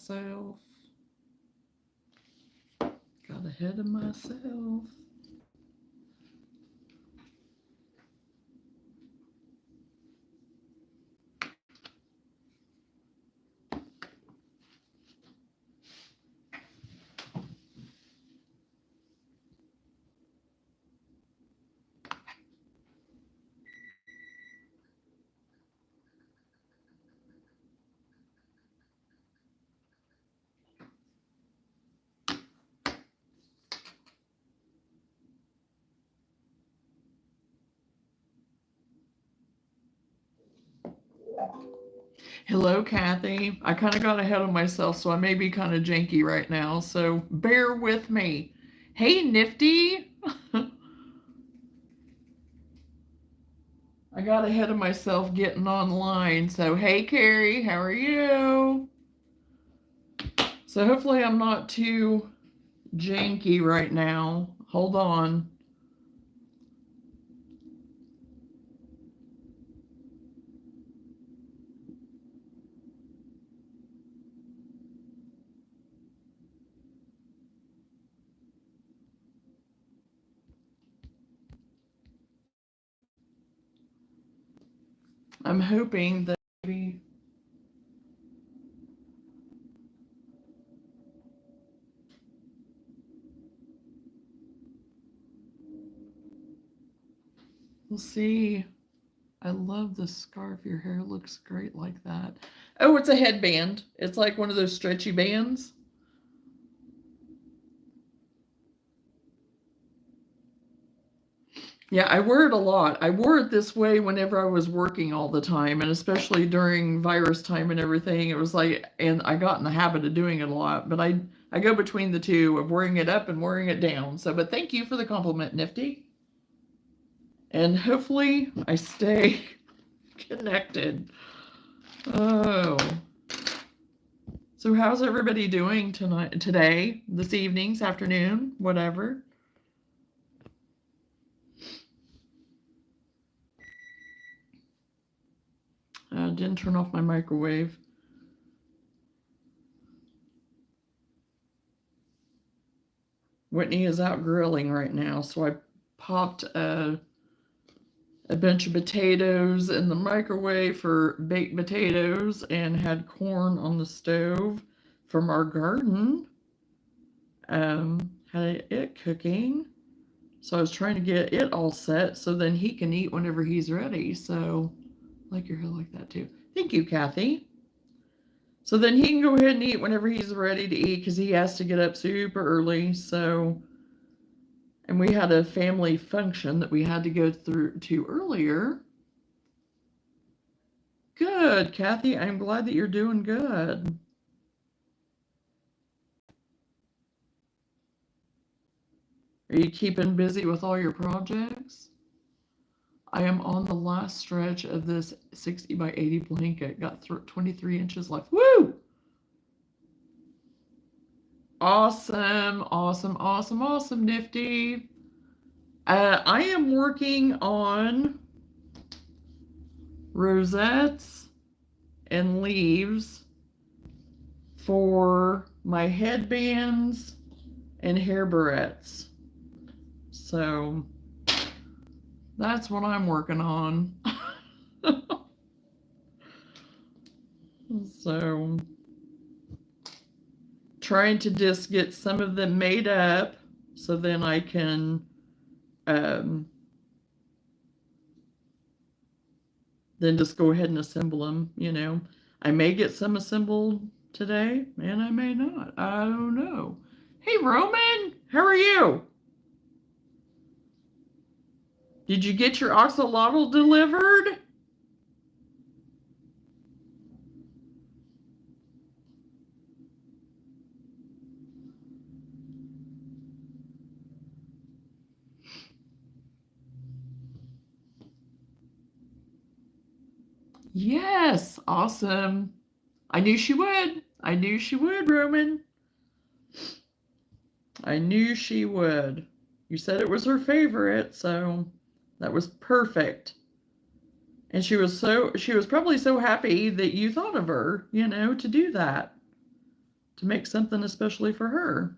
myself. Got ahead of myself. Hello, Kathy. I kind of got ahead of myself, so I may be kind of janky right now, so bear with me. Hey, Nifty. I got ahead of myself getting online, so hey, Carrie, how are you? So hopefully I'm not too janky right now. Hold on. I'm hoping that maybe we'll see. I love the scarf. Your hair looks great like that. Oh, it's a headband. It's like one of those stretchy bands. Yeah, I wear it a lot. I wore it this way whenever I was working all the time, and especially during virus time and everything. It was like, and I got in the habit of doing it a lot, but I go between the two of wearing it up and wearing it down. So, but thank you for the compliment, Nifty. And hopefully I stay connected. Oh. So how's everybody doing today, this evening, this afternoon, whatever? Didn't turn off my microwave. Whitney is out grilling right now, so I popped a bunch of potatoes in the microwave for baked potatoes and had corn on the stove from our garden. Had it cooking. So I was trying to get it all set so then he can eat whenever he's ready. So, I like your hair like that too. Thank you, Kathy. So then he can go ahead and eat whenever he's ready to eat because he has to get up super early. So, and we had a family function that we had to go through to earlier. Good, Kathy. I'm glad that you're doing good. Are you keeping busy with all your projects? I am on the last stretch of this 60 by 80 blanket. Got 23 inches left. Woo! Awesome, awesome, awesome, awesome, Nifty. I am working on rosettes and leaves for my headbands and hair barrettes. So that's what I'm working on. So trying to just get some of them made up so then I can then just go ahead and assemble them, you know. I may get some assembled today and I may not. I don't know. Hey, Roman, how are you? Did you get your axolotl delivered? Yes, awesome. I knew she would. I knew she would, Roman. I knew she would. You said it was her favorite, so that was perfect. And she was probably so happy that you thought of her, you know, to do that. to make something especially for her.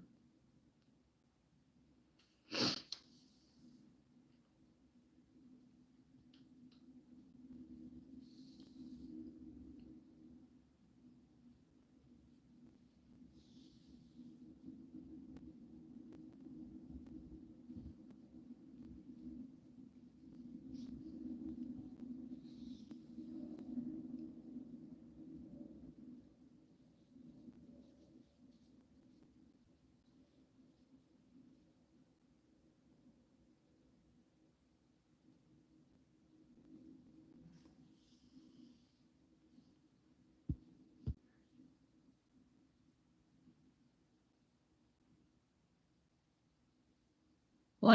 Well,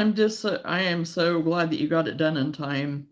I am so glad that you got it done in time.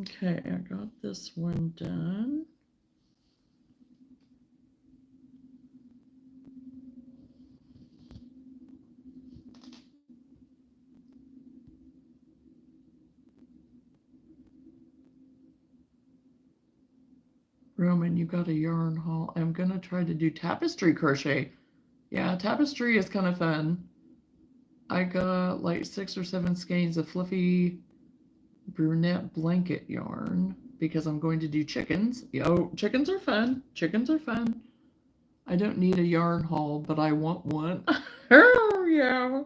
Okay, I got this one done. Roman, you got a yarn haul. I'm gonna try to do tapestry crochet. Yeah, tapestry is kind of fun. I got like 6 or 7 skeins of fluffy brunette blanket yarn because I'm going to do chickens. Oh, chickens are fun. Chickens are fun. I don't need a yarn haul, but I want one. Oh yeah.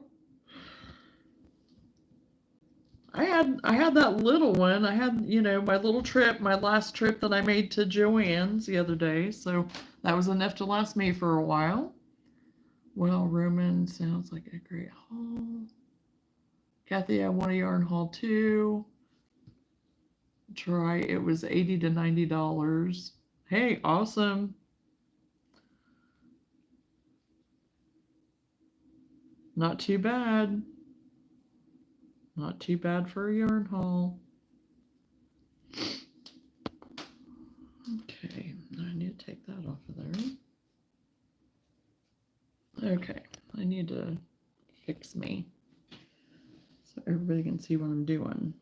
I had that little one. I had, my little trip, my last trip that I made to Joann's the other day. So that was enough to last me for a while. Well, Roman sounds like a great haul. Kathy, I want a yarn haul too. Try, it was $80 to $90. Hey, awesome. Not too bad. Not too bad for a yarn haul. Okay, I need to take that off of there. Okay, I need to fix me so everybody can see what I'm doing.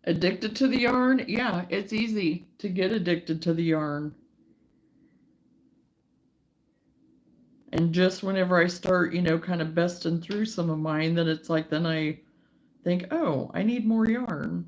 Addicted to the yarn? Yeah, it's easy to get addicted to the yarn. And just whenever I start, kind of besting through some of mine, then it's like, then I think, oh, I need more yarn.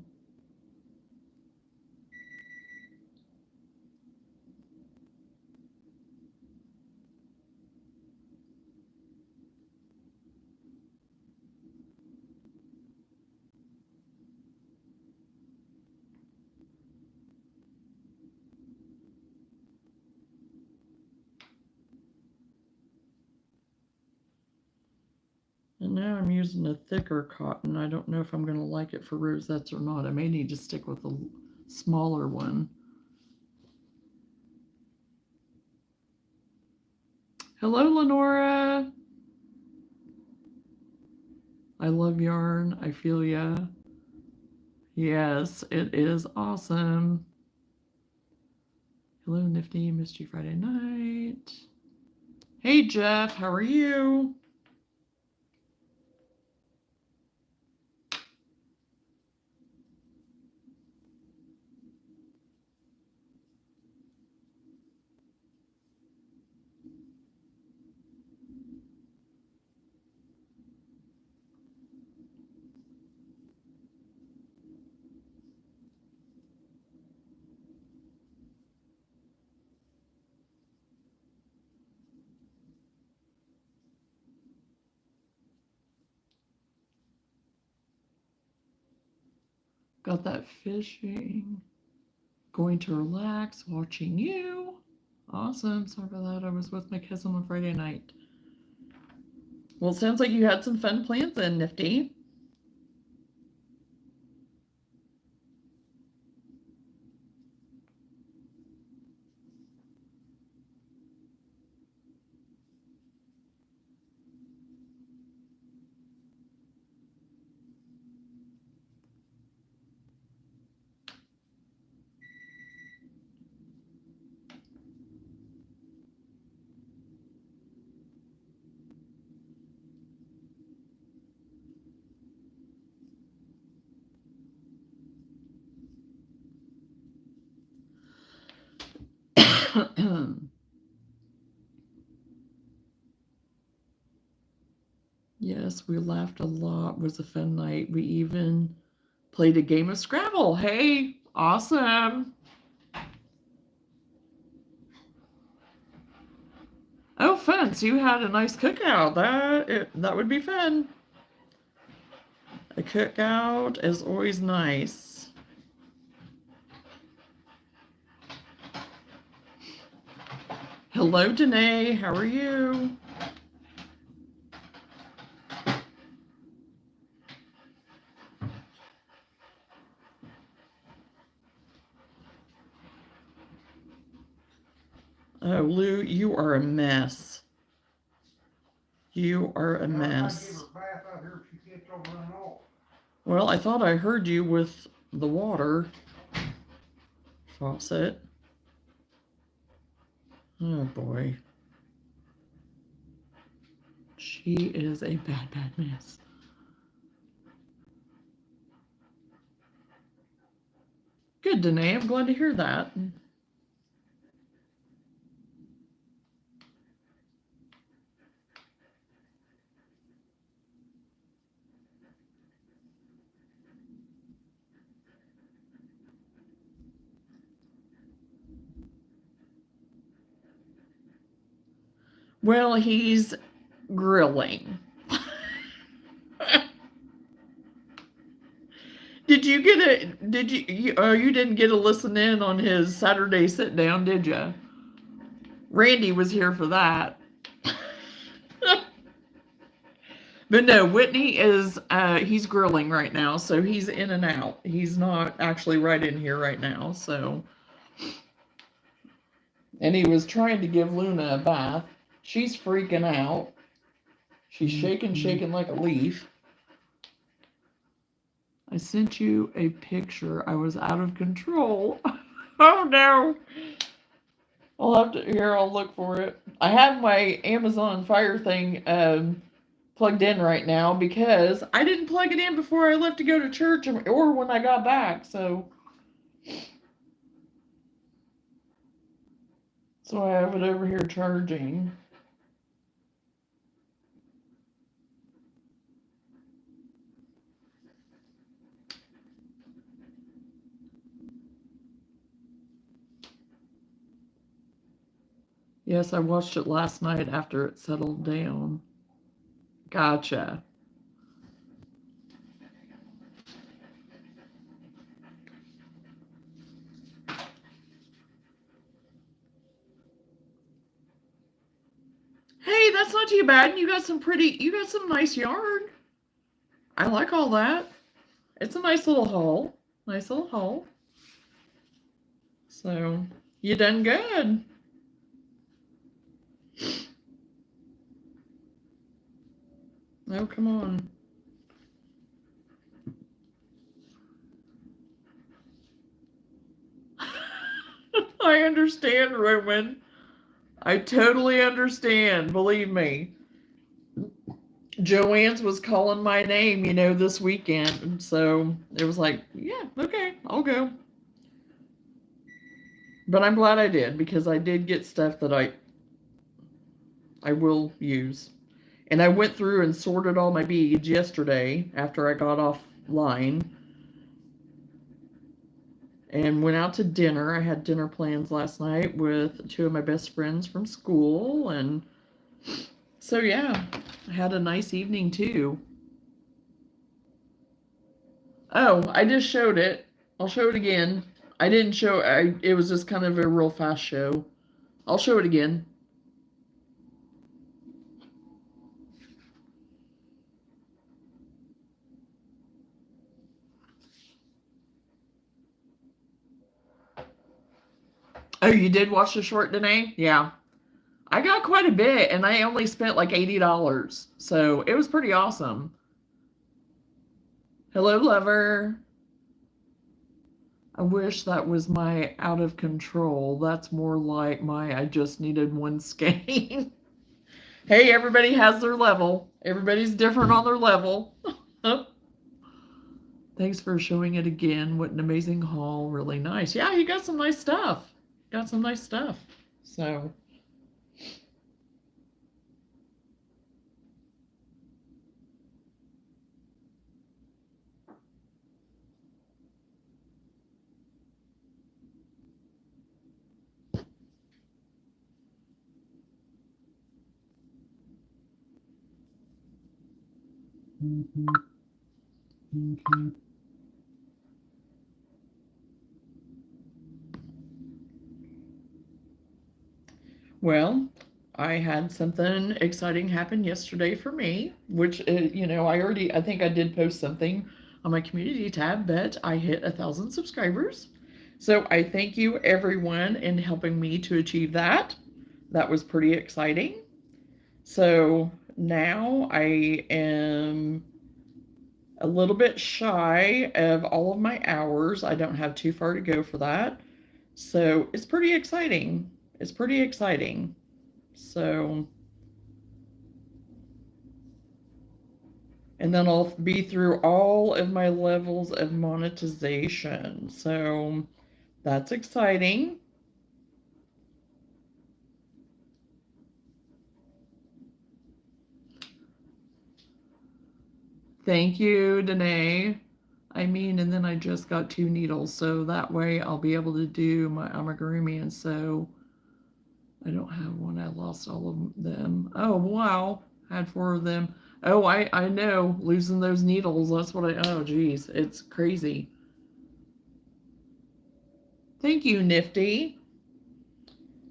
And now I'm using a thicker cotton. I don't know if I'm going to like it for rosettes or not. I may need to stick with a smaller one. Hello, Lenora. I love yarn. I feel ya. Yes, it is awesome. Hello, Nifty. Missed you Friday night. Hey, Jeff. How are you? Got that fishing. Going to relax, watching you. Awesome. Sorry for that. I was with my cousin on Friday night. Well, it sounds like you had some fun plans then, Nifty. Yes, we laughed a lot. It was a fun night. We even played a game of Scrabble. Hey, awesome. Oh, fun. So you had a nice cookout. That would be fun. A cookout is always nice. Hello, Danae. How are you? Oh, Lou, you are a mess. You are a mess. Well, I thought I heard you with the water faucet. Oh, boy. She is a bad, bad mess. Good, Danae. I'm glad to hear that. Well, he's grilling. Did you you didn't get a listen in on his Saturday sit down, did you? Randy was here for that. But no, Whitney is he's grilling right now, so he's in and out. He's not actually right in here right now, so. And he was trying to give Luna a bath. She's freaking out. She's shaking like a leaf. I sent you a picture. I was out of control. Oh no. I'll look for it. I have my Amazon Fire thing plugged in right now because I didn't plug it in before I left to go to church or when I got back, so I have it over here charging. Yes, I watched it last night after it settled down. Gotcha. Hey, that's not too bad. You got some nice yarn. I like all that. It's a nice little haul. Nice little haul. So, you done good. Oh, come on. I understand, Roman. I totally understand. Believe me. Joanne's was calling my name, this weekend. So it was like, yeah, okay, I'll go. But I'm glad I did because I did get stuff that I will use. And I went through and sorted all my beads yesterday after I got offline. And went out to dinner. I had dinner plans last night with two of my best friends from school. And so, yeah, I had a nice evening too. Oh, I just showed it. I'll show it again. I didn't show it was just kind of a real fast show. I'll show it again. Oh, you did watch the short, Danae? Yeah. I got quite a bit, and I only spent like $80. So it was pretty awesome. Hello, lover. I wish that was my out of control. That's more like my I just needed one skein. Hey, everybody has their level. Everybody's different on their level. Thanks for showing it again. What an amazing haul. Really nice. Yeah, you got some nice stuff. Got some nice stuff. So. Well, I had something exciting happen yesterday for me, which, I think I did post something on my community tab, but I hit 1,000 subscribers. So I thank you everyone in helping me to achieve that. That was pretty exciting. So now I am a little bit shy of all of my hours. I don't have too far to go for that. So it's pretty exciting. It's pretty exciting. So, and then I'll be through all of my levels of monetization. So that's exciting. Thank you, Danae. And then I just got 2 needles, so that way I'll be able to do my amigurumi, and so I don't have one. I lost all of them. Oh, wow. Had 4 of them. Oh, I know. Losing those needles. That's what oh, geez. It's crazy. Thank you, Nifty.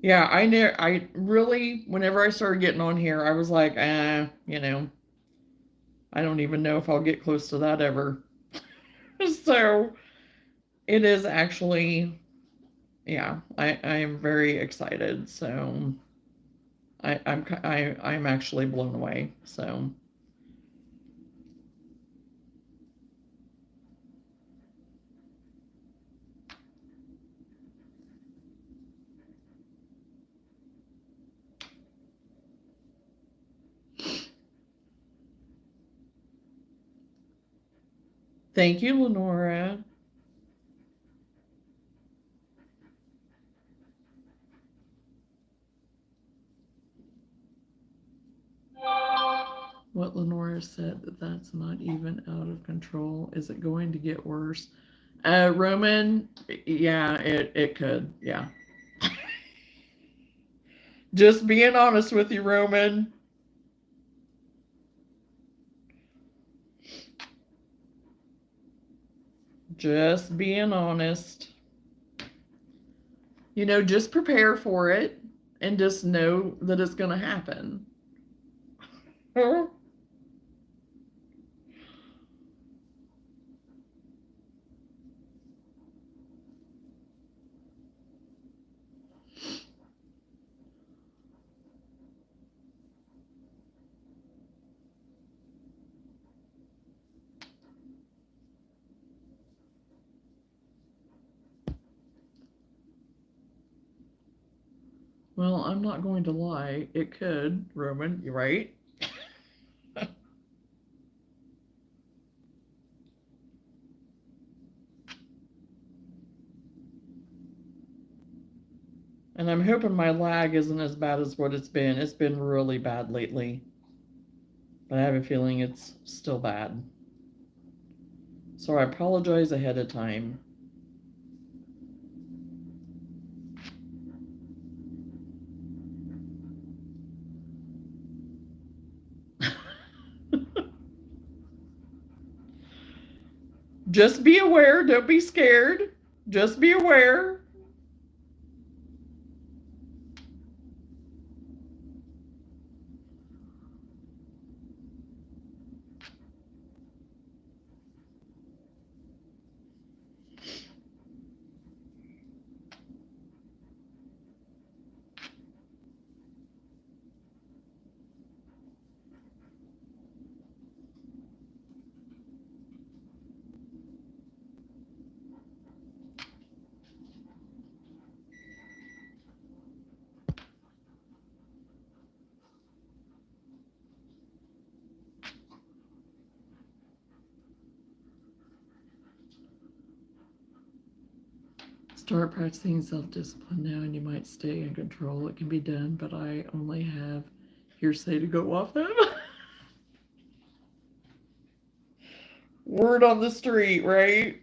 Yeah, I really, whenever I started getting on here, I was like, I don't even know if I'll get close to that ever. So it is actually, yeah, I am very excited. So I'm actually blown away. So thank you, Lenora. What Lenora said, that's not even out of control. Is it going to get worse? Roman, yeah, it could, yeah. Just being honest with you, Roman. Just being honest. Just prepare for it and just know that it's going to happen. Well, I'm not going to lie. It could, Roman, you're right. And I'm hoping my lag isn't as bad as what it's been. It's been really bad lately. But I have a feeling it's still bad. So I apologize ahead of time. Just be aware. Don't be scared. Just be aware. Start practicing self-discipline now and you might stay in control. It can be done, but I only have hearsay to go off of. Word on the street, right?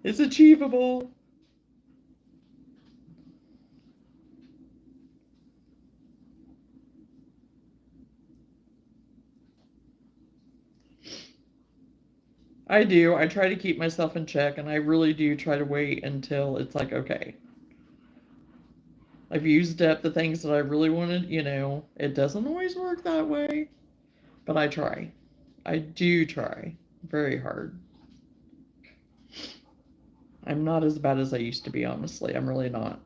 It's achievable. I do. I try to keep myself in check, and I really do try to wait until it's like, okay, I've used up the things that I really wanted. It doesn't always work that way, but I try. I do try very hard. I'm not as bad as I used to be, honestly. I'm really not.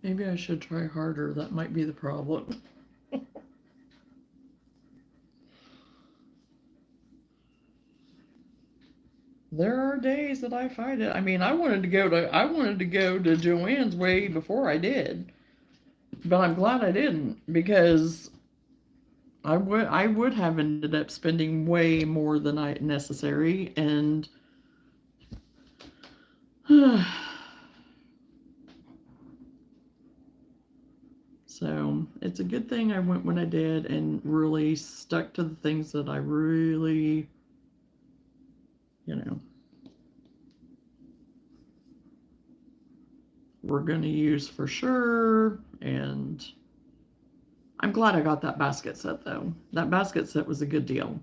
Maybe I should try harder. That might be the problem. There are days that I fight it. I mean, I wanted to go to Joann's way before I did. But I'm glad I didn't, because I would have ended up spending way more than I necessary, and so it's a good thing I went when I did and really stuck to the things that I really, we're going to use for sure. And I'm glad I got that basket set, though. That basket set was a good deal.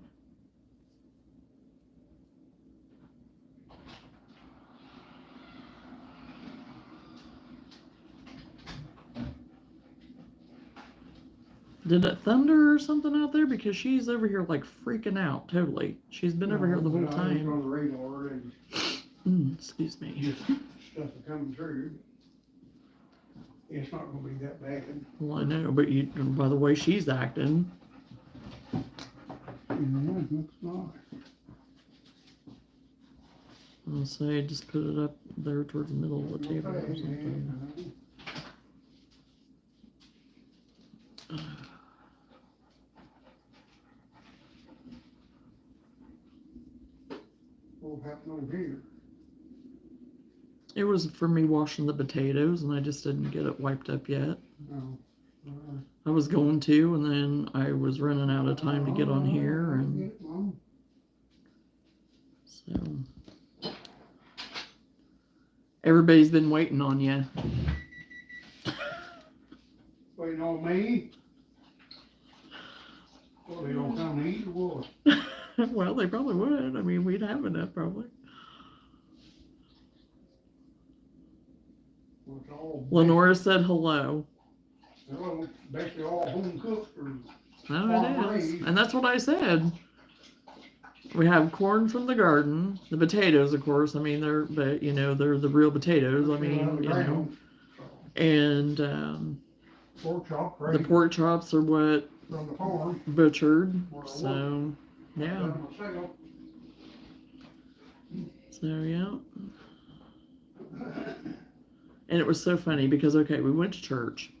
Did it thunder or something out there? Because she's over here like freaking out totally. She's been over here the whole time. On the radar and excuse me. Just stuff coming through. It's not going to be that bad. Well, I know, but by the way she's acting. It's not. I'll say just put it up there towards the middle of the table or something. What happened over here? It was for me washing the potatoes, and I just didn't get it wiped up yet. Oh. I was going to, and then I was running out of time to get on here, and so everybody's been waiting on you. Waiting on me? Well, they don't come to eat or what? Well, they probably would. I mean, we'd have enough probably. Lenora said hello. Hello, basically all home cooked or Oh, it is. And that's what I said. We have corn from the garden. The potatoes, of course. I mean, they're the real potatoes. I mean, and pork chop, the pork chops are what from the farm butchered. So, yeah. So, yeah. And it was so funny because, okay, we went to church,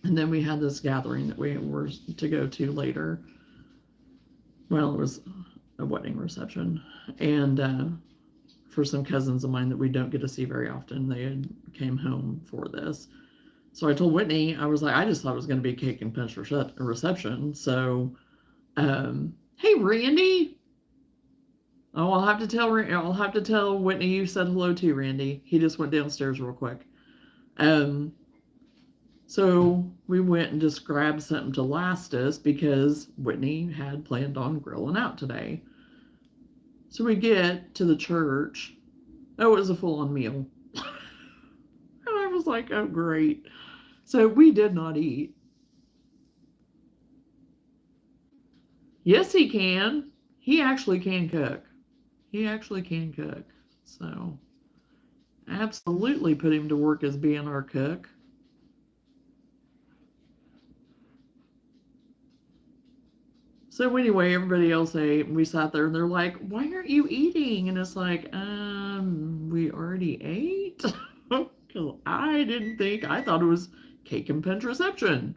and then we had this gathering that we were to go to later. Well, it was a wedding reception, and for some cousins of mine that we don't get to see very often, they had came home for this. So I told Whitney, I was like, I just thought it was going to be a cake and punch reception. So, hey, Randy. Oh, I'll have to tell Whitney you said hello too, Randy. He just went downstairs real quick. So we went and just grabbed something to last us because Whitney had planned on grilling out today. So we get to the church. Oh, it was a full-on meal. And I was like, oh, great. So we did not eat. Yes, he can. He actually can cook. He actually can cook. So absolutely put him to work as being our cook. So anyway, everybody else ate, and we sat there, and they're like, "Why aren't you eating?" And it's like, we already ate, because I thought it was cake and contraception.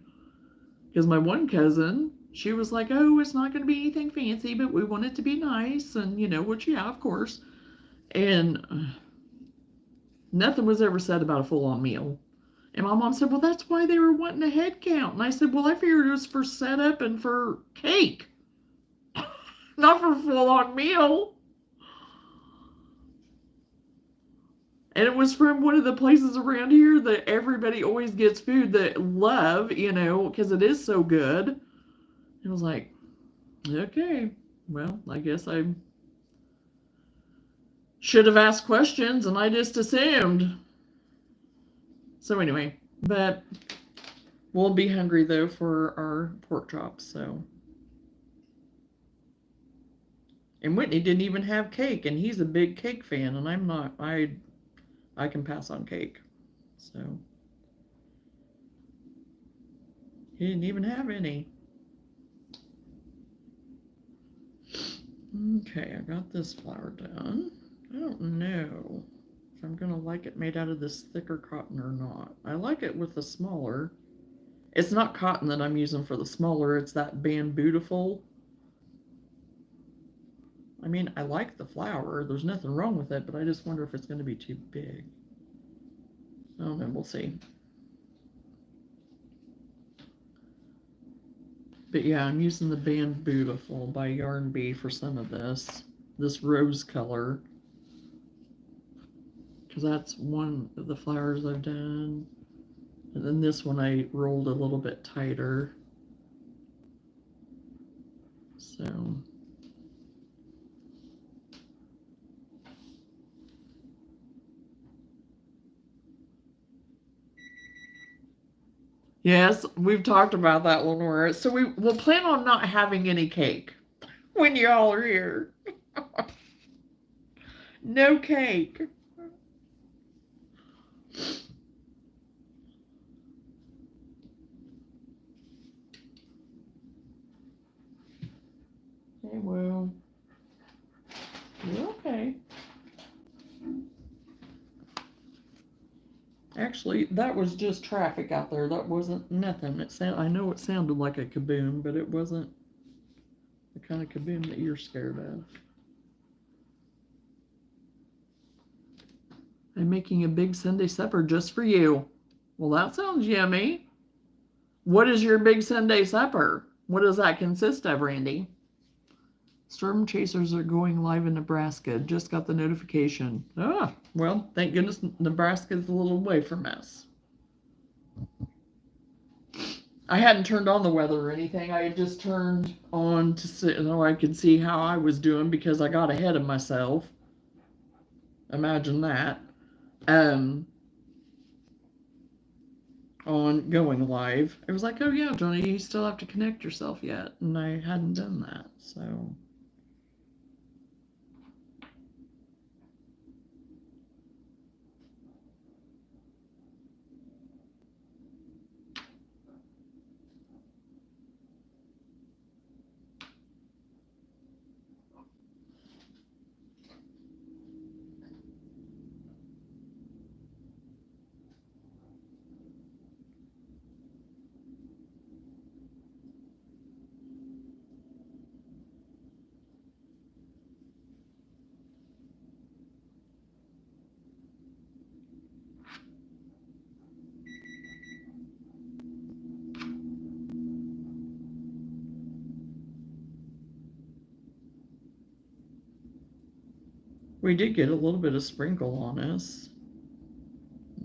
Because my one cousin, she was like, "Oh, it's not going to be anything fancy, but we want it to be nice," and which, yeah, of course. And nothing was ever said about a full-on meal. And my mom said, "Well, that's why they were wanting a head count." And I said, "Well, I figured it was for setup and for cake." Not for a full-on meal. And it was from one of the places around here that everybody always gets food that love, because it is so good. And I was like, okay, well, I guess I should have asked questions and I just assumed. So anyway, but we'll be hungry though for our pork chops, so. And Whitney didn't even have cake, and he's a big cake fan, and I'm not. I can pass on cake. So he didn't even have any. Okay, I got this flower done. I don't know if I'm gonna like it made out of this thicker cotton or not. I like it with the smaller. It's not cotton that I'm using for the smaller, it's that Bambootiful. I mean, I like the flower. There's nothing wrong with it, but I just wonder if it's going to be too big. I don't know. We'll see. But yeah, I'm using the Bambootiful by Yarn Bee for some of this rose color. Because that's one of the flowers I've done. And then this one I rolled a little bit tighter. So... Yes, we've talked about that, Lenora. So we'll plan on not having any cake when y'all are here. No cake. Okay, well, you're okay. Actually, that was just traffic out there. That wasn't nothing. I know it sounded like a kaboom, but it wasn't the kind of kaboom that you're scared of. I'm making a big Sunday supper just for you. Well, that sounds yummy. What is your big Sunday supper? What does that consist of, Randy? Storm chasers are going live in Nebraska. Just got the notification. Ah, well, thank goodness Nebraska's a little away from us. I hadn't turned on the weather or anything. I had just turned on to so I could see how I was doing because I got ahead of myself. Imagine that. On going live. It was like, oh yeah, Johnny, you still have to connect yourself yet. And I hadn't done that, so... We did get a little bit of sprinkle on us,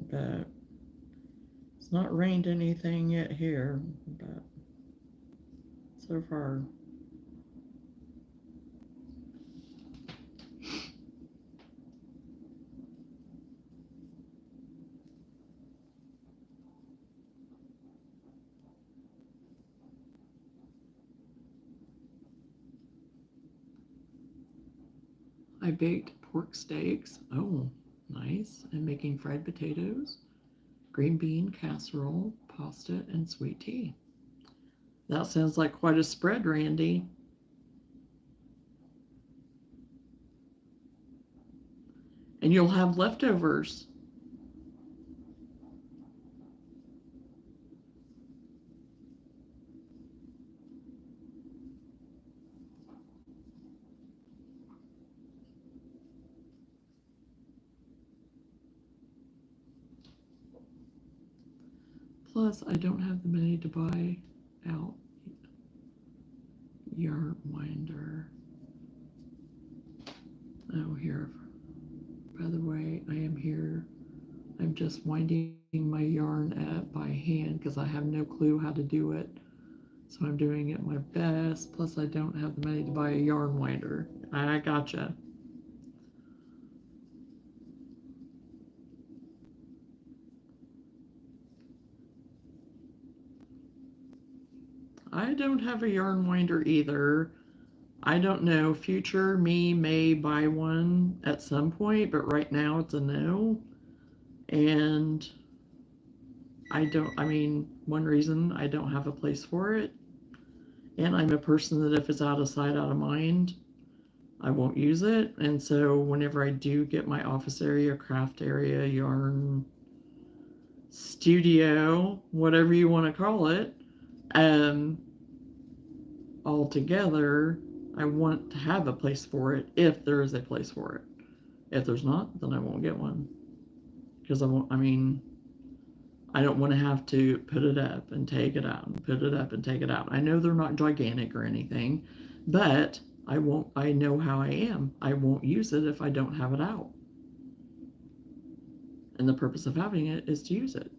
but it's not rained anything yet here, but so far. I baked pork steaks. Oh, nice. I'm making fried potatoes, green bean casserole, pasta, and sweet tea. That sounds like quite a spread, Randy. And you'll have leftovers. Plus, I don't have the money to buy out yarn winder. Oh, here. By the way, I am here. I'm just winding my yarn up by hand because I have no clue how to do it. So I'm doing it my best. Plus, I don't have the money to buy a yarn winder. I gotcha. I don't have a yarn winder either. I don't know. Future me may buy one at some point, but right now it's a no. And I mean, one reason I don't have a place for it. And I'm a person that if it's out of sight, out of mind, I won't use it. And so whenever I do get my office area, craft area, yarn studio, whatever you want to call it, all together, I want to have a place for it if there is a place for it. If there's not, then I won't get one. Because I don't want to have to put it up and take it out and put it up and take it out. I know they're not gigantic or anything, but I know how I am. I won't use it if I don't have it out. And the purpose of having it is to use it.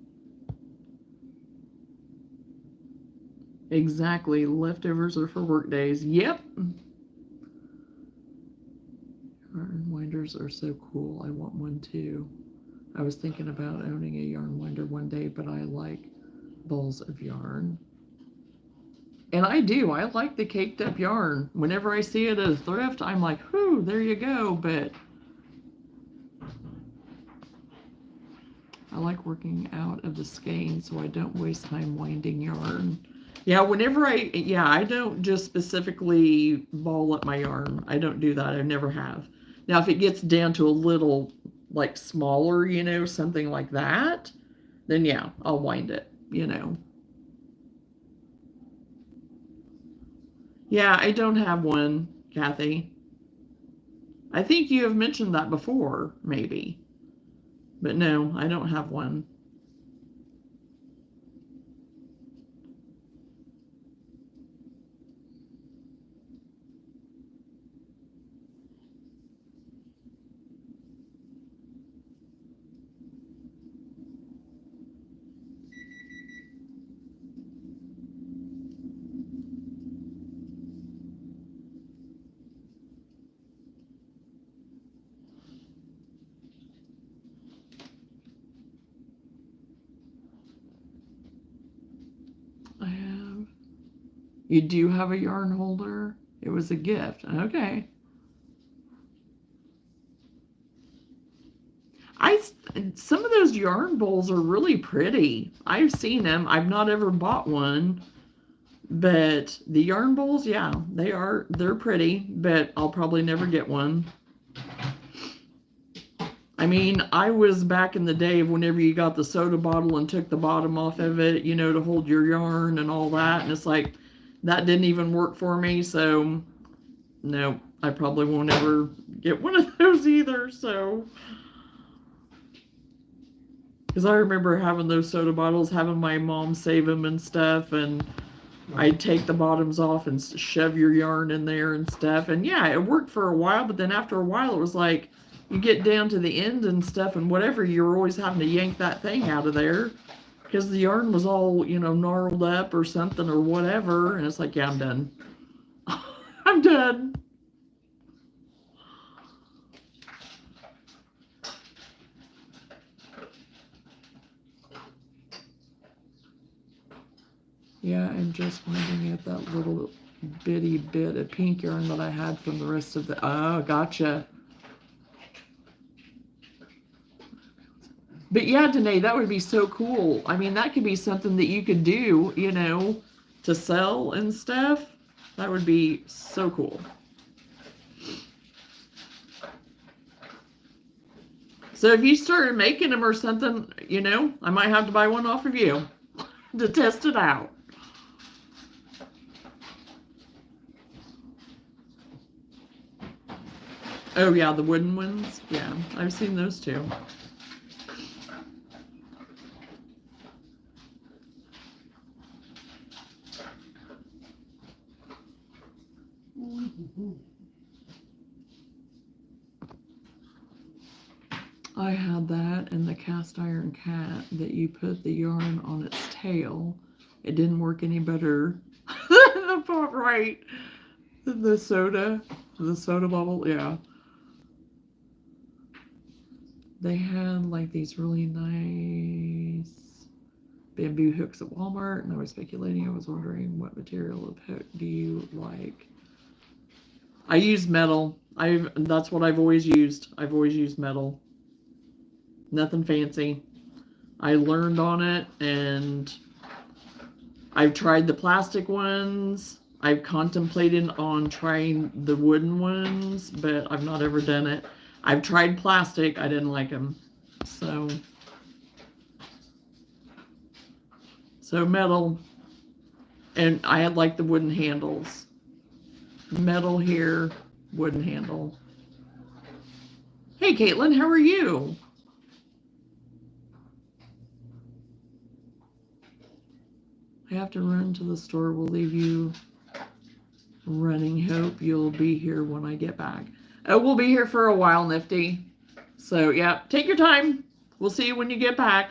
Exactly. Leftovers are for work days. Yep. Yarn winders are so cool. I want one too. I was thinking about owning a yarn winder one day, but I like balls of yarn. And I do. I like the caked up yarn. Whenever I see it at a thrift, I'm like, whew, there you go. But I like working out of the skein so I don't waste time winding yarn. Yeah, I don't just specifically ball up my yarn. I don't do that. I never have. Now, if it gets down to a little, like, smaller, something like that, then yeah, I'll wind it, Yeah, I don't have one, Kathy. I think you have mentioned that before, maybe. But no, I don't have one. You do have a yarn holder? It was a gift. Okay. Some of those yarn bowls are really pretty. I've seen them. I've not ever bought one. But the yarn bowls, yeah, they're pretty, but I'll probably never get one. I mean, I was back in the day whenever you got the soda bottle and took the bottom off of it, to hold your yarn and all that. And it's like, that didn't even work for me. So, no, I probably won't ever get one of those either. So, because I remember having those soda bottles, having my mom save them and stuff. And I'd take the bottoms off and shove your yarn in there and stuff. And yeah, it worked for a while. But then after a while, it was like, you get down to the end and stuff and whatever, you're always having to yank that thing out of there because the yarn was all, you know, gnarled up or something or whatever. And it's like, yeah, I'm done. I'm done. Yeah, I'm just wondering at that little bitty bit of pink yarn that I had from the rest of the, oh, gotcha. But yeah, Danae, that would be so cool. I mean, that could be something that you could do, you know, to sell and stuff. That would be so cool. So if you started making them or something, you know, I might have to buy one off of you to test it out. Oh yeah, the wooden ones. Yeah, I've seen those too. I had that in the cast iron cat that you put the yarn on its tail. It didn't work any better than the part right. The soda bubble, yeah. They had like these really nice bamboo hooks at Walmart, and I was speculating. I was wondering what material of hook do you like? I use metal. That's what I've always used. I've always used metal. Nothing fancy. I learned on it, and I've tried the plastic ones. I've contemplated on trying the wooden ones, but I've not ever done it. I've tried plastic. I didn't like them. So metal. And I had like the wooden handles. Metal here, wooden handle. Hey, Caitlin, how are you? I have to run to the store. We'll leave you running. Hope you'll be here when I get back. Oh, we'll be here for a while, Nifty. So, yeah, take your time. We'll see you when you get back.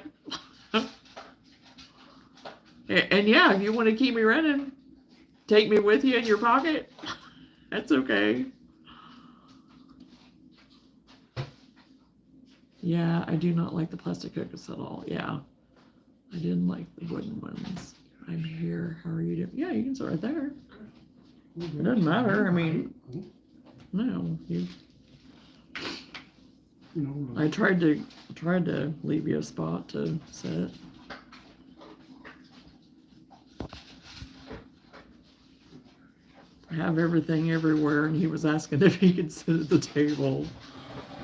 And yeah, if you want to keep me running, take me with you in your pocket. That's okay. Yeah, I do not like the plastic hooks at all. Yeah, I didn't like the wooden ones. I'm here. How are you doing? Yeah, you can sit right there. It doesn't matter. I mean, no, you. I tried to leave you a spot to sit. I have everything everywhere, and he was asking if he could sit at the table.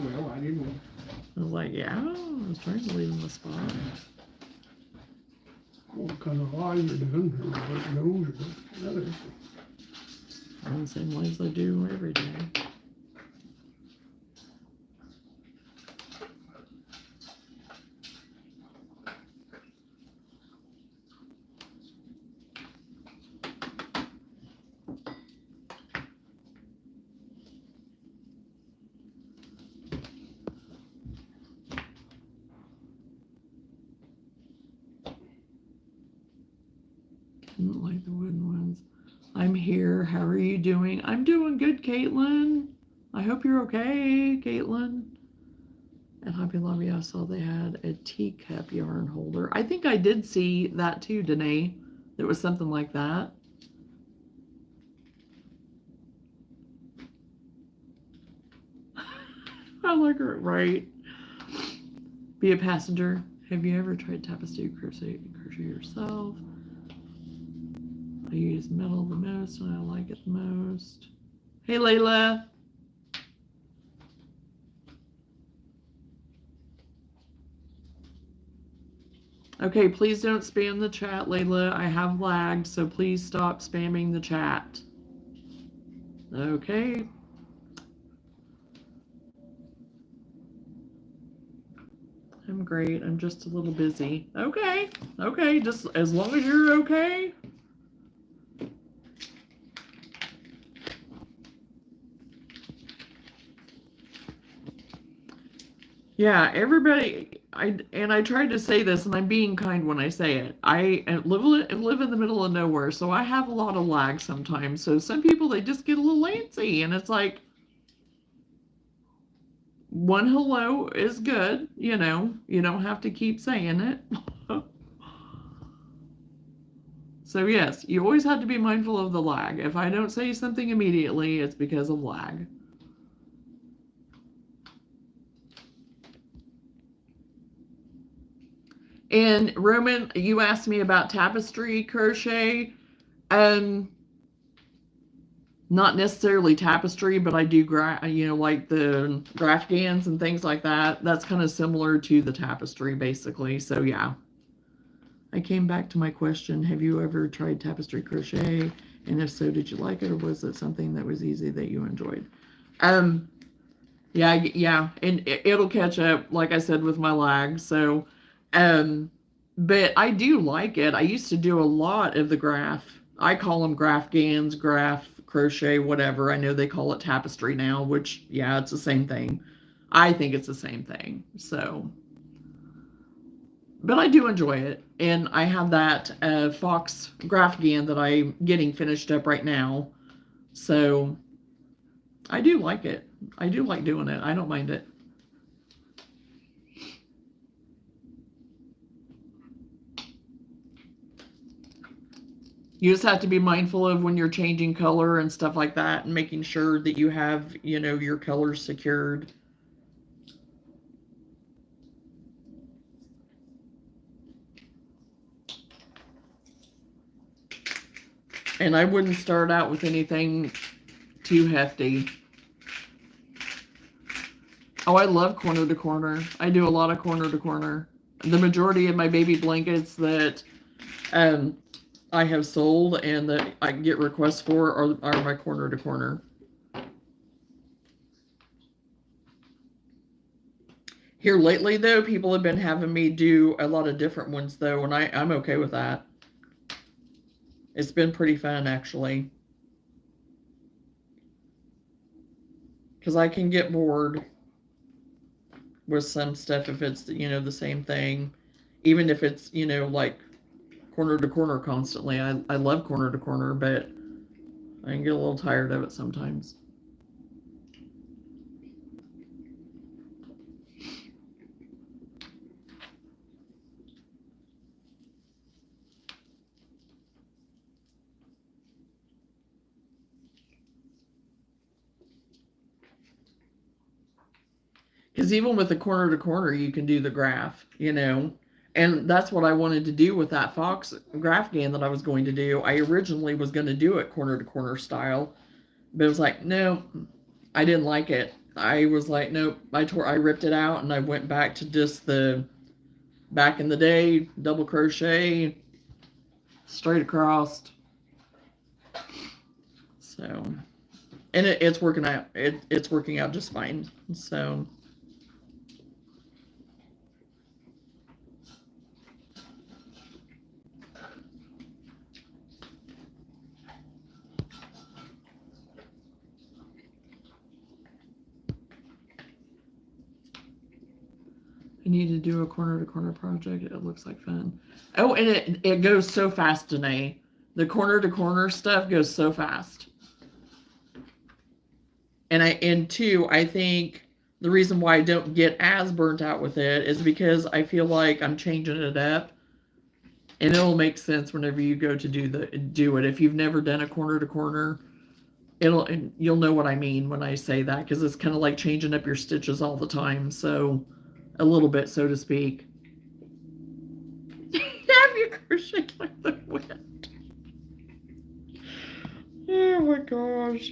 Well, I didn't. I was like, yeah, I was trying to leave him a spot. Well, because of why you're doing, or what knows, or another. On the same ways I do every day. Didn't like the wooden ones. I'm here. How are you doing? I'm doing good, Caitlin. I hope you're okay, Caitlin. At Hobby Lobby, I saw they had a teacup yarn holder. I think I did see that too, Danae. There was something like that. I like her, right? Be a passenger. Have you ever tried Tapestry crochet yourself? I use metal the most and I like it the most. Hey, Layla. Okay, please don't spam the chat, Layla. I have lagged, so please stop spamming the chat. Okay. I'm great. I'm just a little busy. Okay. Okay, just as long as you're okay. Yeah, everybody, I tried to say this, and I'm being kind when I say it. I live in the middle of nowhere, so I have a lot of lag sometimes. So some people, they just get a little antsy, and it's like one hello is good, you know. You don't have to keep saying it. So yes, you always have to be mindful of the lag. If I don't say something immediately, it's because of lag. And Roman, you asked me about tapestry crochet. Um, Not necessarily tapestry, but I do like the Afghans and things like that. That's kind of similar to the tapestry, basically. So yeah, I came back to my question: have you ever tried tapestry crochet? And if so, did you like it, or was it something that was easy that you enjoyed? Um, yeah, and it'll catch up, like I said, with my lag. So, but I do like it. I used to do a lot of the graph. I call them Gans, graph crochet, whatever. I know they call it tapestry now, which yeah, it's the same thing. I think it's the same thing. So, but I do enjoy it, and I have that fox Gan that I'm getting finished up right now. So I do like it. I do like doing it. I don't mind it. You just have to be mindful of when you're changing color and stuff like that, and making sure that you have, your colors secured. And I wouldn't start out with anything too hefty. Oh, I love corner to corner. I do a lot of corner to corner. The majority of my baby blankets that I have sold and that I get requests for are my corner to corner. Here lately, though, people have been having me do a lot of different ones, though, and I'm okay with that. It's been pretty fun, actually. Because I can get bored with some stuff if it's, the same thing. Even if it's, like corner to corner constantly. I love corner to corner, but I can get a little tired of it sometimes. Because even with the corner to corner, you can do the graph, And that's what I wanted to do with that fox graph gan that I was going to do. I originally was going to do it corner to corner style, but it was like, no, I didn't like it. I was like, nope. I ripped it out, and I went back to just the back in the day double crochet straight across. So, and it's working out. It's working out just fine. So. I need to do a corner to corner project. It looks like fun. Oh, and it goes so fast, Danae. The corner to corner stuff goes so fast. And two, I think the reason why I don't get as burnt out with it is because I feel like I'm changing it up, and it'll make sense whenever you go to do it. If you've never done a corner to corner, you'll know what I mean when I say that, because it's kind of like changing up your stitches all the time. So a little bit, so to speak. Have you crocheted like the wind? Oh my gosh.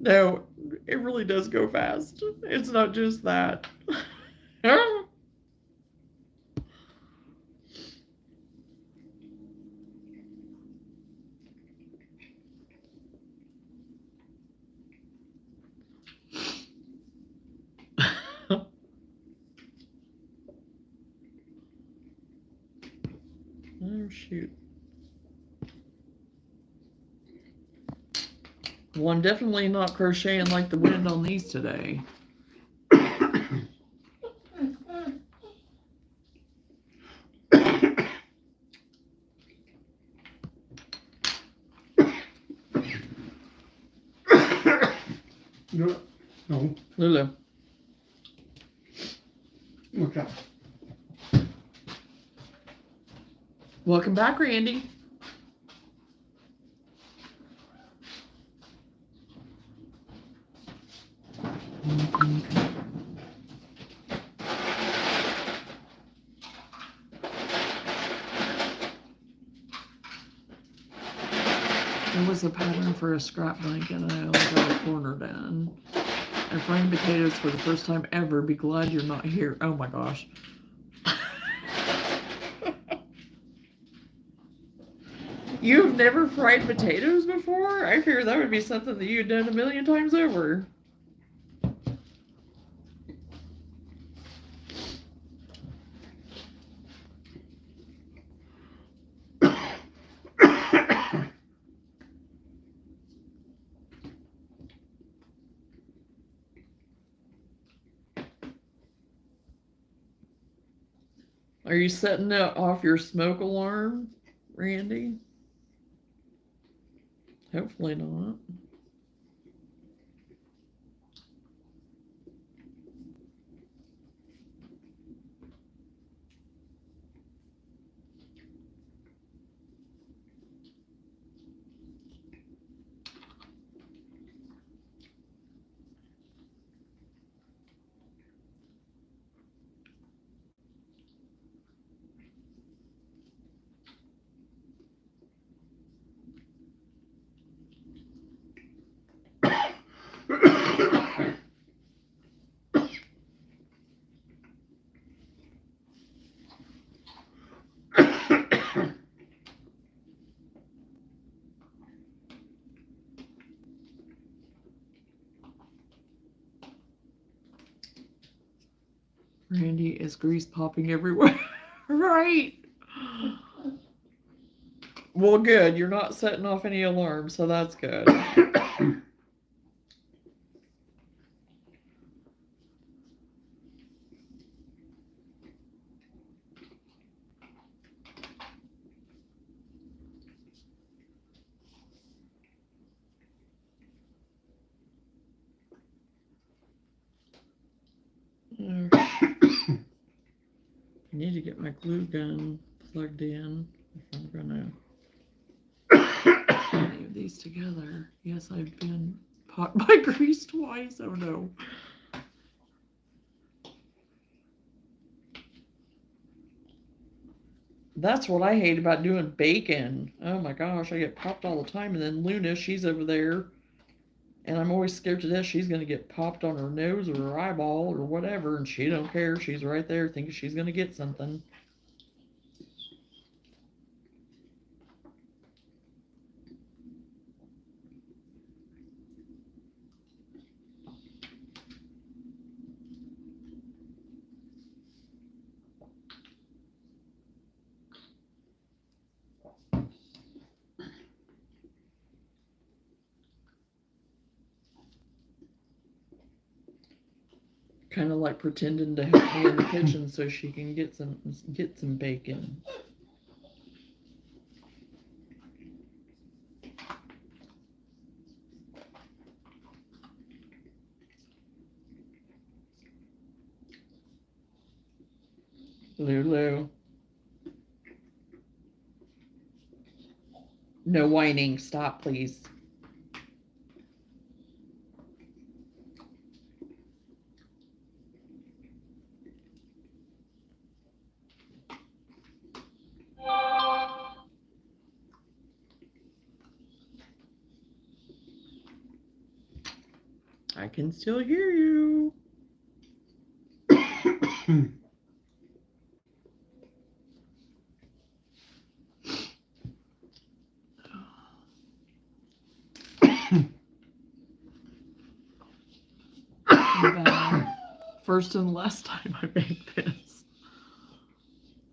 No, it really does go fast. It's not just that. Oh, shoot. Well, I'm definitely not crocheting like the wind on these today. No, no, Lulu. what's that? Welcome back, Randy. There was a pattern for a scrap blanket and I only got a corner done. I'm frying potatoes for the first time ever. Be glad you're not here. Oh my gosh. You've never fried potatoes before? I figured that would be something that you'd done a million times over. Are you setting off your smoke alarm, Randy? Hopefully not. Randy is grease popping everywhere. Right. Well, good. You're not setting off any alarms, so that's good. I need to get my glue gun plugged in if I'm gonna put any of these together. Yes, I've been popped by grease twice. Oh no. That's what I hate about doing bacon. Oh my gosh, I get popped all the time. And then Luna, she's over there. And I'm always scared to death she's going to get popped on her nose or her eyeball or whatever. And she don't care. She's right there thinking she's going to get something. Kind of like pretending to help me in the kitchen so she can get some bacon. Lulu. No whining. Stop, please. I can still hear you. First and last time I make this.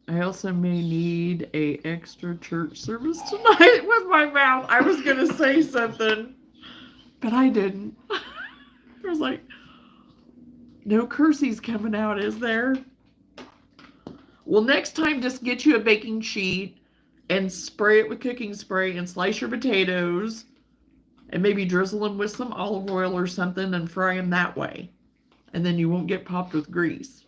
I also may need a extra church service tonight with my mouth. I was gonna say something, but I didn't. I was like, no cursies coming out, is there? Well, next time just get you a baking sheet and spray it with cooking spray and slice your potatoes and maybe drizzle them with some olive oil or something and fry them that way. And then you won't get popped with grease.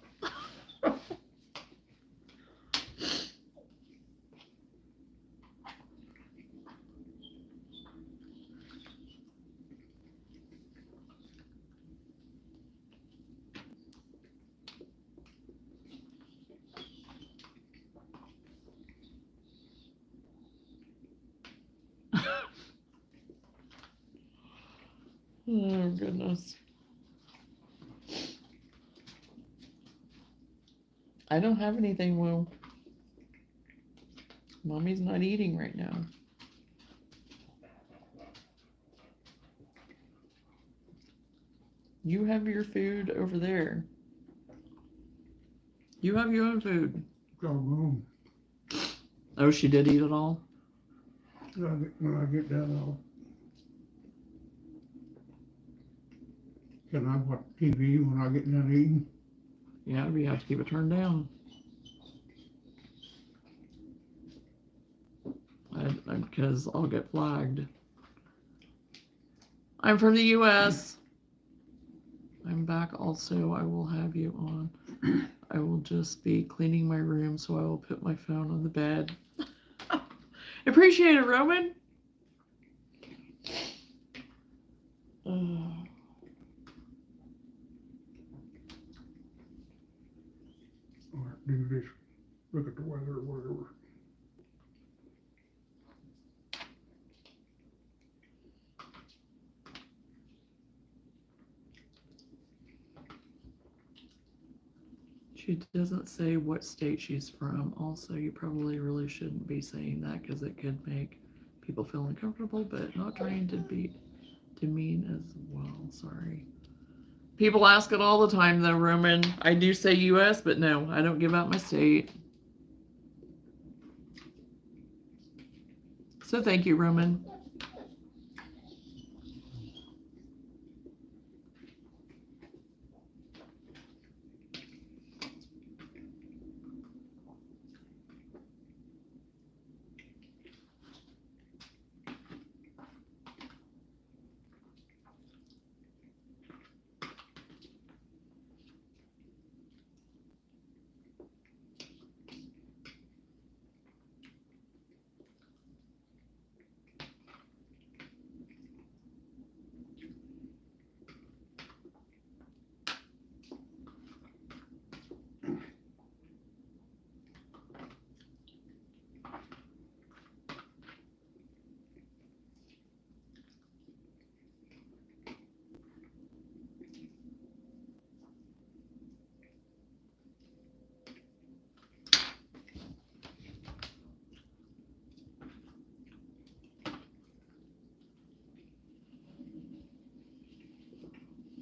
Oh, goodness. I don't have anything, Will. Mommy's not eating right now. You have your food over there. You have your own food. Go home. Oh, she did eat it all? When I get done, can I watch TV when I get done eating? Yeah, we have to keep it turned down. Because I'll get flagged. I'm from the U.S. I'm back also. I will have you on. I will just be cleaning my room, so I will put my phone on the bed. Appreciate it, Roman. Or do this, look at the weather or whatever. She doesn't say what state she's from. Also, you probably really shouldn't be saying that because it could make people feel uncomfortable, but not trying to be demean as well. Sorry. People ask it all the time, though, Roman. I do say U.S., but no, I don't give out my state. So thank you, Roman.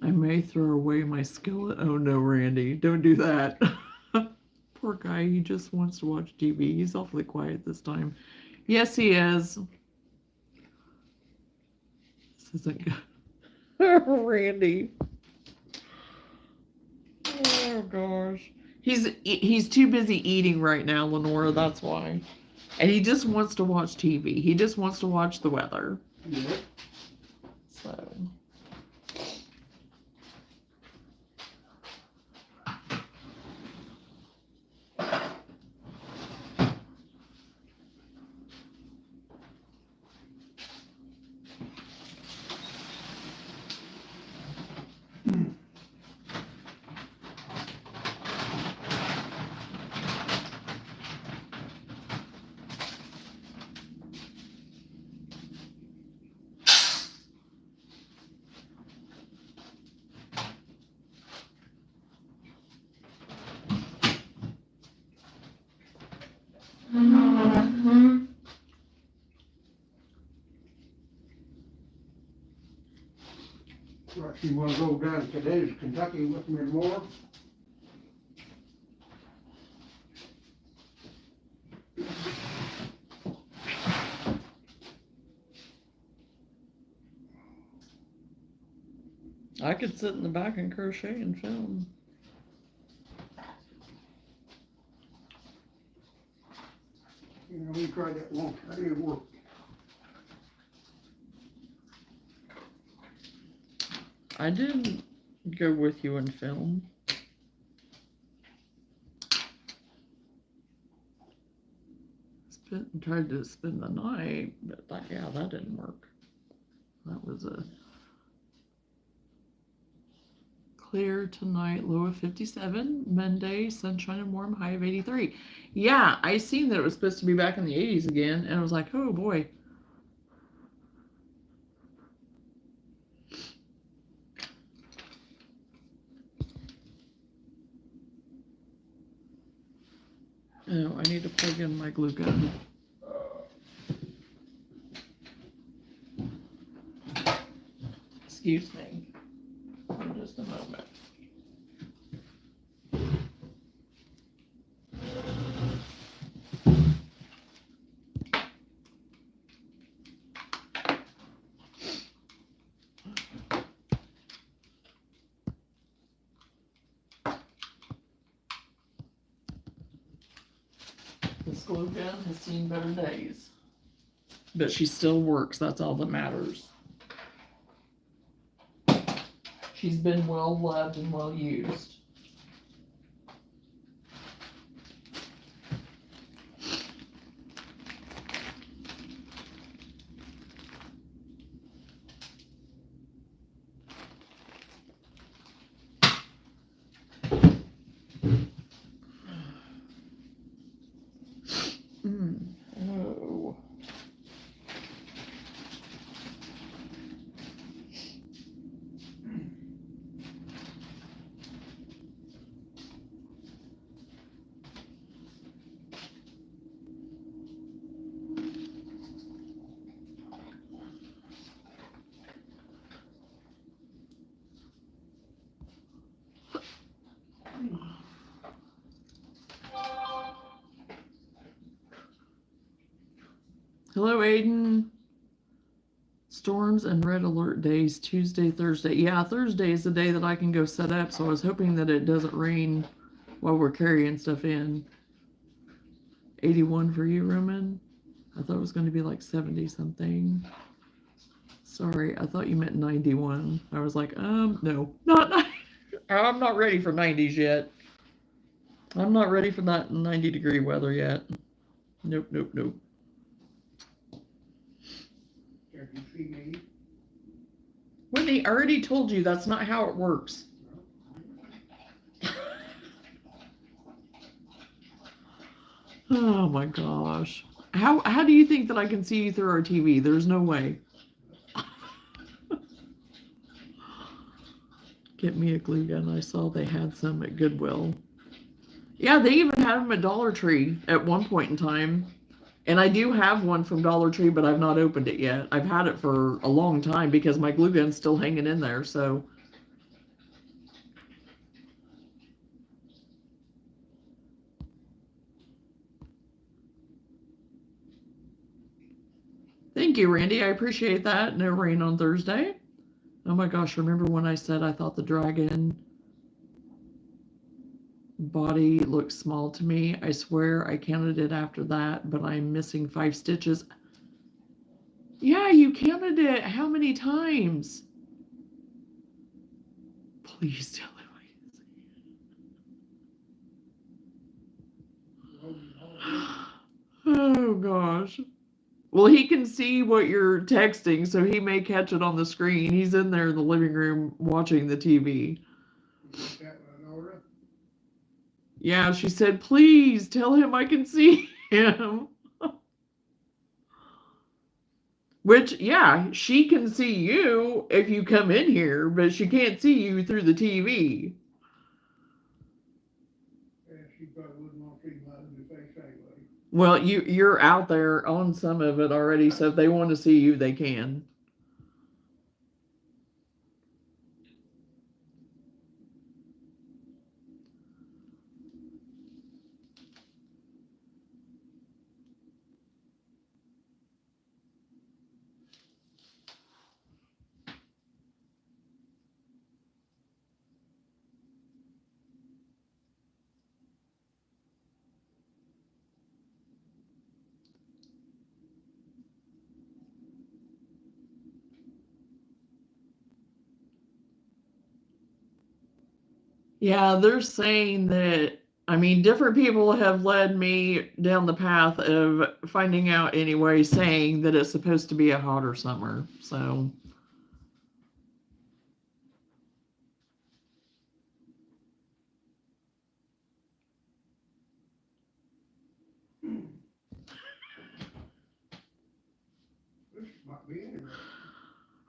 I may throw away my skillet. Oh no, Randy, don't do that. Poor guy, he just wants to watch TV. He's awfully quiet this time. Yes, he is. This isn't good. Randy. Oh gosh. He's too busy eating right now, Lenora, that's why. And he just wants to watch TV. He just wants to watch the weather. Yeah. So Right, you wanna go down to today's Kentucky with me more? I could sit in the back and crochet and film. You know, we tried that once, that didn't work. I didn't go with you and film. Tried to spend the night, but that didn't work. That was a clear tonight, low of 57. Monday, sunshine and warm, high of 83. Yeah, I seen that it was supposed to be back in the 80s again, and I was like, oh boy. Oh, I need to plug in my glue gun. Excuse me for just a moment. This glue gun has seen better days, but she still works. That's all that matters. She's been well loved and well used. Oh. Hello, Aiden. Storms and red alert days, Tuesday, Thursday. Yeah, Thursday is the day that I can go set up, so I was hoping that it doesn't rain while we're carrying stuff in. 81 for you, Roman? I thought it was going to be like 70 something. Sorry, I thought you meant 91. I was like, no, not 90. I'm not ready for 90s yet. I'm not ready for that 90-degree weather yet. Nope, nope, nope. Whitney, I already told you that's not how it works. Oh my gosh. How do you think that I can see you through our TV? There's no way. Get me a glue gun. I saw they had some at Goodwill. Yeah, they even had them at Dollar Tree at one point in time. And I do have one from Dollar Tree, but I've not opened it yet. I've had it for a long time because my glue gun's still hanging in there, so. Thank you, Randy. I appreciate that. No rain on Thursday. Oh my gosh, remember when I said I thought the dragon body looked small to me? I swear I counted it after that, but I'm missing 5 stitches. Yeah, you counted it. How many times? Please tell him I can see. Oh gosh. Well, he can see what you're texting, so he may catch it on the screen. He's in there in the living room watching the TV. Yeah, she said, please tell him I can see him. Which, yeah, she can see you if you come in here, but she can't see you through the TV. Yeah, she probably wouldn't want to see my ugly face anyway. Well, you're out there on some of it already, so if they want to see you, they can. Yeah, they're saying that, I mean, different people have led me down the path of finding out anyway, saying that it's supposed to be a hotter summer. So, This might be interesting.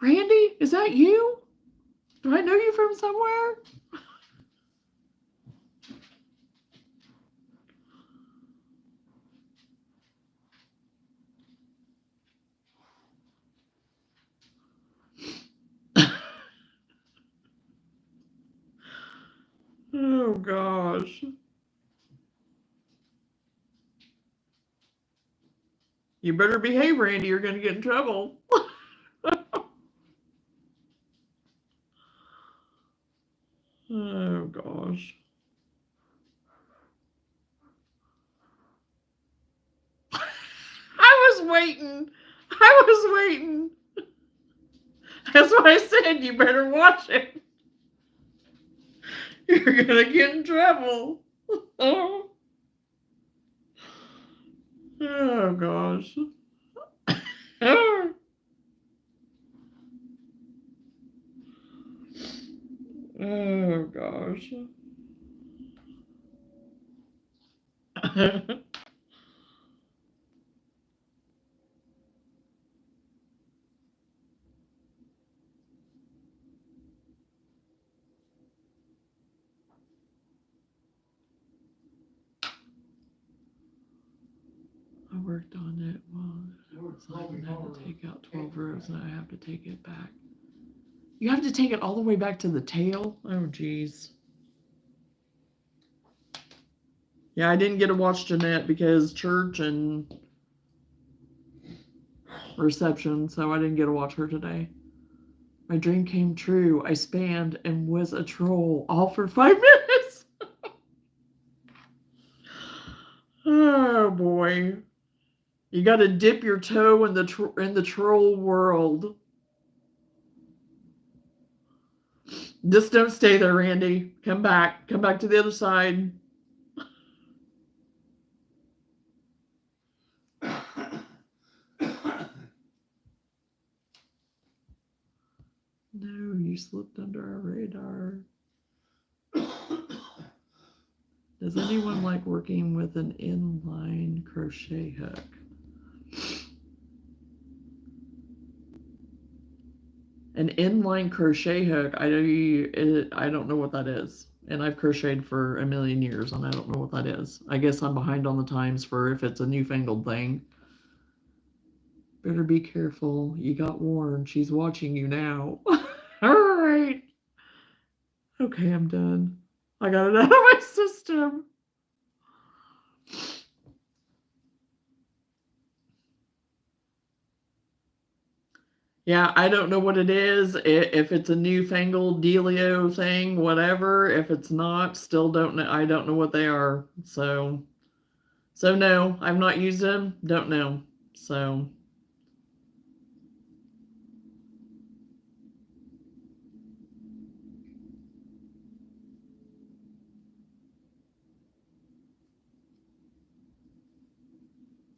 Randy, is that you? Do I know you from somewhere? Oh gosh. You better behave, Randy. You're going to get in trouble. Oh gosh. I was waiting. I was waiting. That's why I said you better watch it. You're going to get in trouble. Oh, oh gosh. Oh gosh. I worked on it. Well, it's like I had to take out 12 rows and I have to take it back. You have to take it all the way back to the tail? Oh, geez. Yeah, I didn't get to watch Jeanette because church and reception, so I didn't get to watch her today. My dream came true. I spanned and was a troll, all for 5 minutes. Oh boy. You got to dip your toe in the troll world. Just don't stay there, Randy. Come back. Come back to the other side. No, you slipped under our radar. Does anyone like working with an inline crochet hook? An inline crochet hook, I don't know what that is. And I've crocheted for a million years and I don't know what that is. I guess I'm behind on the times for if it's a newfangled thing. Better be careful. You got warned. She's watching you now. All right. Okay, I'm done. I got it out of my system. Yeah, I don't know what it is. If it's a newfangled dealio thing, whatever. If it's not, still don't know. I don't know what they are. So no, I've not used them. Don't know. So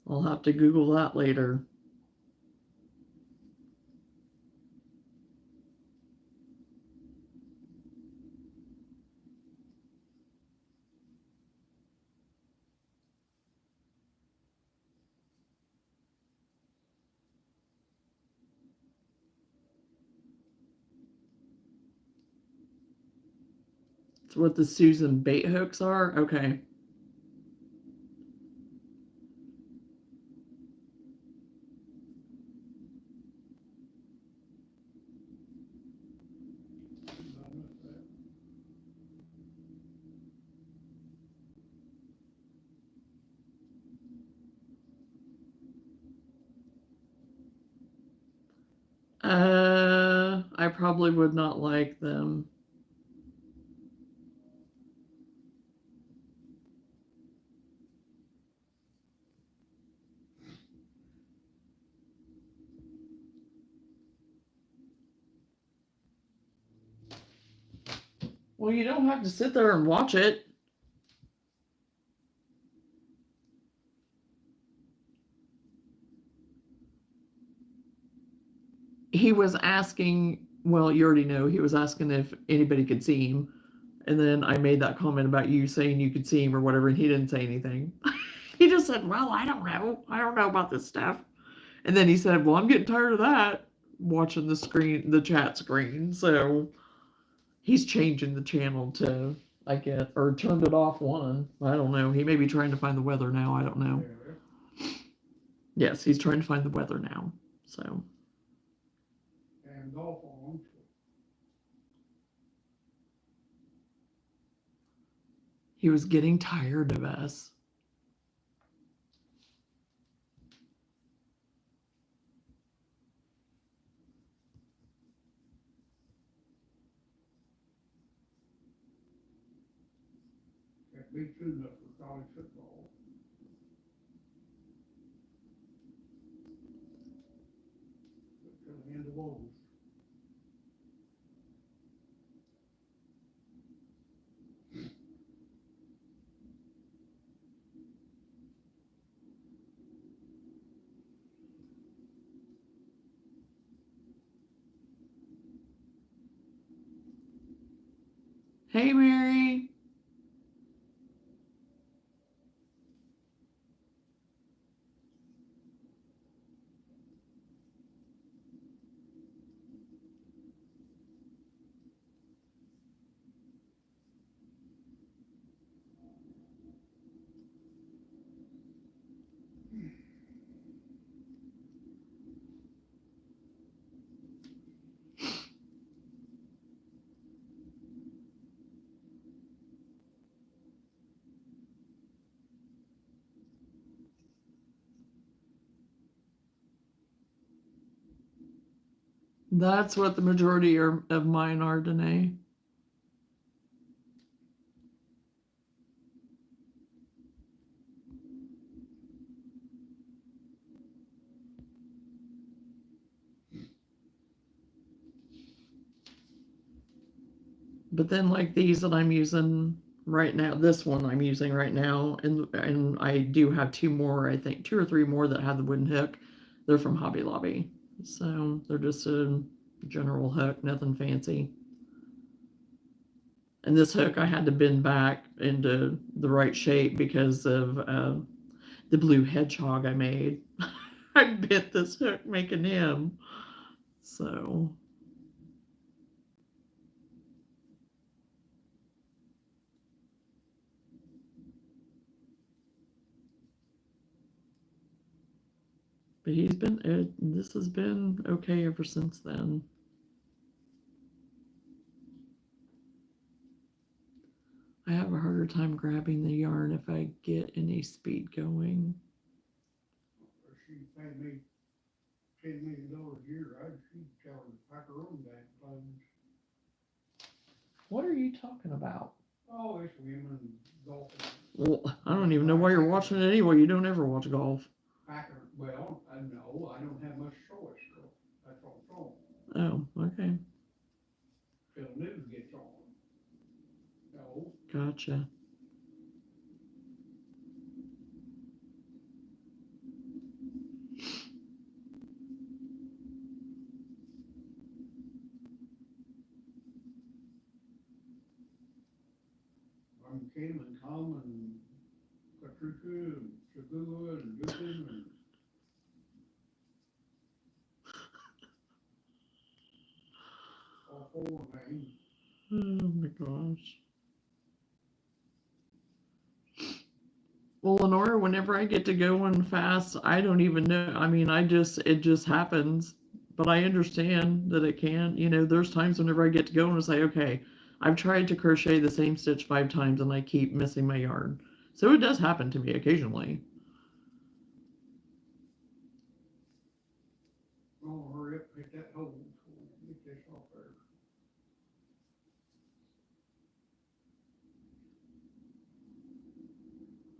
I'll have to Google that later. It's what the Susan bait hooks are. Okay. I probably would not like them. Well, you don't have to sit there and watch it. He was asking, well, you already know, he was asking if anybody could see him. And then I made that comment about you saying you could see him or whatever, and he didn't say anything. He just said, well, I don't know. I don't know about this stuff. And then he said, well, I'm getting tired of that, watching the screen, the chat screen. So he's changing the channel to, I guess, or turned it off one. I don't know. He may be trying to find the weather now. I don't know. Yes, he's trying to find the weather now. So. And golf on. He was getting tired of us. Can't be too enough for college football. Till the end of August. Hey, Mary. That's what the majority of mine are, Danae. But then like these that I'm using right now, this one I'm using right now, and I do have two more, I think two or three more that have the wooden hook. They're from Hobby Lobby. So they're just a general hook, nothing fancy. And this hook I had to bend back into the right shape because of the blue hedgehog I made. I bent this hook making him. So. But this has been okay ever since then. I have a harder time grabbing the yarn if I get any speed going. She paid me $10 million a year. She'd tell her to pack her own damn clothes. What are you talking about? Oh, it's women golfing. Well, I don't even know why you're watching it anyway. You don't ever watch golf. Packer, well, no, I don't have much choice, girl. That's all it's on. Oh, okay. Till news gets on. No. Gotcha. I'm Kim and Tom and Patricia and Shagua and Dupin and all four names. Oh my gosh. Well, Lenora, whenever I get to going fast, I don't even know. I mean, it just happens. But I understand that it can. You know, there's times whenever I get to go and say, okay, I've tried to crochet the same stitch 5 times and I keep missing my yarn. So it does happen to me occasionally. Oh, hurry up, hit that hole. Get this off there.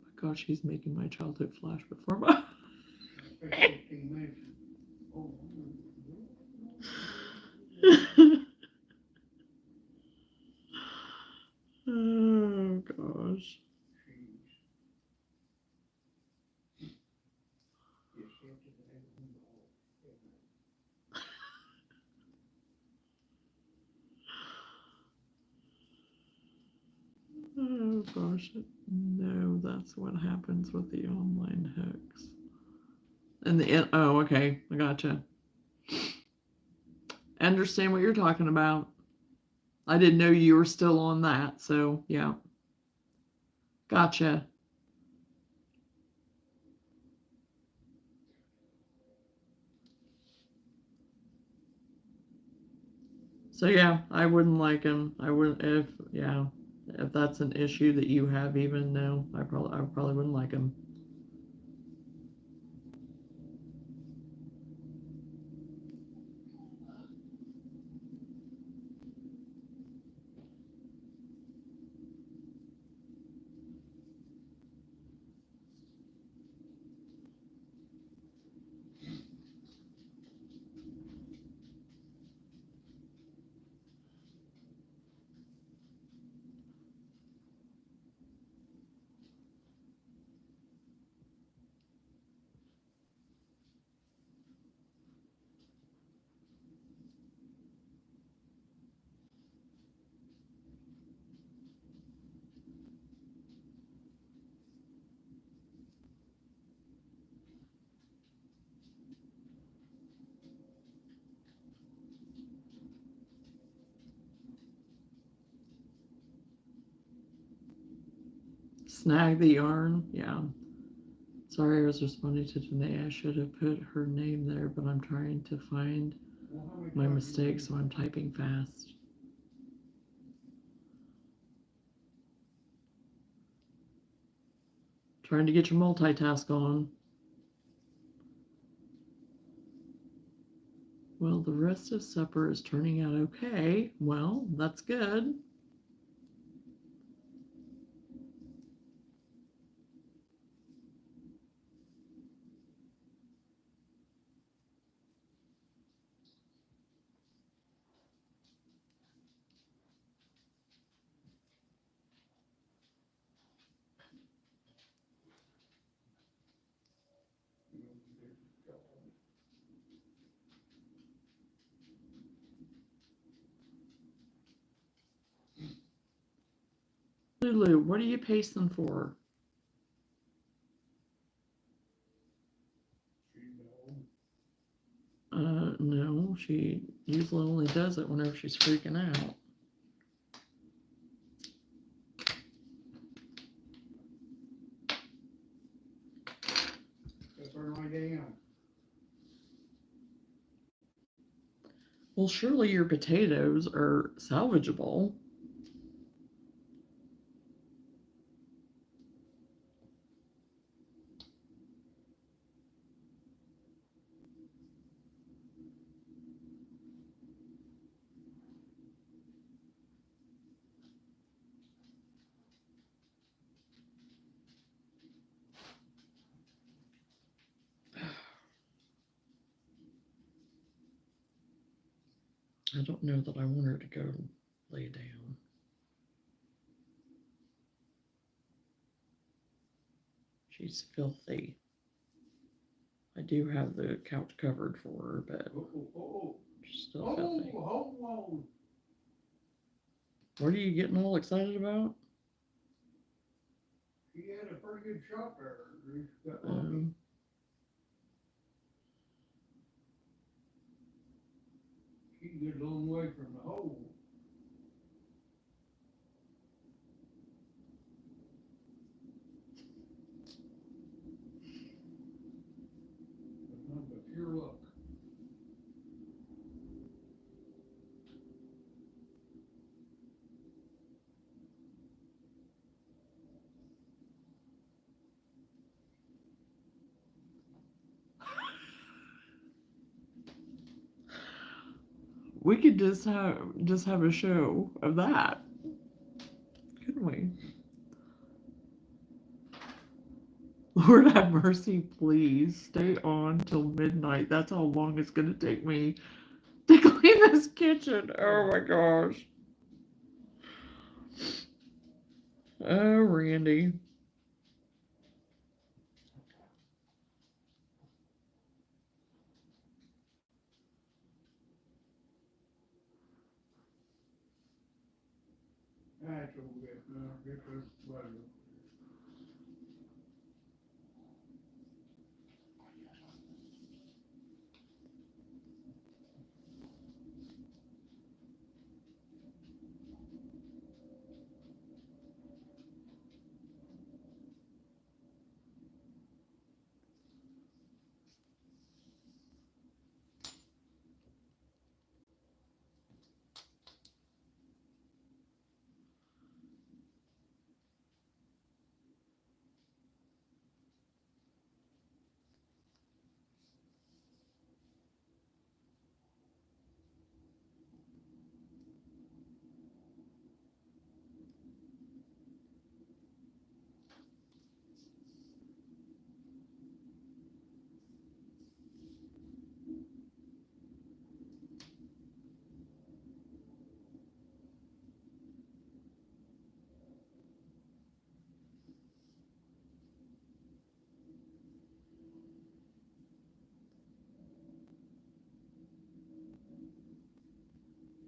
My gosh, he's making my childhood flash before my 15 minutes. Oh, gosh. Oh gosh, no, that's what happens with the online hooks. And oh, okay, I gotcha. I understand what you're talking about. I didn't know you were still on that, so yeah. Gotcha. So yeah, I wouldn't like him. I would if that's an issue that you have. Even no, I probably wouldn't like him. Snag the yarn, yeah. Sorry, I was responding to Danae. I should have put her name there, but I'm trying to find my mistake, so I'm typing fast. Trying to get your multitask on. Well, the rest of supper is turning out okay. Well, that's good. Lulu, what are you pasting for? No, she usually only does it whenever she's freaking out. Well, surely your potatoes are salvageable. I don't know that I want her to go lay down. She's filthy. I do have the couch covered for her, but she's still filthy. What are you getting all excited about? He had a pretty good shot there. He can get a long way from the hole. But pure luck. We could just have a show of that, couldn't we? Lord have mercy, please stay on till midnight. That's how long it's gonna take me to clean this kitchen. Oh my gosh. Oh, Randy. That's all good. No, get this weather.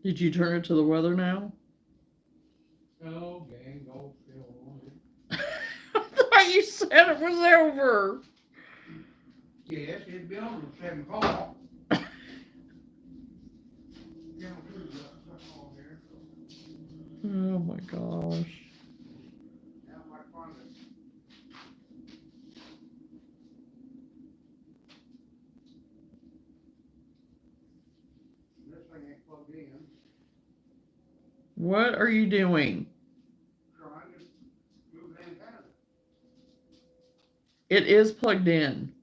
Did you turn it to the weather now? Oh, gang, go still on it. I thought you said it was over. Yes, it'd be over at 7 o'clock. Yeah, we've got something on here, so Oh my gosh. now I find it. This thing ain't plugged in. What are you doing? Trying to move the antenna. It is plugged in.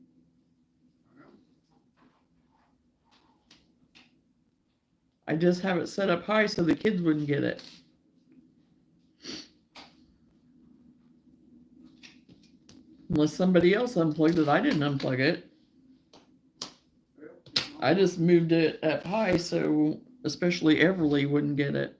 I know. I just have it set up high so the kids wouldn't get it. Unless somebody else unplugged it. I didn't unplug it. Well, I just moved it up high so especially Everly wouldn't get it.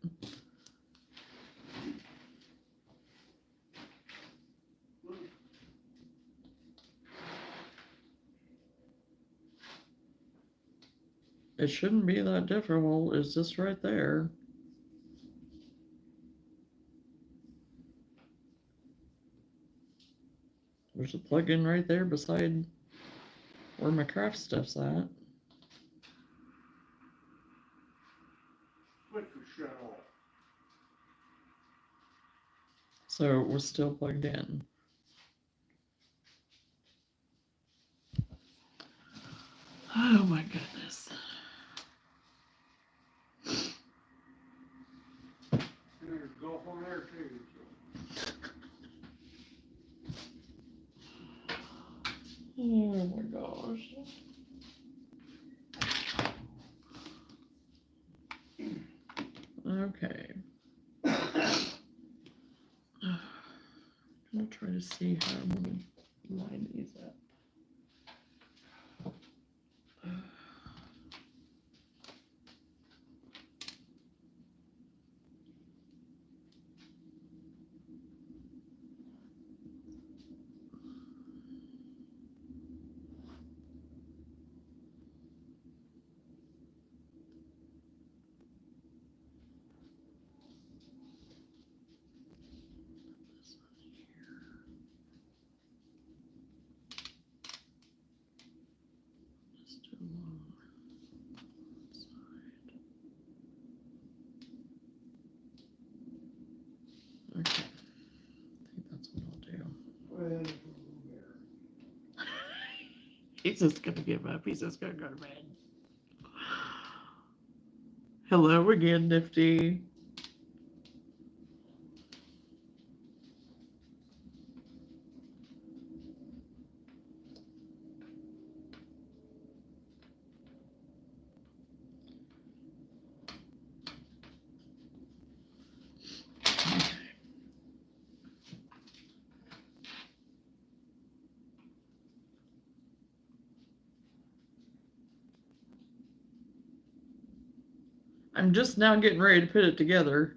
It shouldn't be that difficult. It's just right there. There's a plug-in right there beside where my craft stuff's at. switch was shut off. So it was still plugged in. Oh my goodness. And there's golf on there too, so. Oh my gosh. Okay. I'm gonna try to see how I'm gonna line these up. Just do along one side. Okay. I think that's what I'll do. Well, it's a little better. He's just gonna give up. He's just gonna go to bed. Hello again, Nifty. I'm just now getting ready to put it together.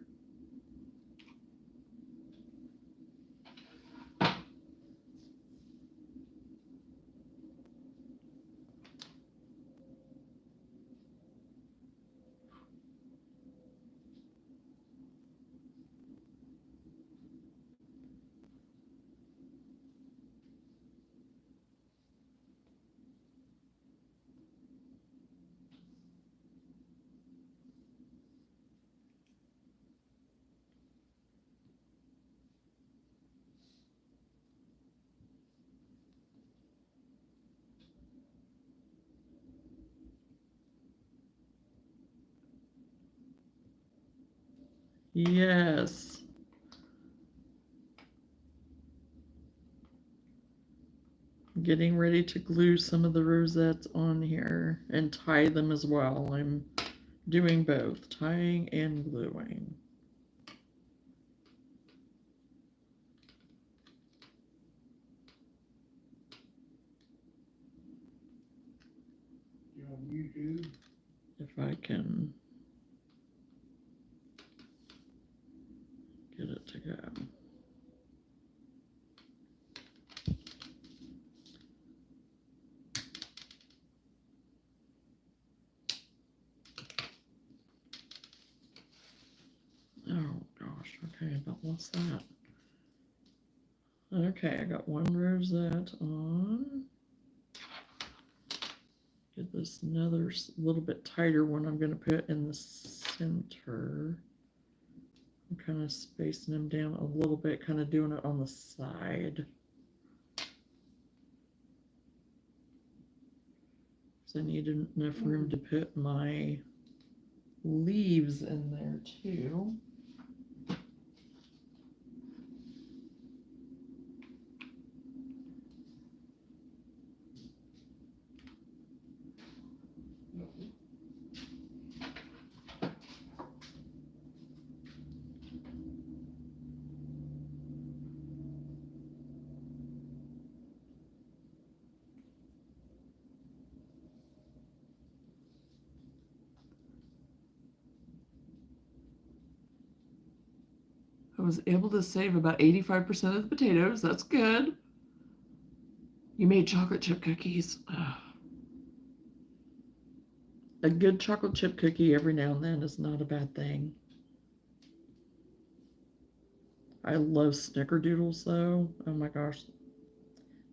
Yes. Getting ready to glue some of the rosettes on here and tie them as well. I'm doing both, tying and gluing. You on YouTube? If I can get it to go. Oh gosh, okay, I about lost that. Okay, I got one rosette on. Get this another little bit tighter one I'm going to put in the center. I'm kind of spacing them down a little bit, kind of doing it on the side. So I need enough room to put my leaves in there too. I was able to save about 85% of the potatoes. That's good. You made chocolate chip cookies. Ugh. A good chocolate chip cookie every now and then is not a bad thing. I love snickerdoodles though. Oh my gosh.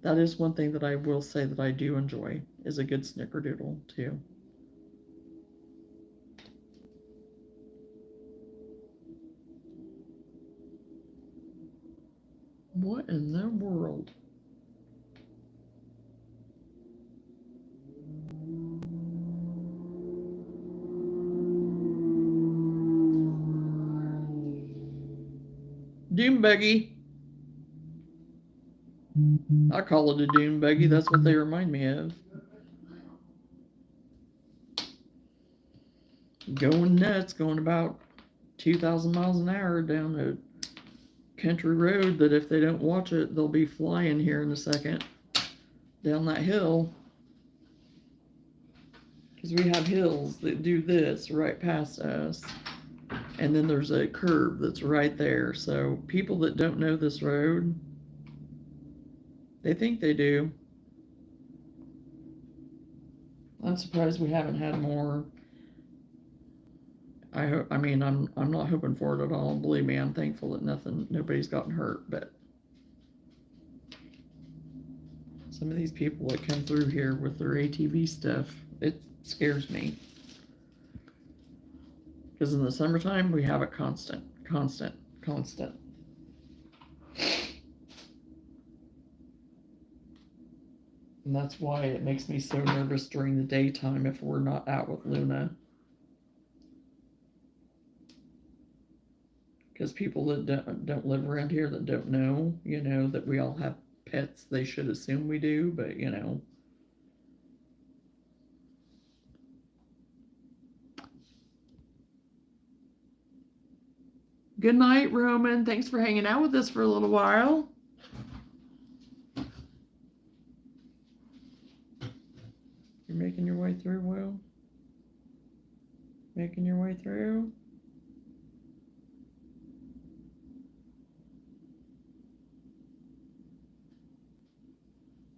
That is one thing that I will say that I do enjoy, is a good snickerdoodle too. What in the world? Dune buggy. I call it a dune buggy. That's what they remind me of. Going nuts, going about 2,000 miles an hour down a country road that if they don't watch it, they'll be flying here in a second down that hill. Because we have hills that do this right past us. And then there's a curb that's right there. So people that don't know this road, they think they do. I'm surprised we haven't had more. I mean, I'm not hoping for it at all. Believe me, I'm thankful that nobody's gotten hurt, but some of these people that come through here with their ATV stuff, it scares me. Because in the summertime, we have it constant. And that's why it makes me so nervous during the daytime if we're not out with Luna. Because people that don't live around here that don't know, that we all have pets, they should assume we do, but Good night, Roman. Thanks for hanging out with us for a little while. You're making your way through, Will? Making your way through?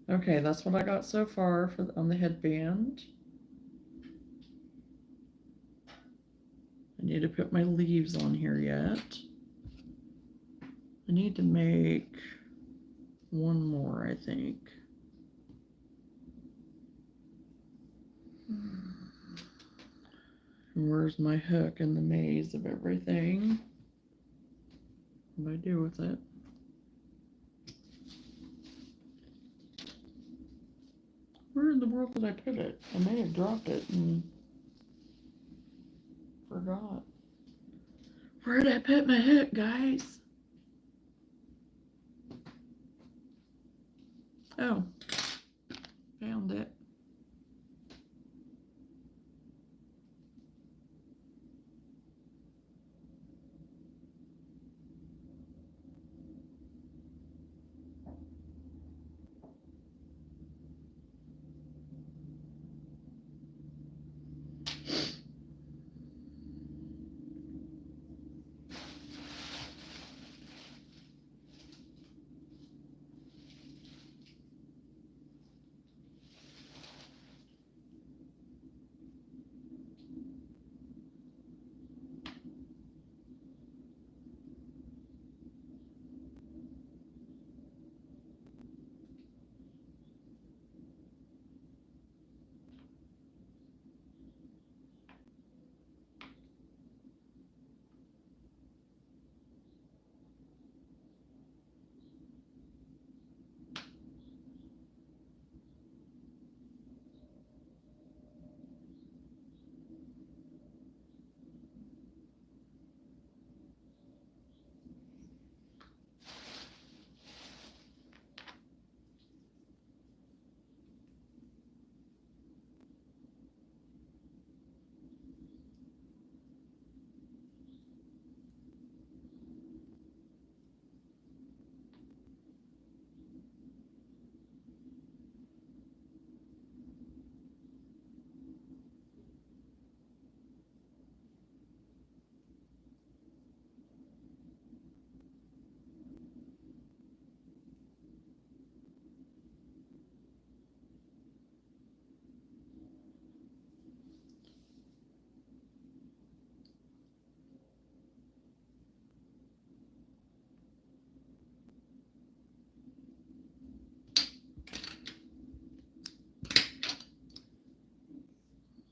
Okay, that's what I got so far on the headband. I need to put my leaves on here yet. I need to make one more, I think. And where's my hook in the maze of everything? What do I do with it? Where in the world did I put it? I may have dropped it and forgot. Where'd I put my hook, guys? Oh, found it.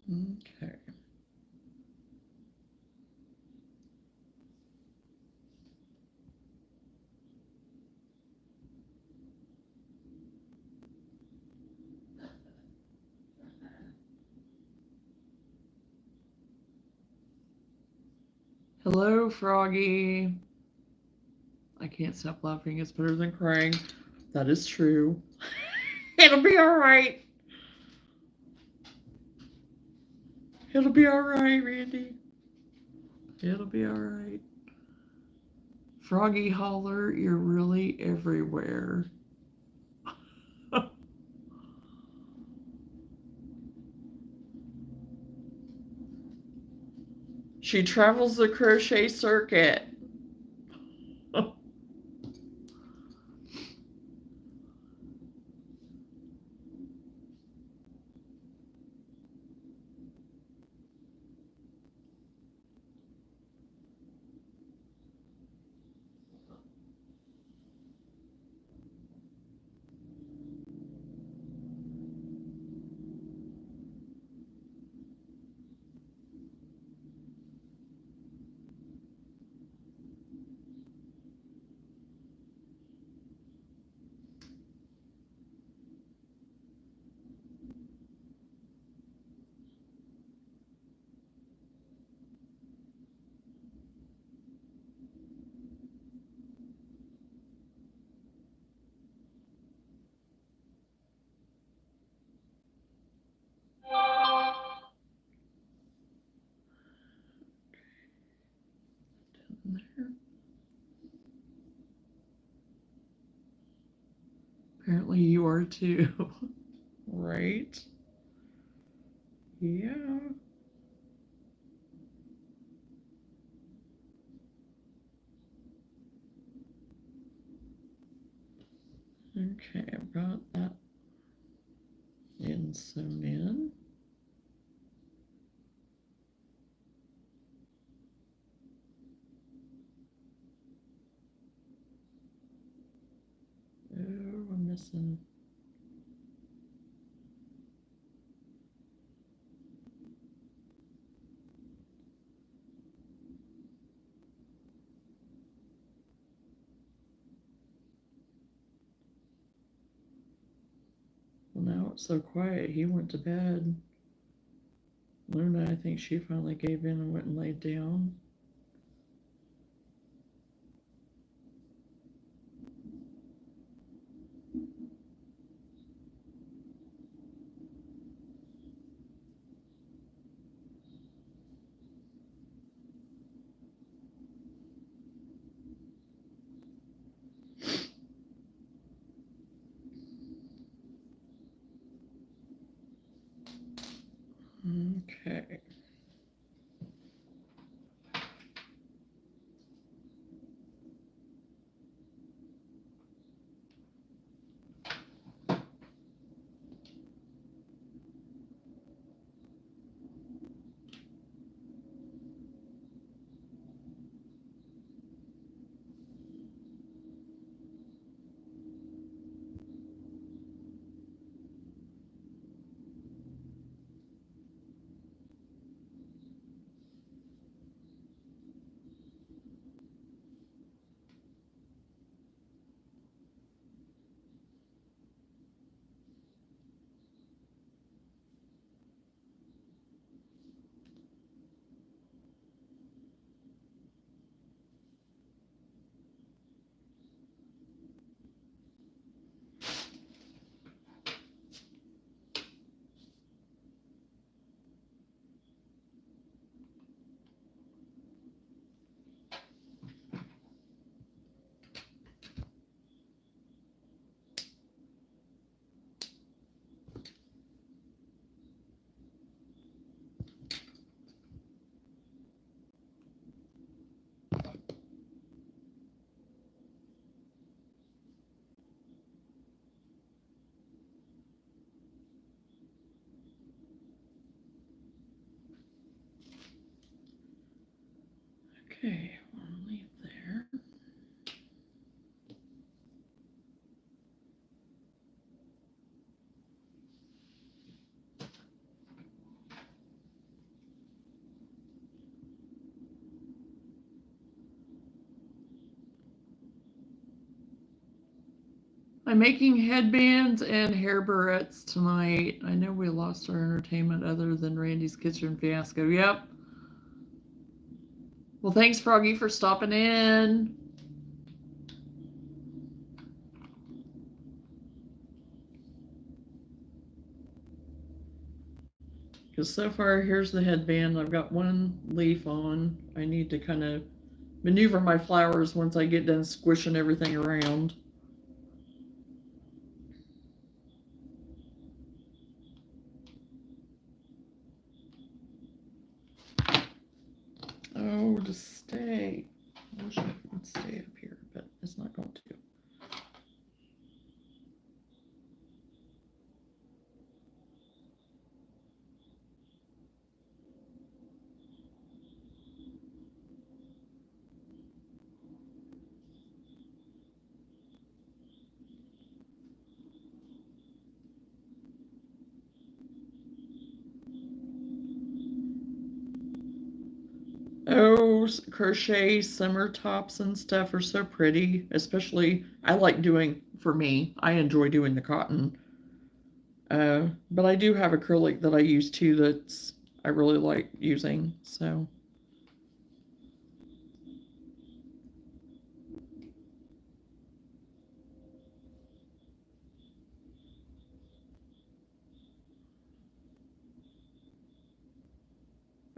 Okay. Hello, Froggy. I can't stop laughing. It's better than crying. That is true. It'll be all right. It'll be all right, Randy. It'll be all right. Froggy Holler, you're really everywhere. She travels the crochet circuit. There. Apparently you are too. Right? Yeah. Okay, I've got that in sewn in. Oh, I'm missing. Well, now it's so quiet. He went to bed. Luna, I think she finally gave in and went and laid down. Okay, one leaf there. I'm making headbands and hair barrettes tonight. I know we lost our entertainment other than Randy's kitchen fiasco. Yep. Well, thanks, Froggy, for stopping in. Because so far, here's the headband. I've got one leaf on. I need to kind of maneuver my flowers once I get done squishing everything around. Oh, to stay. I wish I could stay up here, but it's not going to. Oh, crochet summer tops and stuff are so pretty. Especially, I like doing, for me, I enjoy doing the cotton. But I do have acrylic that I use too that's I really like using. So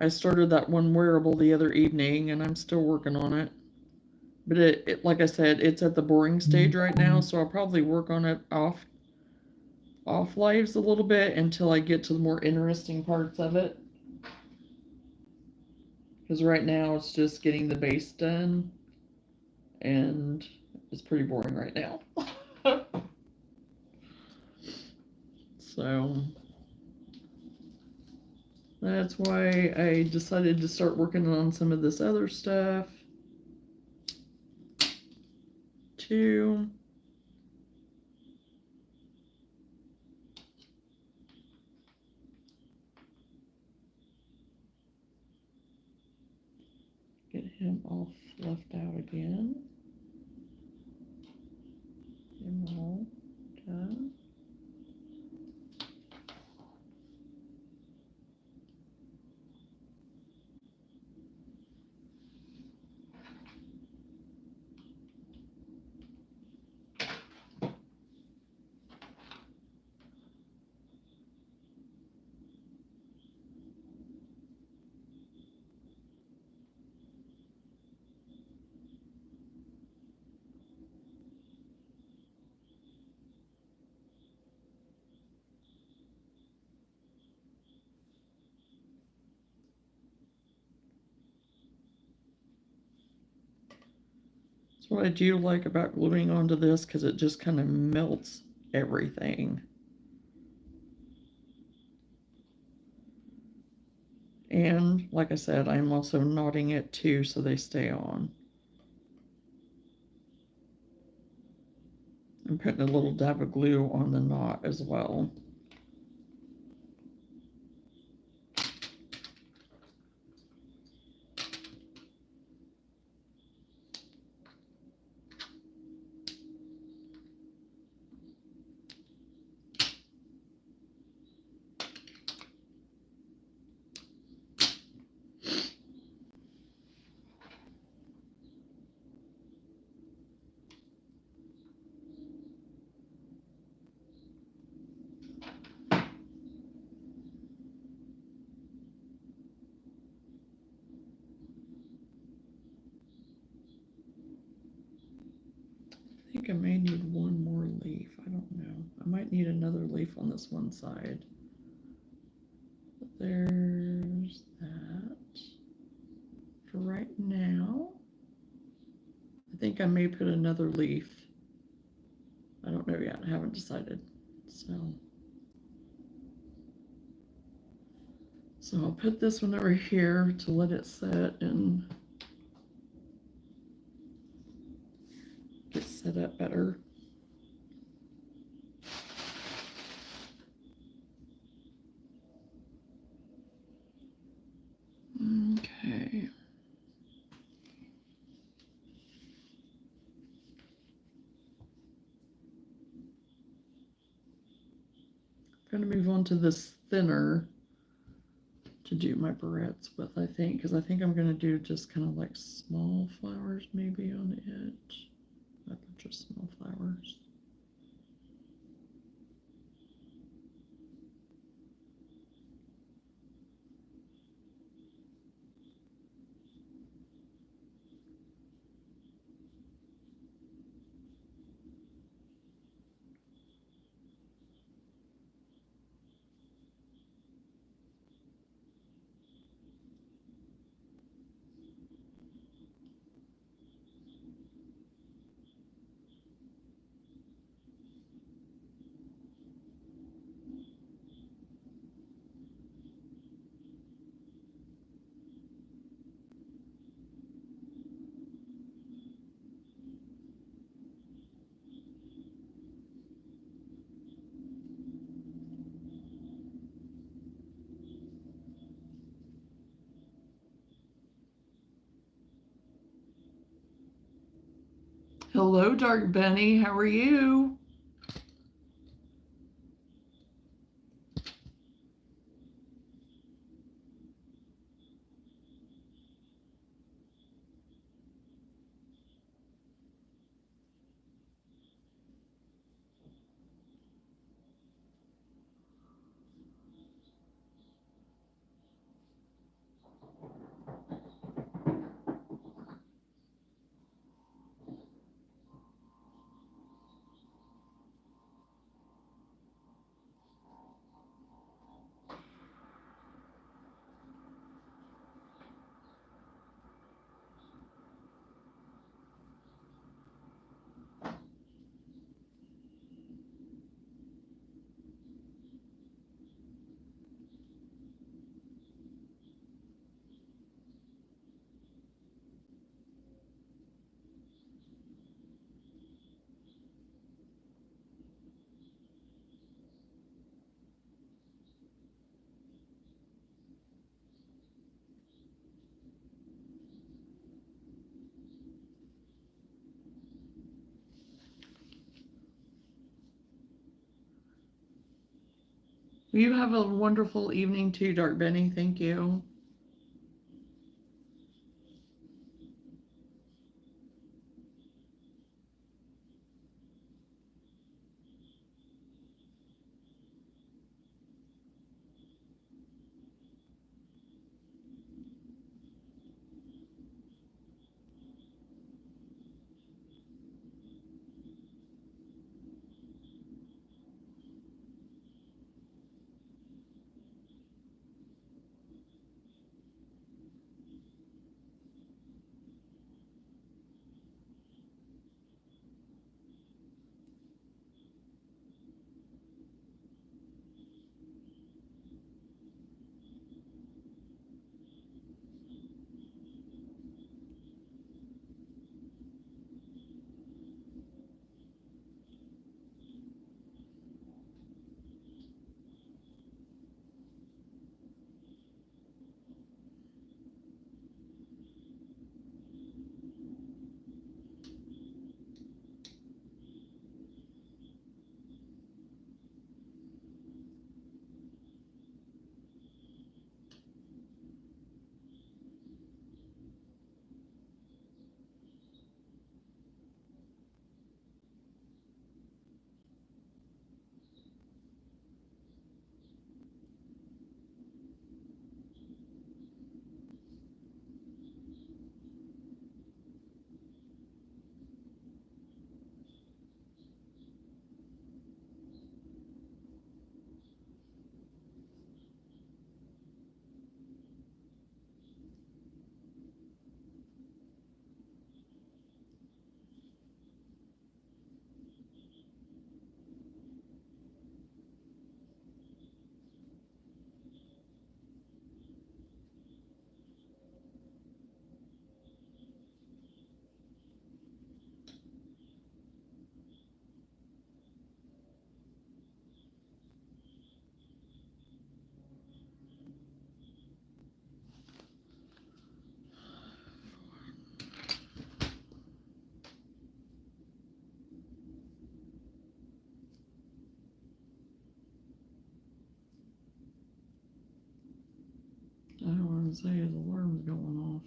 I started that one wearable the other evening and I'm still working on it. But it like I said, it's at the boring stage right now, so I'll probably work on it off lives a little bit until I get to the more interesting parts of it. Because right now it's just getting the base done, and it's pretty boring right now. So that's why I decided to start working on some of this other stuff too. Get him all fluffed out again. Get him all done. That's what I do like about gluing onto this, because it just kind of melts everything. And like I said, I'm also knotting it too so they stay on. I'm putting a little dab of glue on the knot as well. I think I may need one more leaf. I don't know. I might need another leaf on this one side. But there's that. For right now, I think I may put another leaf. I don't know yet. I haven't decided. So I'll put this one over here to let it set, and set up better. Okay. I'm going to move on to this thinner to do my barrettes with, I think, because I think I'm going to do just kind of like small flowers maybe on it. A bunch of small flowers. Hello, Dark Benny. How are you? You have a wonderful evening too, Dark Benny. Thank you. gonna say his alarm's going off.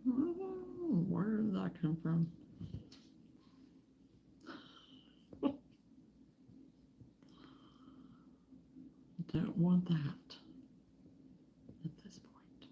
Oh, where did that come from? Don't want that at this point.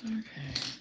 Okay.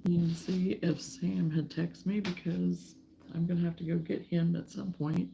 need to see if Sam had texted me because I'm gonna have to go get him at some point.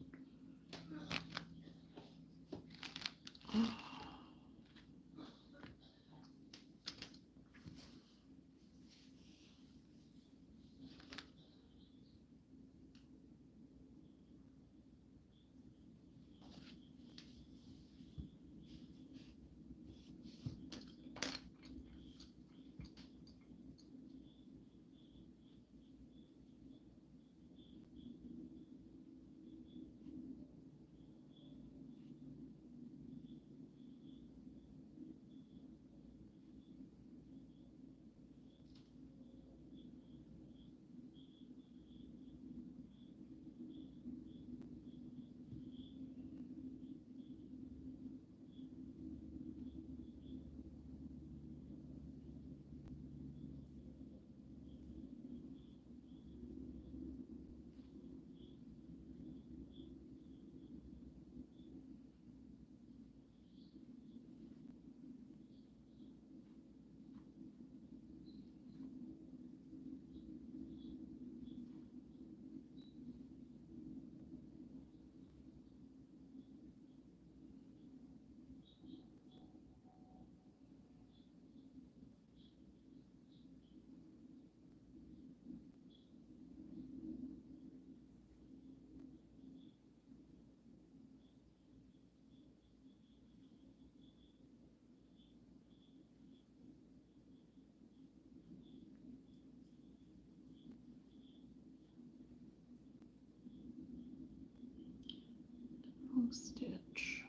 Stitch.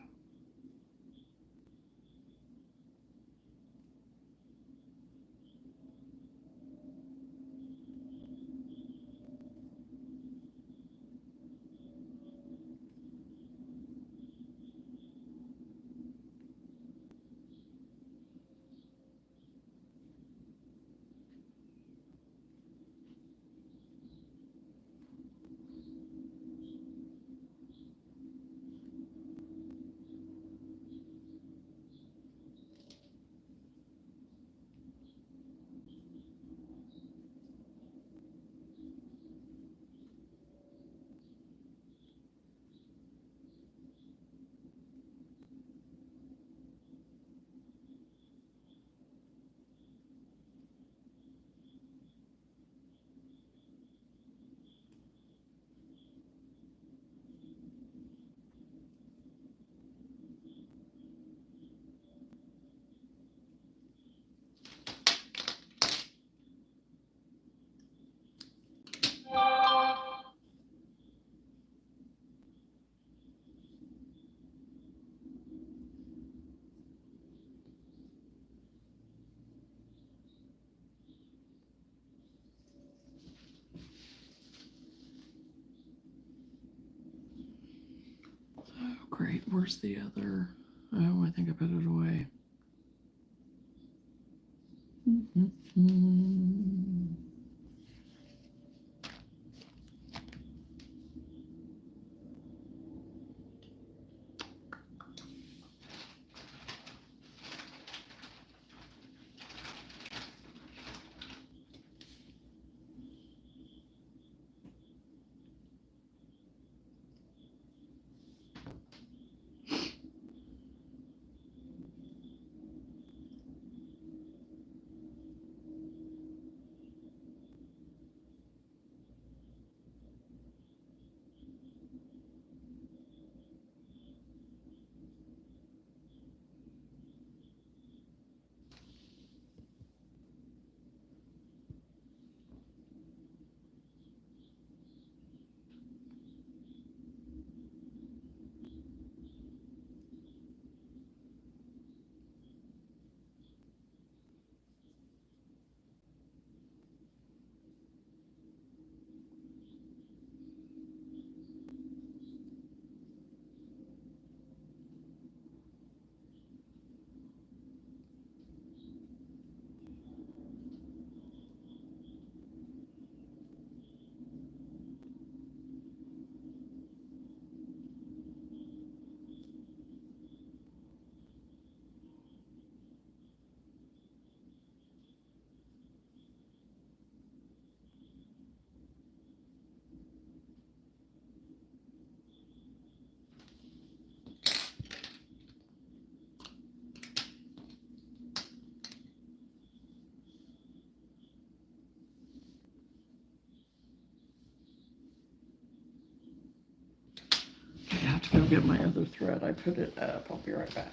Oh, great. Where's the other? Oh, I think I put it away. get my other thread. I put it up. I'll be right back.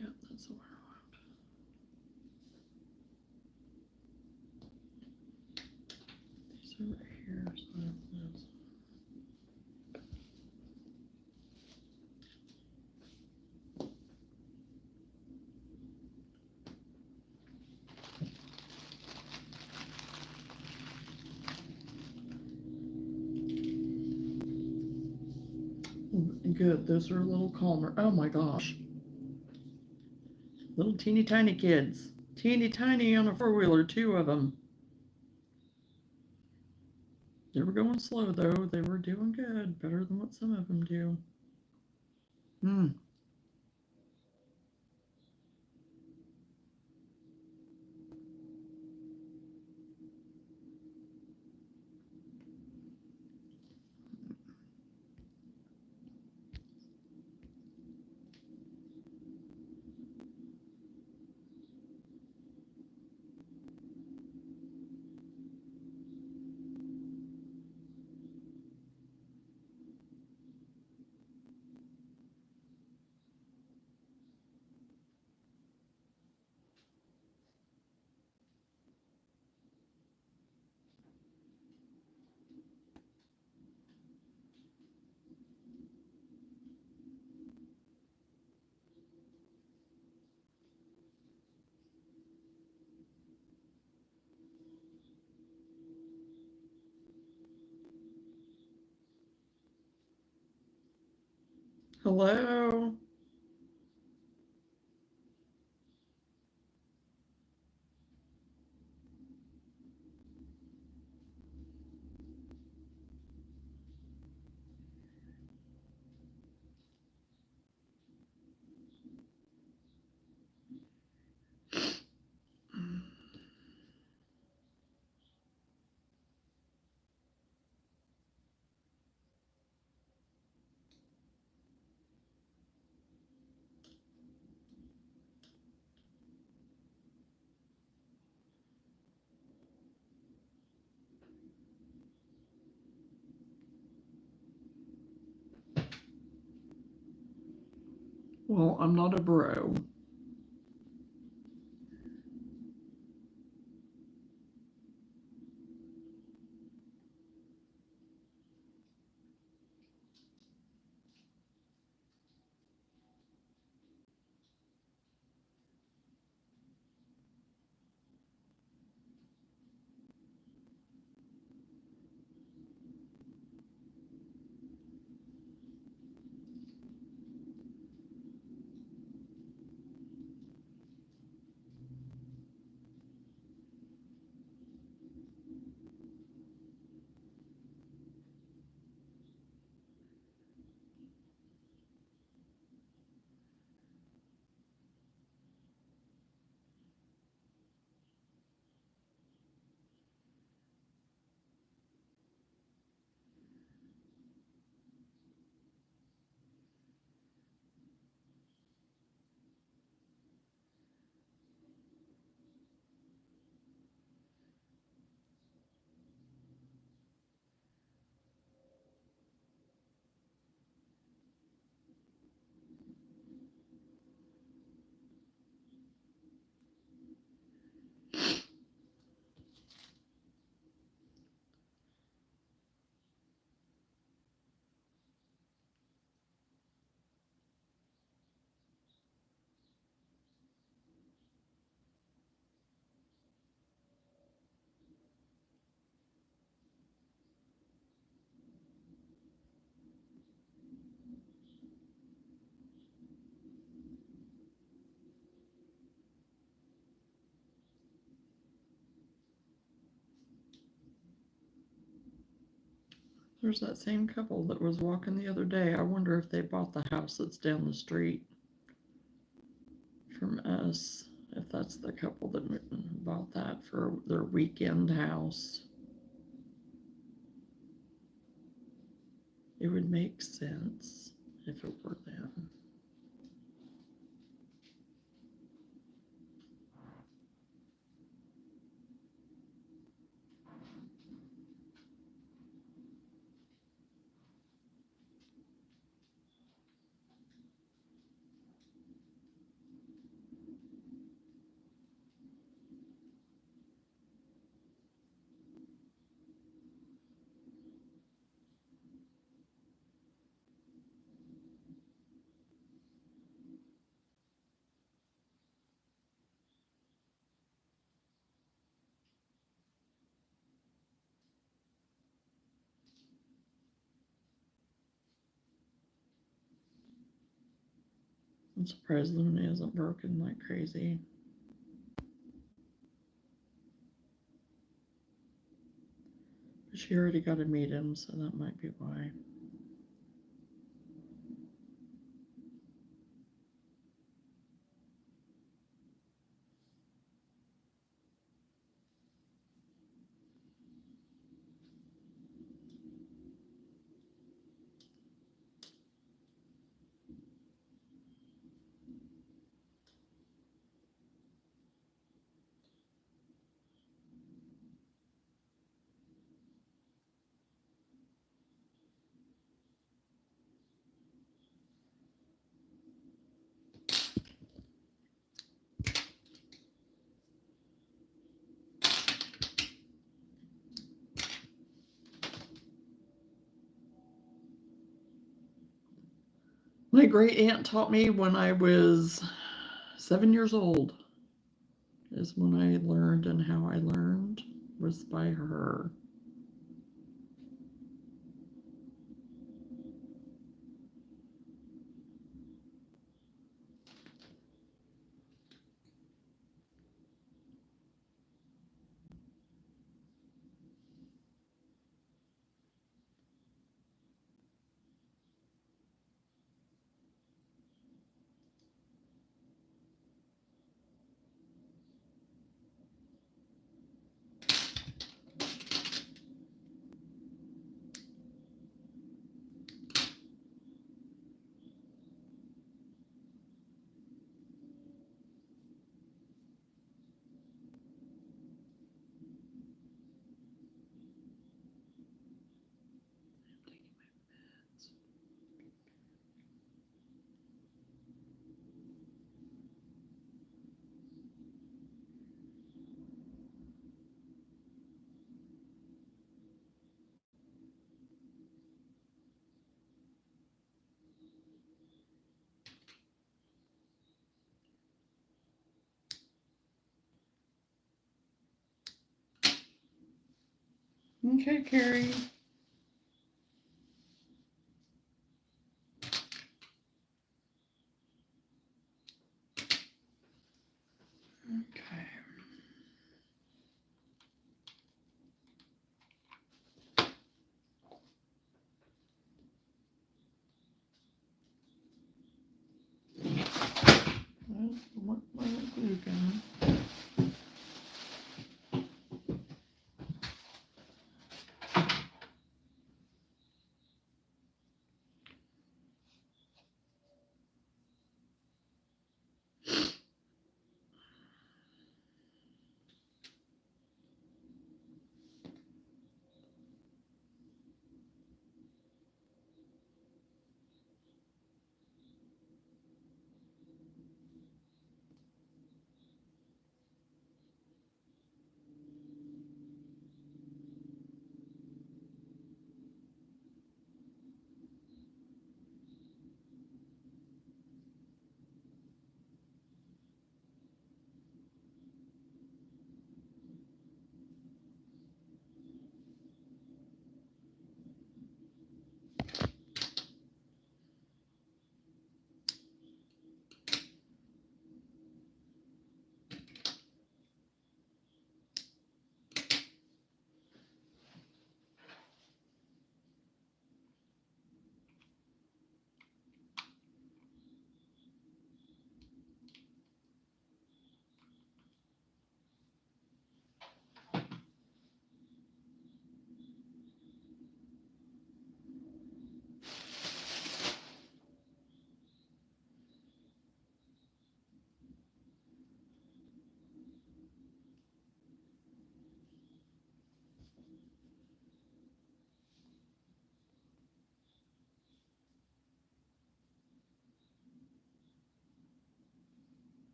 Yep, that's the one I want. These are right here, so I don't lose. Good, those are a little calmer. Oh my gosh. Little teeny tiny kids. Teeny tiny on a four-wheeler, two of them. They were going slow though. They were doing good. Better than what some of them do. Hmm. Hello. Well, I'm not a bro. There's that same couple that was walking the other day. I wonder if they bought the house that's down the street from us. If that's the couple that bought that for their weekend house. It would make sense if it were them. I'm surprised Luna isn't broken like crazy. But she already got to meet him, so that might be why. My great aunt taught me when I was 7 years old, is when I learned, and how I learned was by her. Okay, Carrie. Okay. What my glue gun?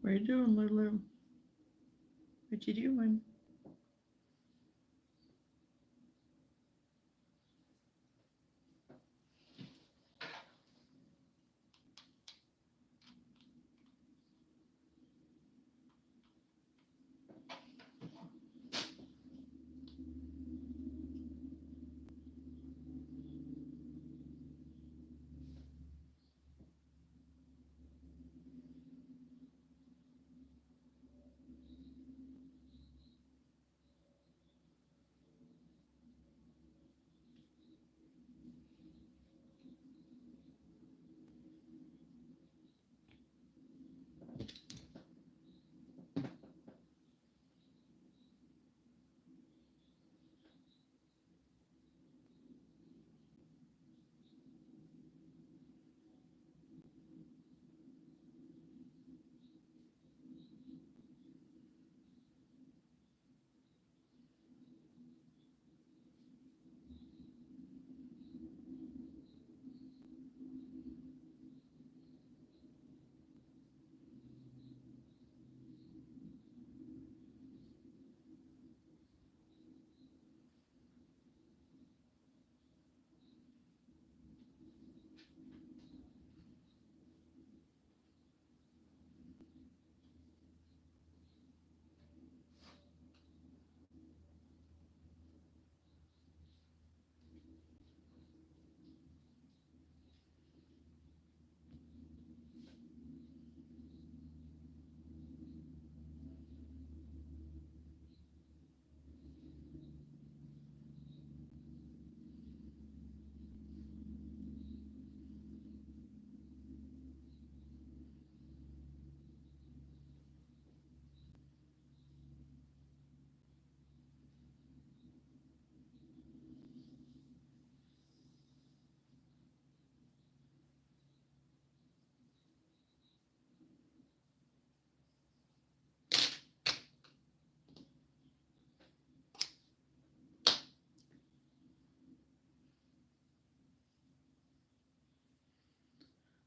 What are you doing, Lulu? What you doing?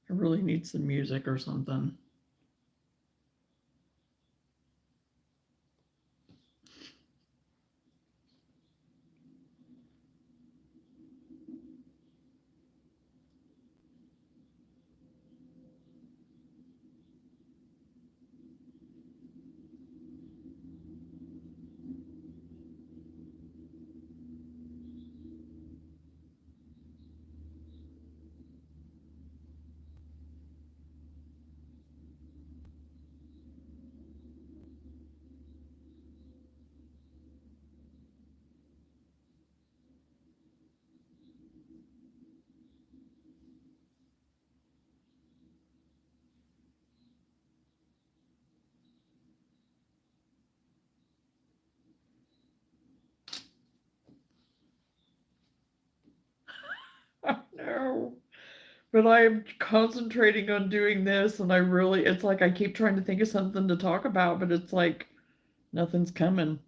I really need some music or something. No. But I'm concentrating on doing this, and it's like I keep trying to think of something to talk about, but it's like nothing's coming.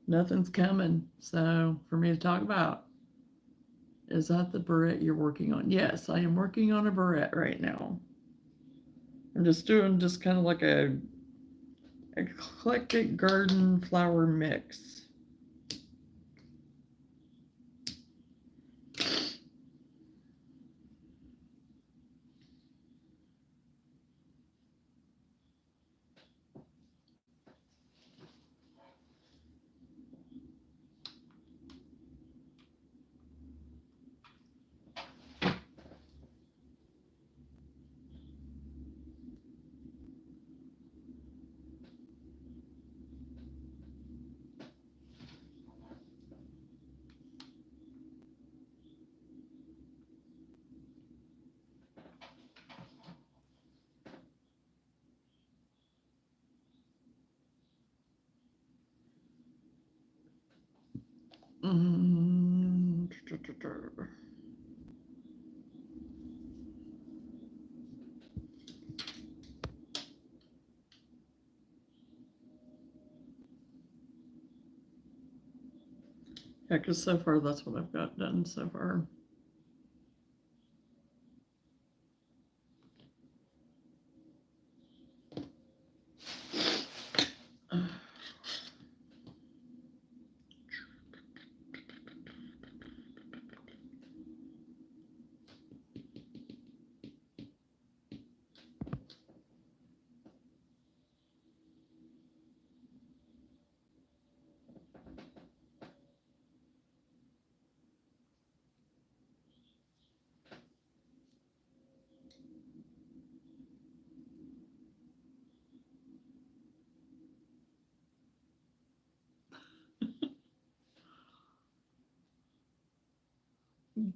Nothing's coming. So, for me to talk about, is that the barrette you're working on? Yes, I am working on a barrette right now. I'm just doing kind of like a eclectic garden flower mix. Mm. Yeah, because so far that's what I've got done so far.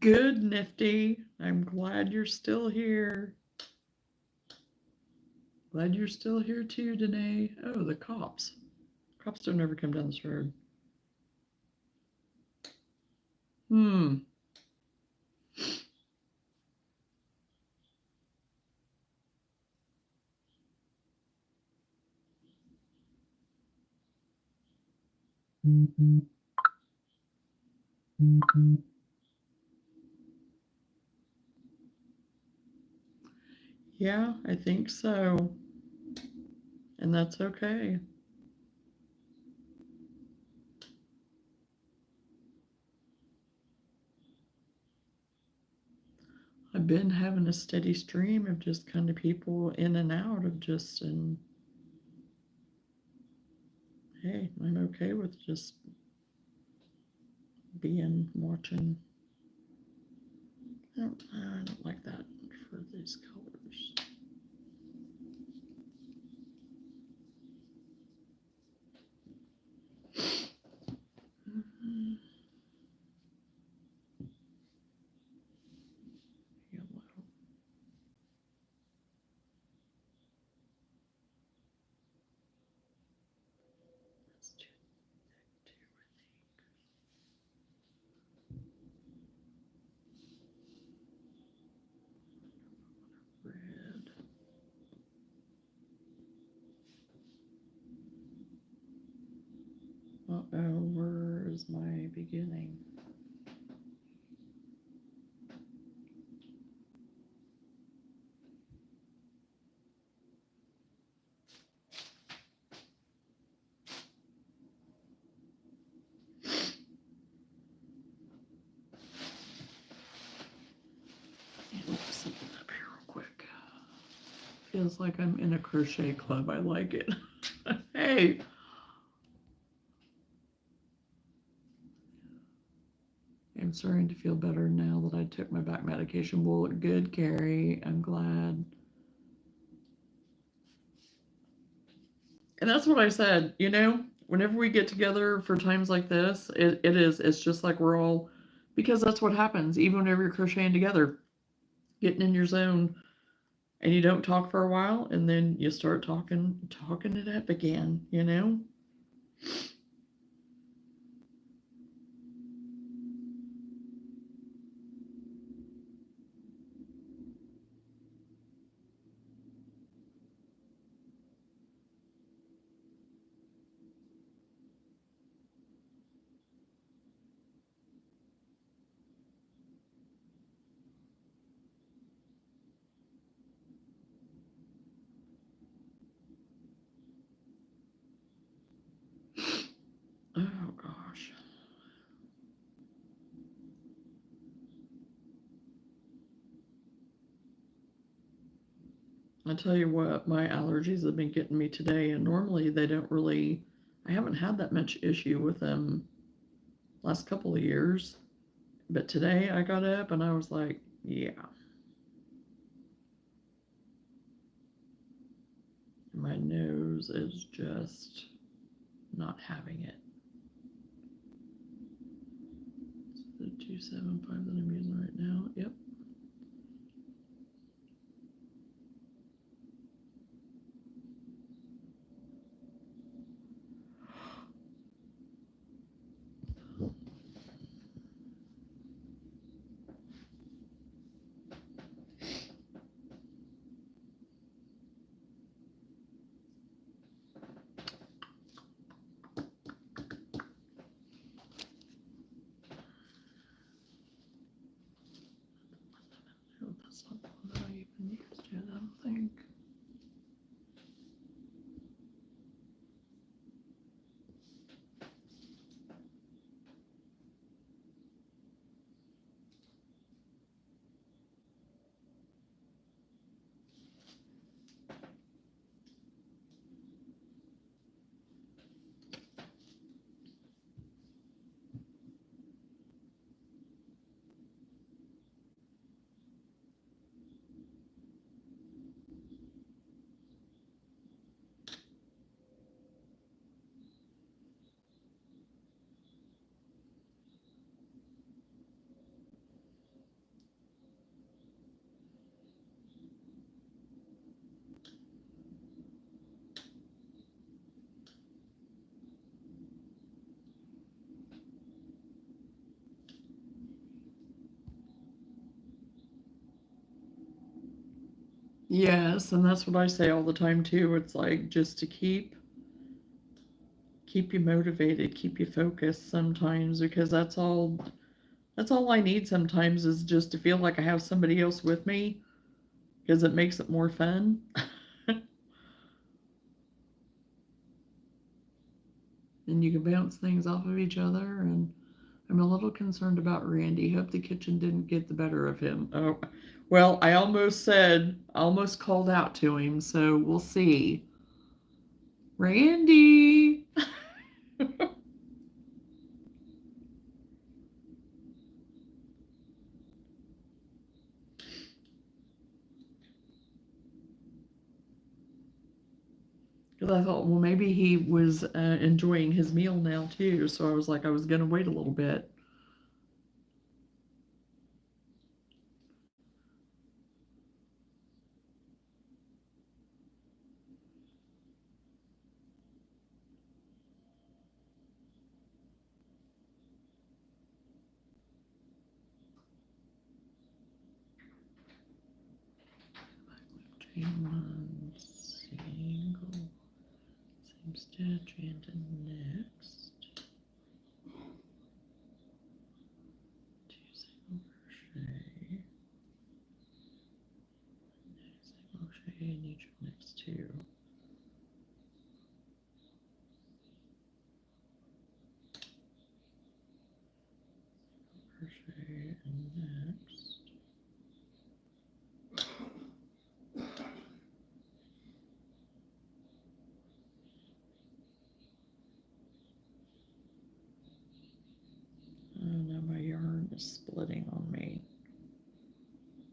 Good, Nifty. I'm glad you're still here. Glad you're still here too, Danae. Oh, the cops. Cops don't ever come down this road. Hmm. Yeah, I think so. And that's okay. I've been having a steady stream of just kind of people in and out of just, and hey, I'm okay with just being, watching. I don't like that for these colors. Yellow. That's too thick too, I think. Red. Uh-oh, where is my beginning? feels like I'm in a crochet club. I like it. Hey. I'm starting to feel better now that I took my back medication. Well, good, Carrie. I'm glad. And that's what I said, you know, whenever we get together for times like this, it's just like we're all, because that's what happens, even whenever you're crocheting together, getting in your zone, and you don't talk for a while, and then you start talking it up again, you know? Oh gosh. I tell you what, my allergies have been getting me today, and normally they don't really, I haven't had that much issue with them last couple of years. But today I got up and I was like, yeah. My nose is just not having it. It's the 275 that I'm using right now. Yep. Oh, that's not the one that I even used yet, I don't think. Yes, and that's what I say all the time too. It's like just to keep you motivated, keep you focused sometimes, because that's all I need sometimes, is just to feel like I have somebody else with me, because it makes it more fun. And you can bounce things off of each other. And I'm a little concerned about Randy. Hope the kitchen didn't get the better of him. Oh, well, I almost called out to him, so we'll see. Randy! Because I thought, well, maybe he was enjoying his meal now too. So I was like, I was going to wait a little bit. Chain one, single, same stitch, and next. Two single crochet. Single crochet in each of the next two. Crochet and next. splitting on me.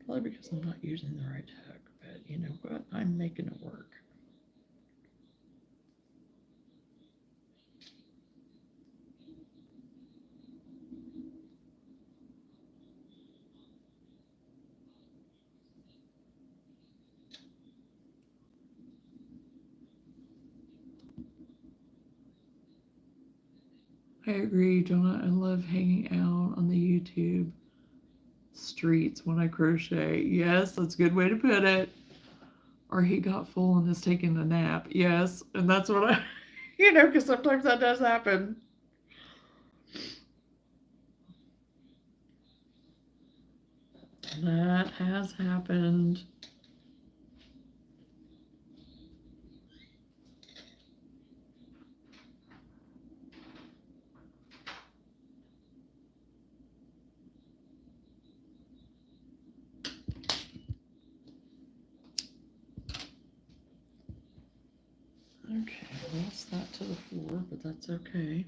Probably because I'm not using the right hook, but you know what? I'm making it work. I agree, Johnna. I love hanging out on the YouTube streets when I crochet. Yes, that's a good way to put it. Or he got full and is taking a nap. Yes, and that's what I, because sometimes that does happen. That has happened. Okay, I lost that to the floor, but that's okay.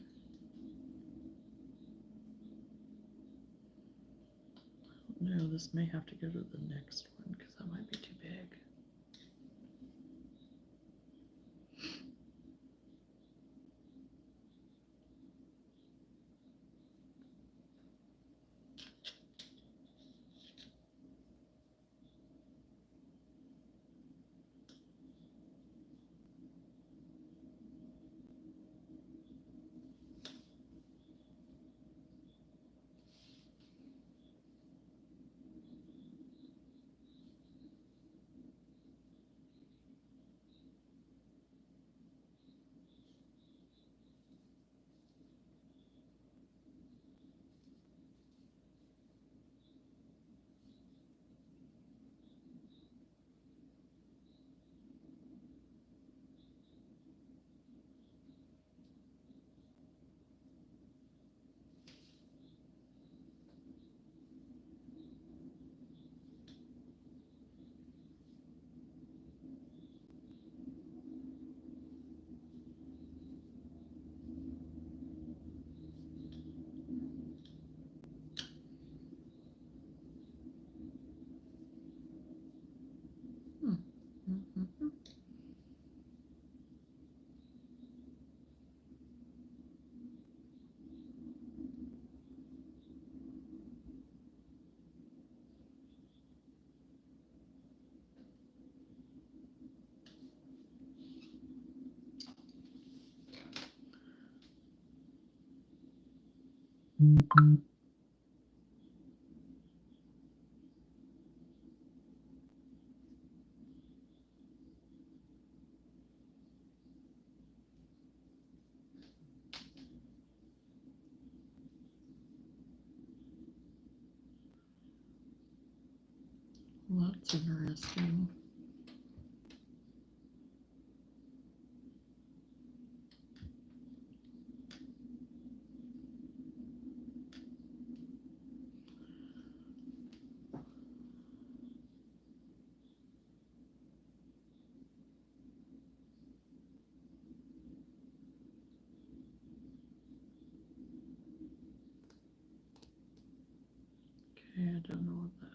No, this may have to go to the next one because that might be too big. Mm-hmm. Well, that's interesting. Okay, I don't know what that.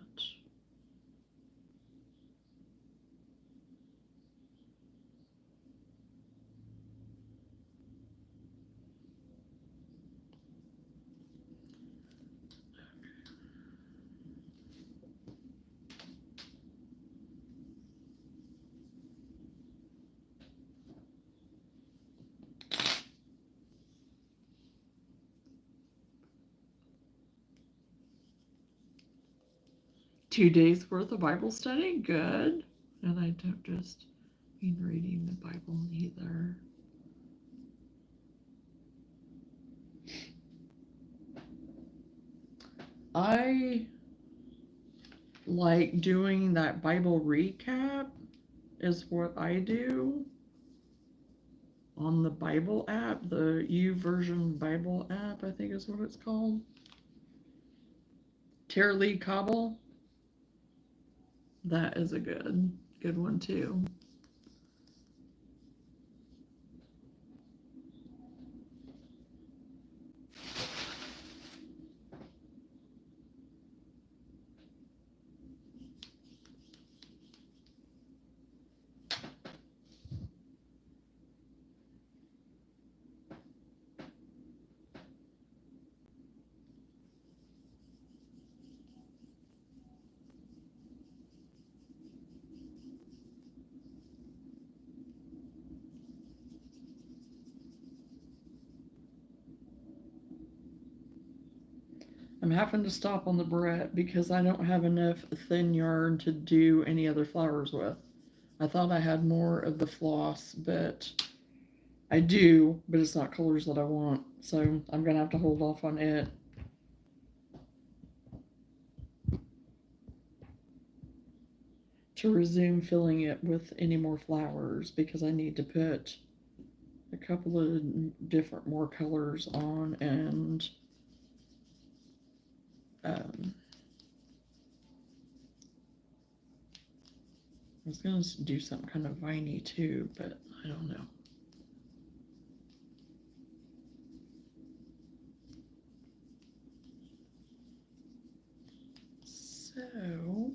Two days worth of Bible study? Good. And I don't just mean reading the Bible either. I like doing that Bible recap is what I do on the Bible app, the YouVersion Bible app, I think is what it's called. Tara Lee Cobble. That is a good one too. I'm having to stop on the barrette because I don't have enough thin yarn to do any other flowers with. I thought I had more of the floss, but I do, but it's not colors that I want. So I'm going to have to hold off on it. To resume filling it with any more flowers because I need to put a couple of different more colors on and I was going to do something kind of viney too, but I don't know. So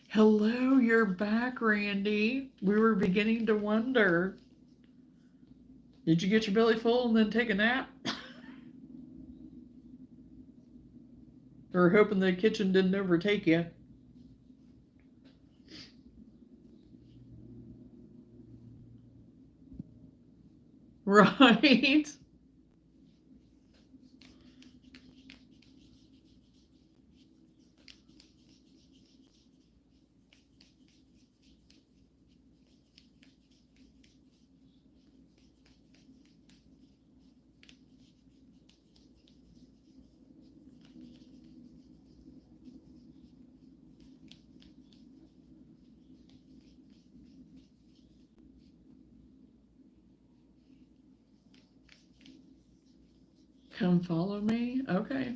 hello, you're back, Randy. We were beginning to wonder. Did you get your belly full and then take a nap? Or hoping the kitchen didn't overtake you? Right? Come follow me? Okay.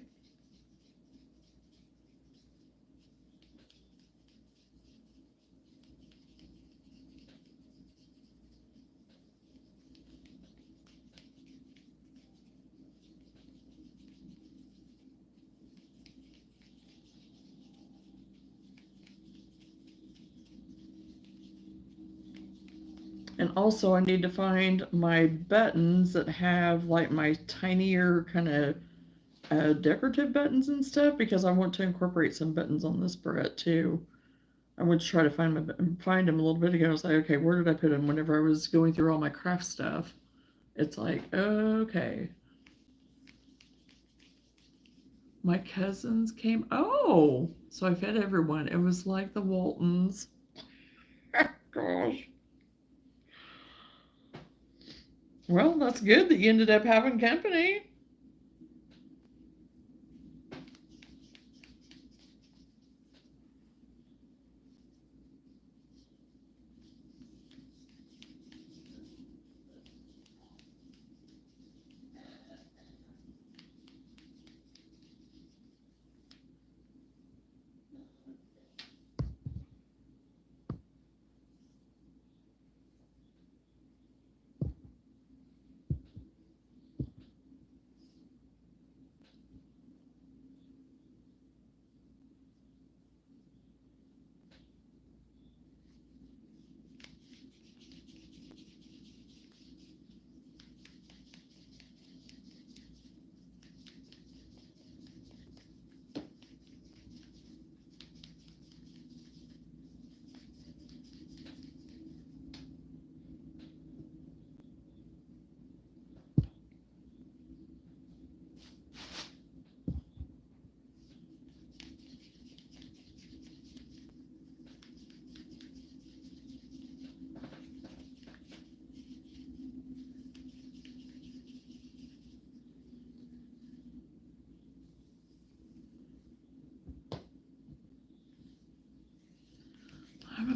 And also I need to find my buttons that have like my tinier kind of decorative buttons and stuff because I want to incorporate some buttons on this barrette too. I went to try to find them a little bit ago. I was like, okay, where did I put them? Whenever I was going through all my craft stuff, it's like, okay. My cousins came. Oh, so I fed everyone. It was like the Waltons. Gosh. Well, that's good that you ended up having company.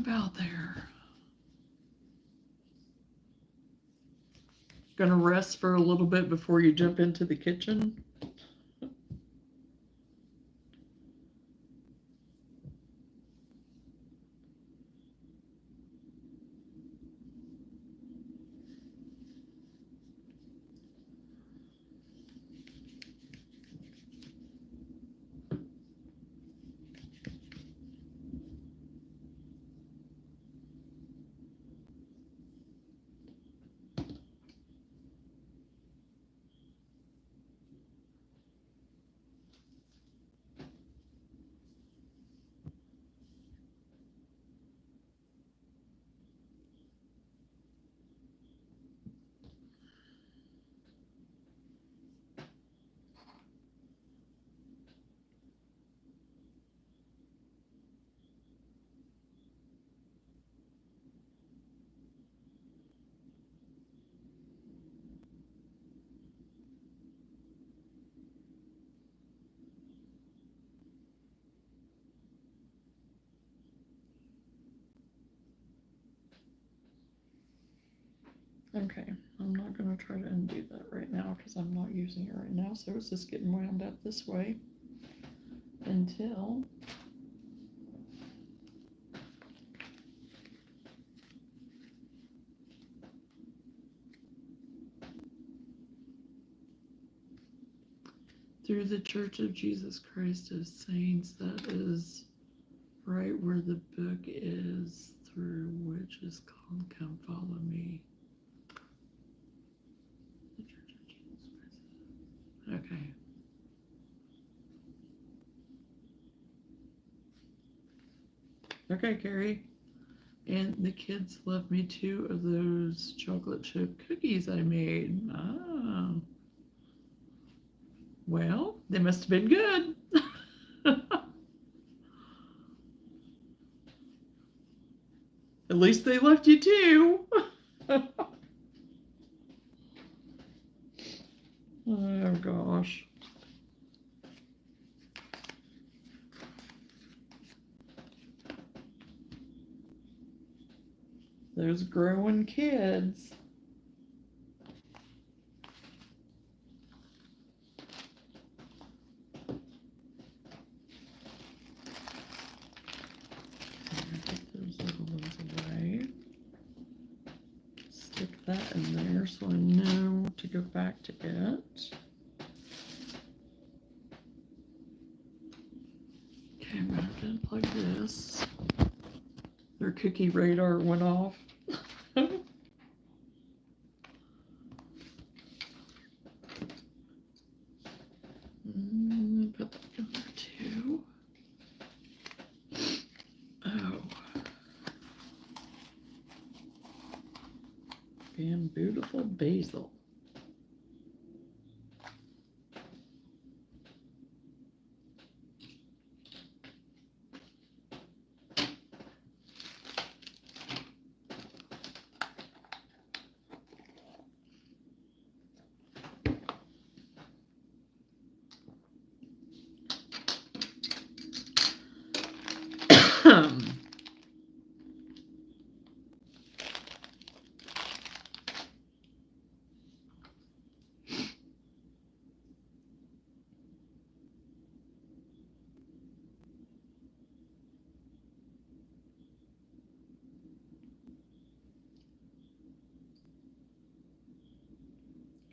about there. Gonna rest for a little bit before you jump into the kitchen. Okay, I'm not going to try to undo that right now because I'm not using it right now. So it's just getting wound up this way until through the Church of Jesus Christ of Saints, that is right where the book is, through which is called Come Follow Me. The Church of Jesus Christ. Okay. Okay, Carrie. And the kids left me 2 of those chocolate chip cookies I made. Ah. Well, they must have been good. At least they left you 2. Oh, gosh. Those growing kids. Get those little ones away. Stick that in there so I know to go back to it. Okay, I'm going to unplug this. Their cookie radar went off. Put that in there too. Oh. And beautiful basil.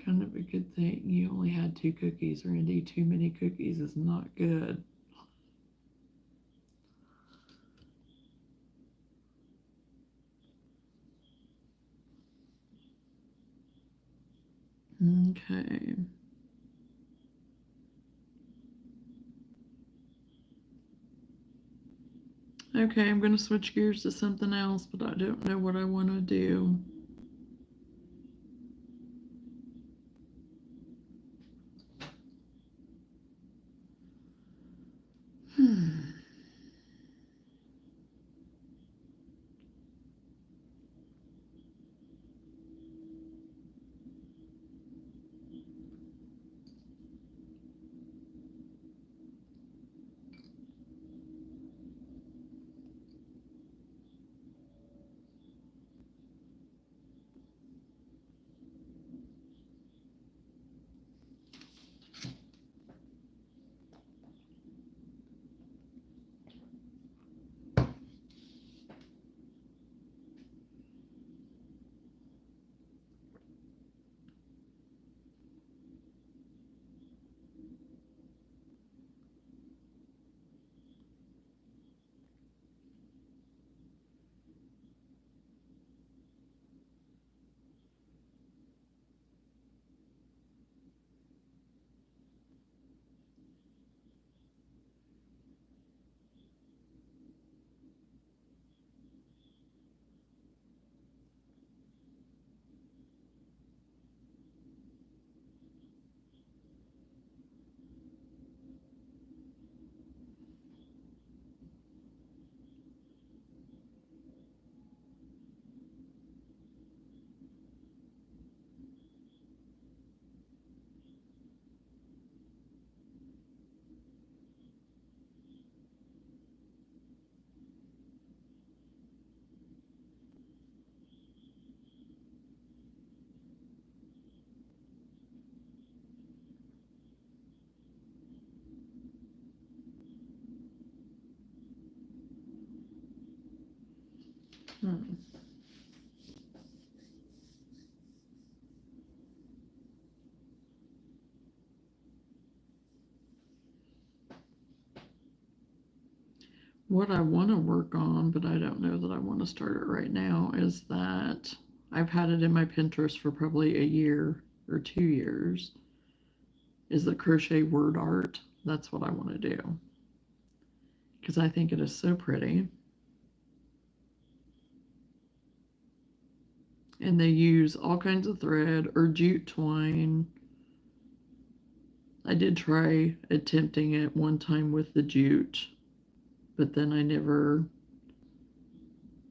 Kind of a good thing you only had 2 cookies, Randy. Too many cookies is not good. Okay. Okay, I'm going to switch gears to something else, but I don't know what I want to do. Hmm. What I want to work on, but I don't know that I want to start it right now, is that I've had it in my Pinterest for probably a year or 2 years, is the crochet word art. That's what I want to do because I think it is so pretty. And they use all kinds of thread or jute twine. I did try attempting it one time with the jute, but then I never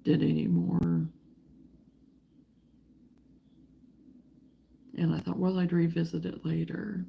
did any more. And I thought, well, I'd revisit it later.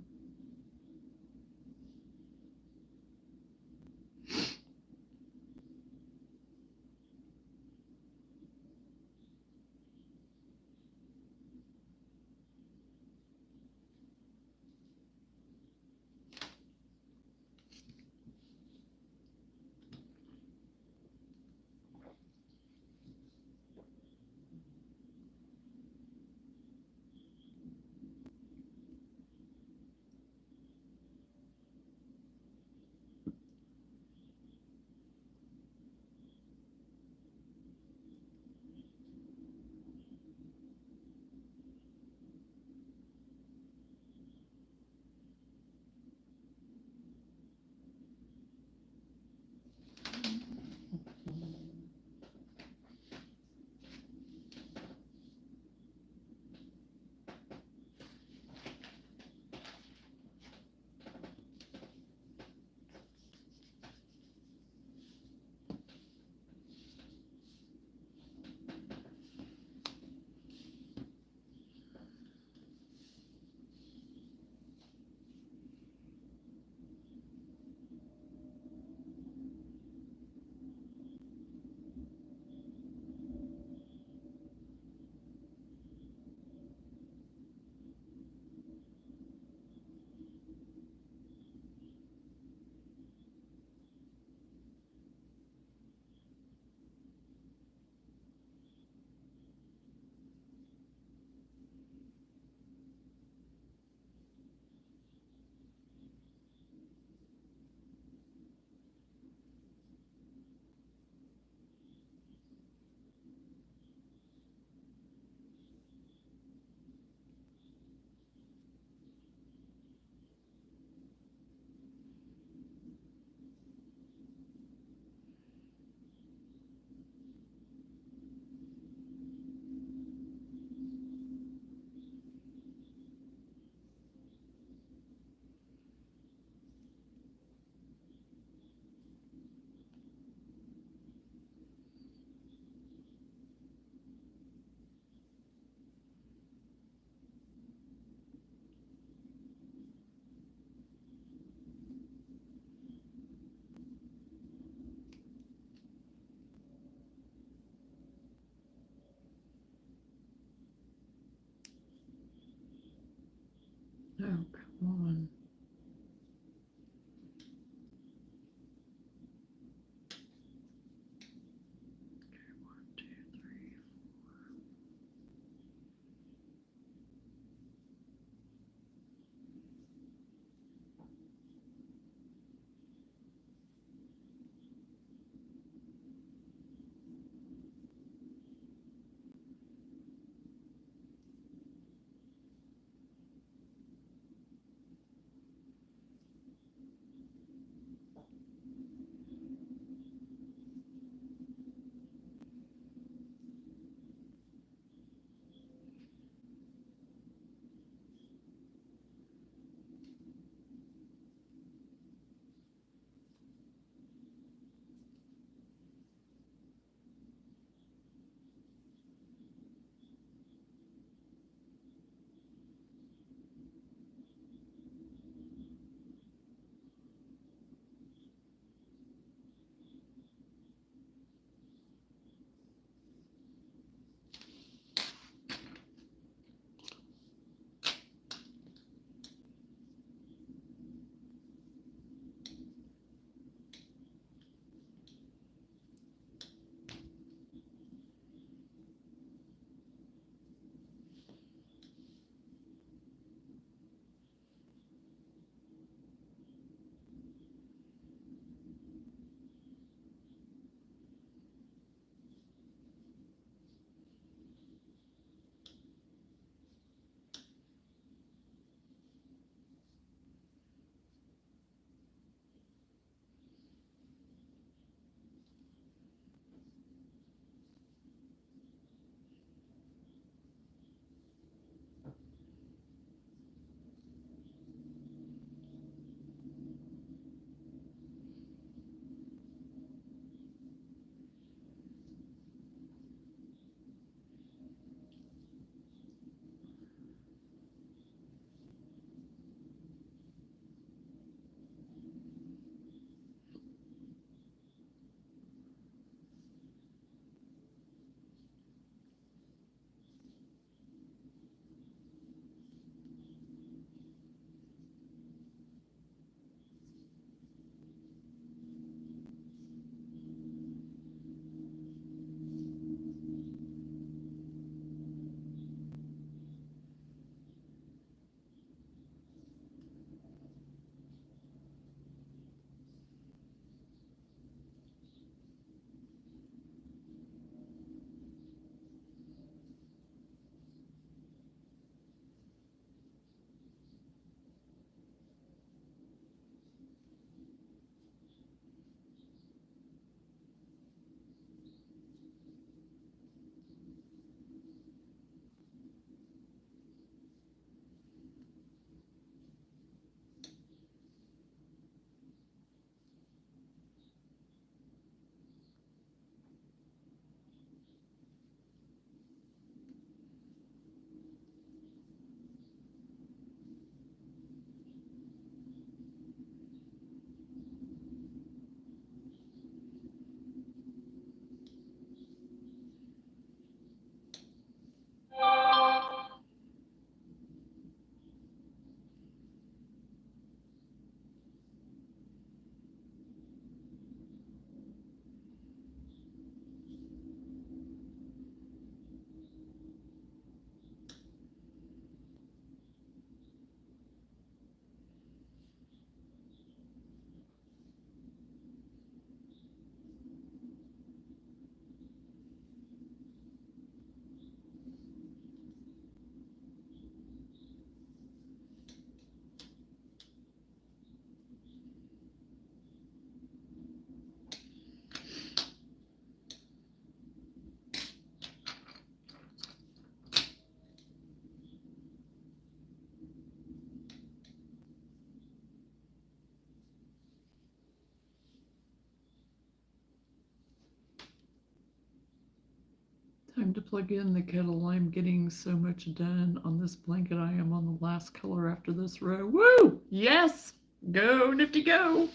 Time to plug in the kettle. I'm getting so much done on this blanket. I am on the last color after this row. Woo! Yes! Go, Nifty, go!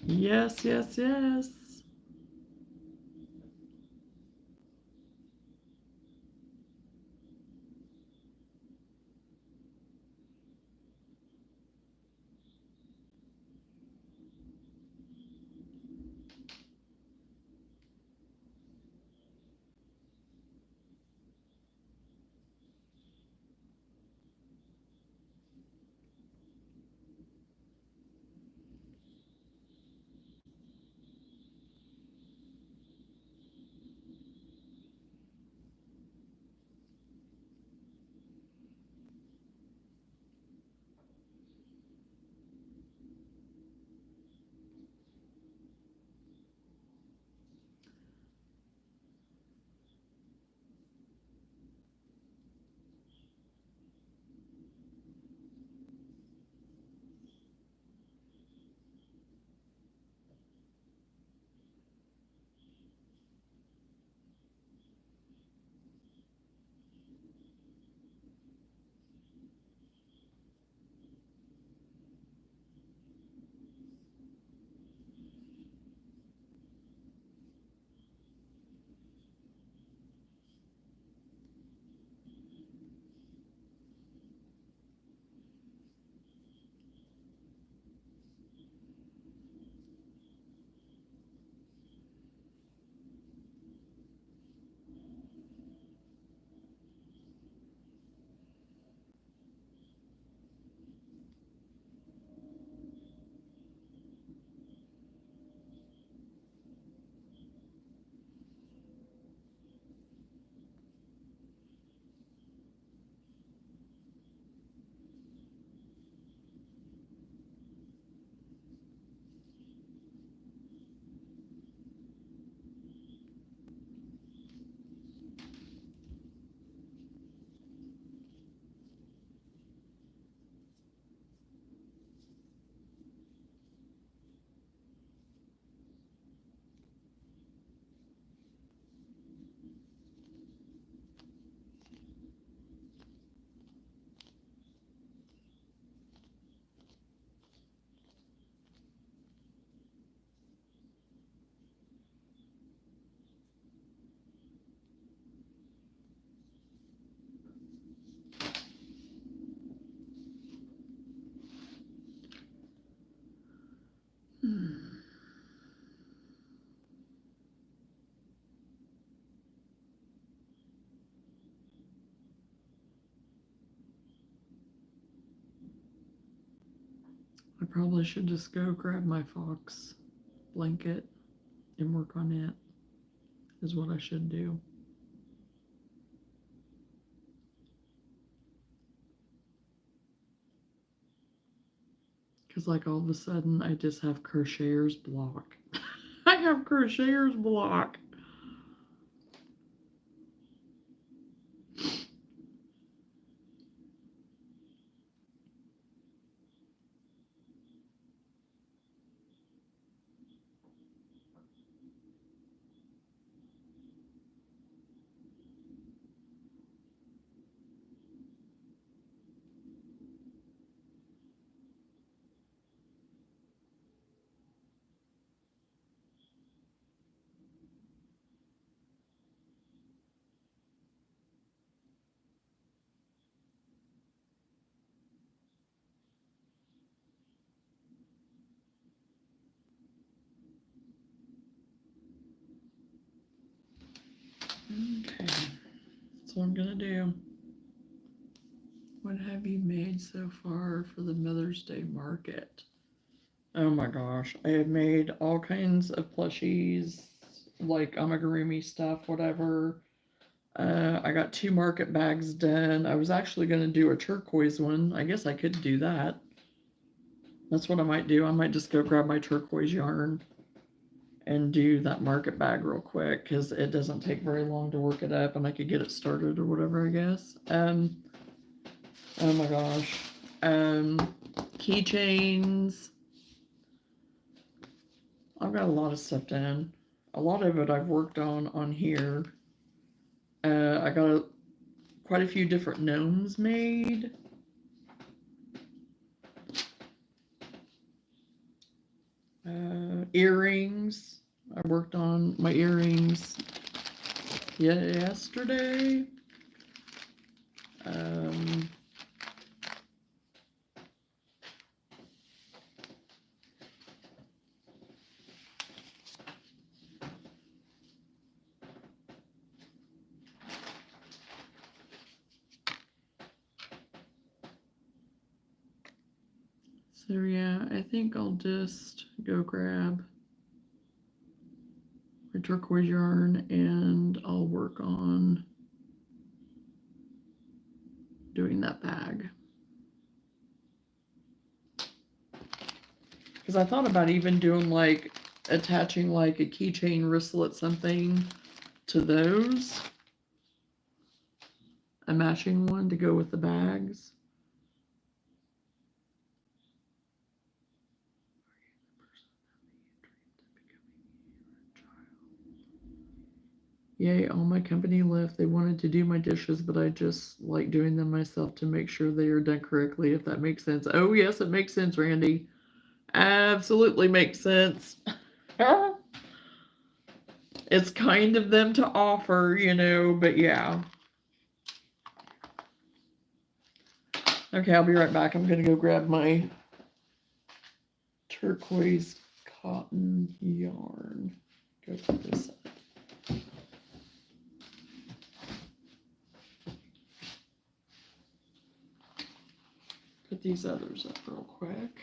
Yes, yes, yes. I probably should just go grab my fox blanket and work on it, is what I should do. Because, like, all of a sudden, I just have crocheters block. I have crocheters block. Okay, that's what I'm gonna do. What have you made so far for the Mother's Day market? Oh my gosh, I have made all kinds of plushies, like amigurumi stuff, whatever. I got 2 market bags done. I was actually gonna do a turquoise one. I guess I could do that. That's what I might do. I might just go grab my turquoise yarn and do that market bag real quick because it doesn't take very long to work it up and I could get it started or whatever, I guess. Oh my gosh. Keychains. I've got a lot of stuff done. a lot of it I've worked on here. I got quite a few different gnomes made. Earrings. I worked on my earrings yesterday. So yeah, I think I'll just go grab my turquoise yarn and I'll work on doing that bag. Because I thought about even doing like attaching like a keychain wristlet something to those. A matching one to go with the bags. Yay, all my company left. They wanted to do my dishes, but I just like doing them myself to make sure they are done correctly, if that makes sense. Oh, yes, it makes sense, Randy. Absolutely makes sense. It's kind of them to offer, you know, but yeah. Okay, I'll be right back. I'm going to go grab my turquoise cotton yarn. Go put this up. Put these others up real quick.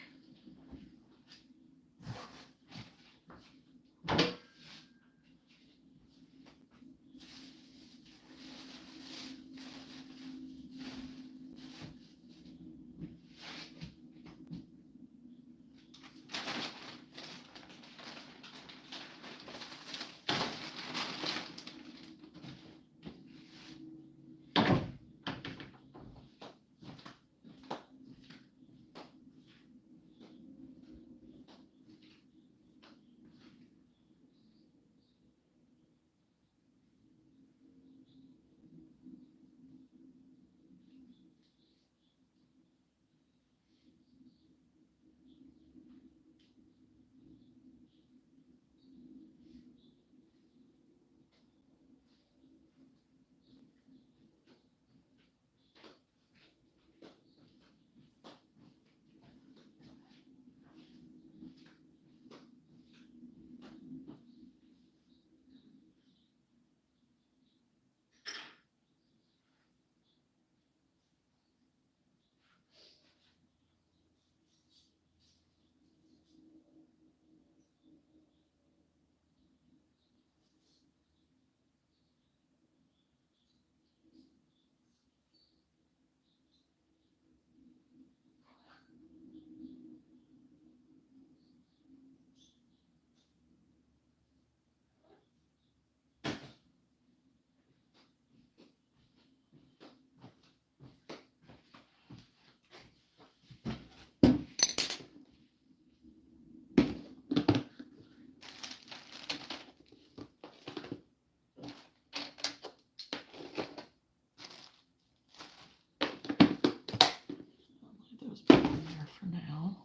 Those put in there for now.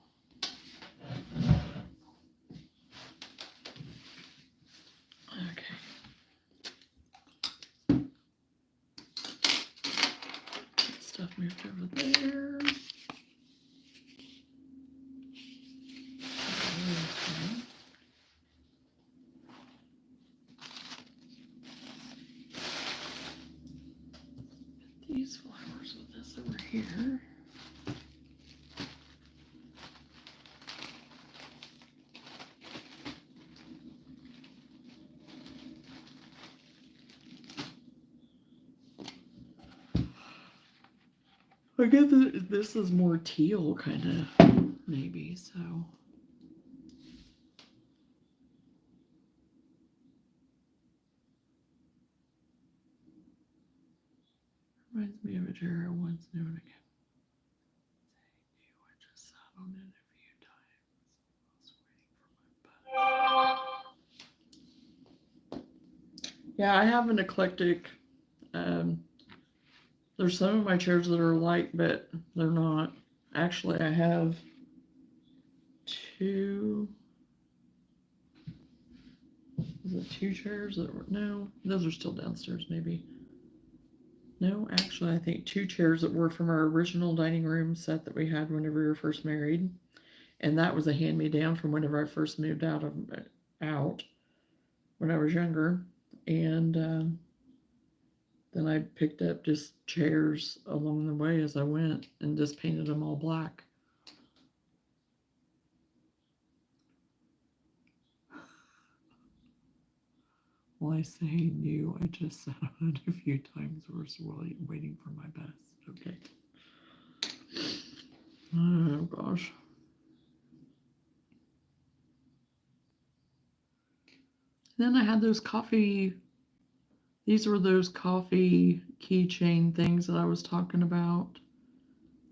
Okay. Stuff moved over there. Okay. These flowers with this over here. I guess this is more teal, kind of, maybe, so. Reminds me of a Jera once known again. I just sat on it a few times. I was waiting for my butt. Yeah, I have an eclectic. There's some of my chairs that are alike, but they're not. Actually, I have two. Is it two chairs that were? No, those are still downstairs, maybe. No, actually, I think two chairs that were from our original dining room set that we had whenever we were first married, and that was a hand-me-down from whenever I first moved out when I was younger, and then I picked up just chairs along the way as I went and just painted them all black. Well, I say new. I just sat on it a few times. We're waiting for my best. Okay. Oh gosh. Then I had those coffee. These were those coffee keychain things that I was talking about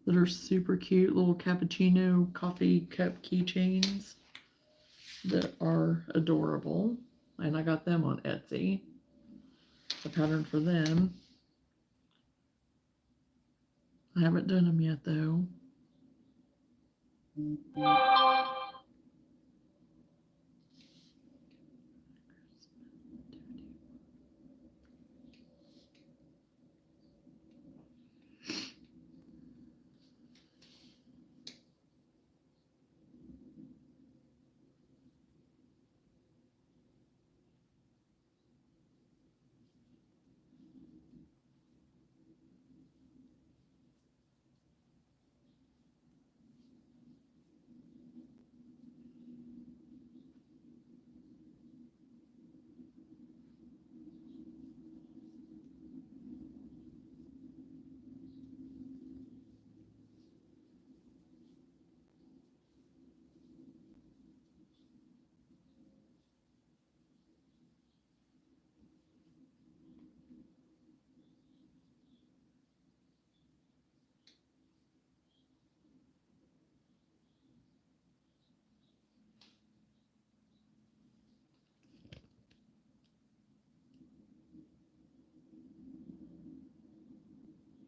that are super cute, little cappuccino coffee cup keychains that are adorable. And I got them on Etsy. The pattern for them. I haven't done them yet though.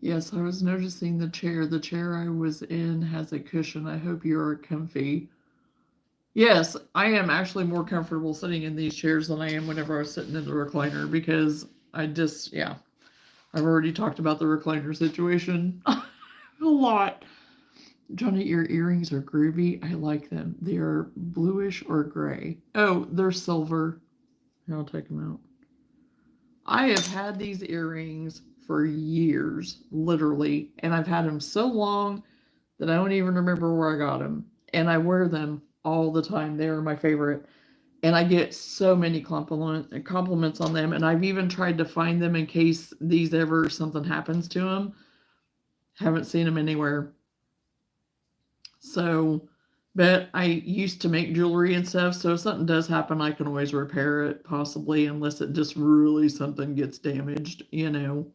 Yes, I was noticing the chair. The chair I was in has a cushion. I hope you are comfy. Yes, I am actually more comfortable sitting in these chairs than I am whenever I was sitting in the recliner because yeah, I've already talked about the recliner situation a lot. Johnny, your earrings are groovy. I like them. They are bluish or gray. Oh, they're silver. I'll take them out. I have had these earrings for years, literally, and I've had them so long that I don't even remember where I got them. And I wear them all the time. They are my favorite. And I get so many compliments on them. And I've even tried to find them in case these ever something happens to them. Haven't seen them anywhere. So, but I used to make jewelry and stuff. So if something does happen, I can always repair it, possibly, unless it just really something gets damaged, you know.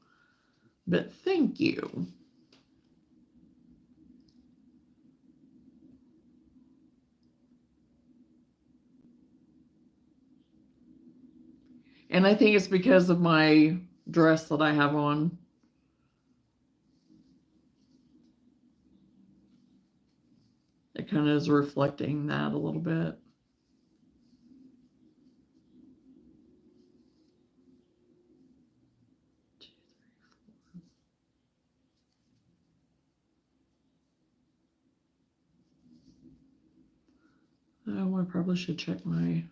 But thank you. And I think it's because of my dress that I have on. It kind of is reflecting that a little bit. Oh, I probably should check my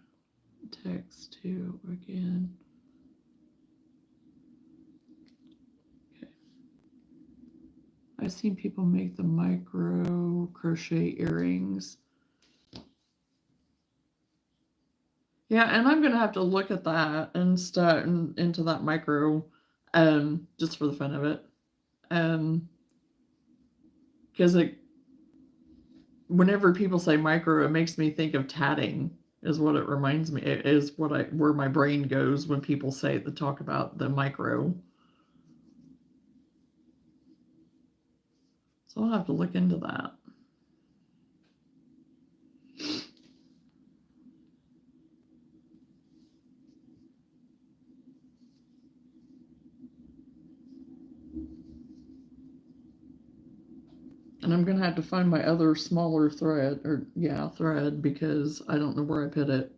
text too again. Okay. I've seen people make the micro crochet earrings. Yeah, and I'm gonna have to look at that and start into that micro, just for the fun of it, because whenever people say micro, it makes me think of tatting. Is what it reminds me. It is where my brain goes when people talk about the micro. So I'll have to look into that. And I'm gonna have to find my other smaller thread, thread, because I don't know where I put it.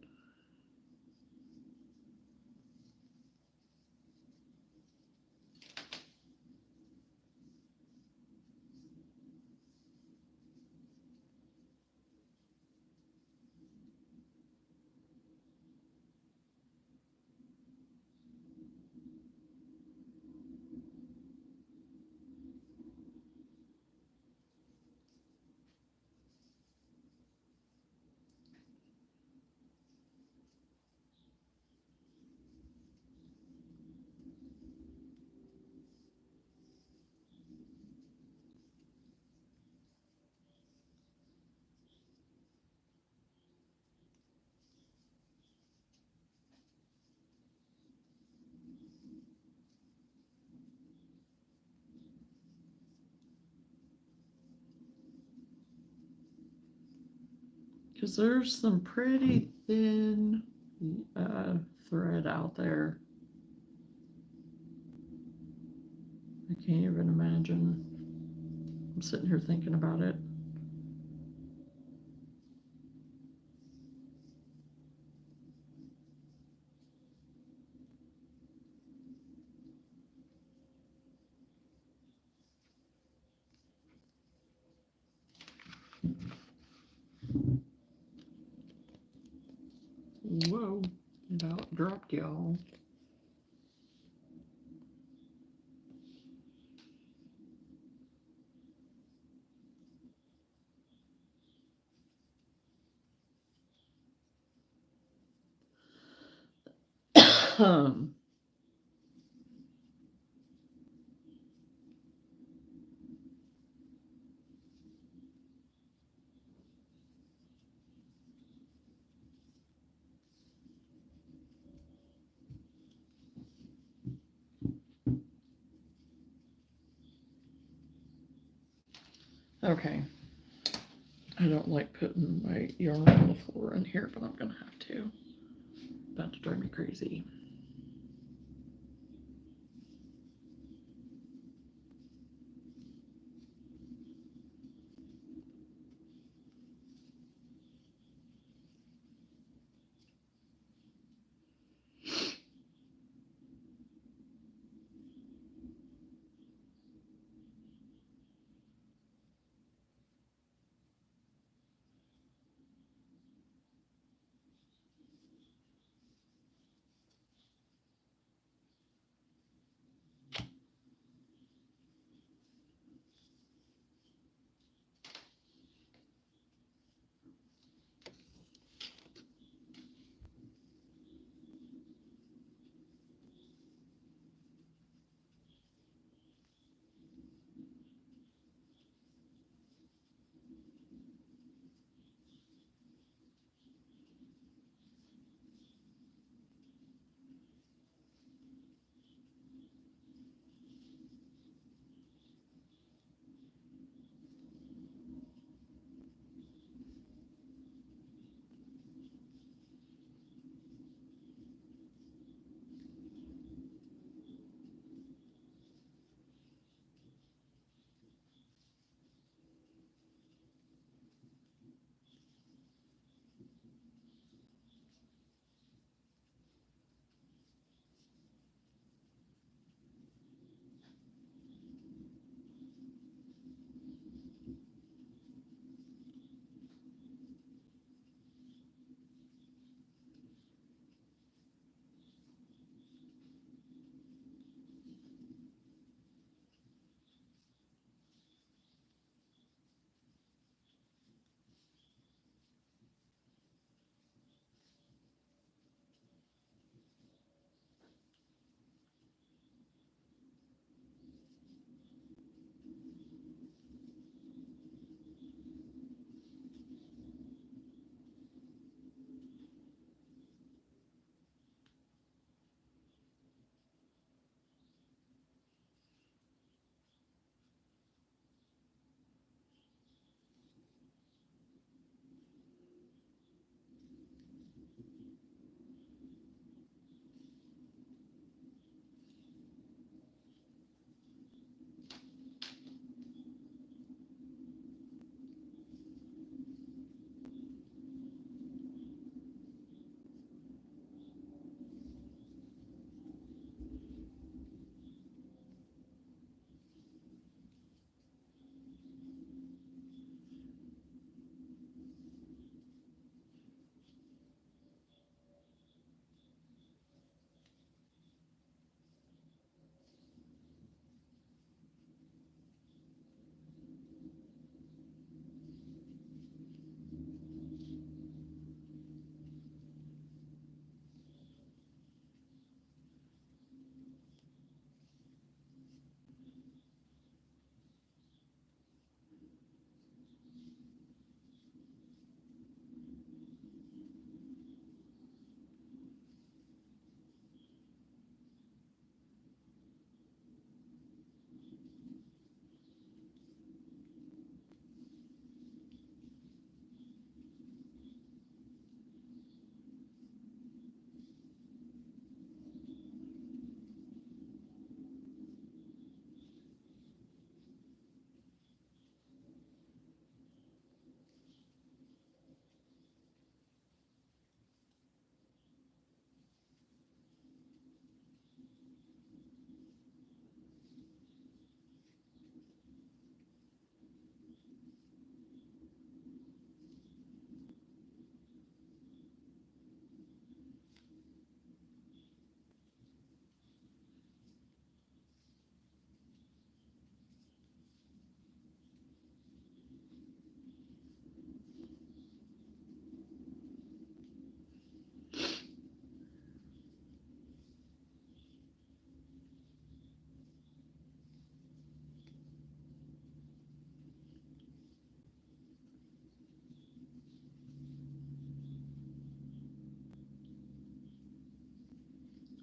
Because there's some pretty thin thread out there. I can't even imagine. I'm sitting here thinking about it. Whoa, about dropped y'all. Okay. I don't like putting my yarn on the floor in here, but I'm gonna have to. About to drive me crazy.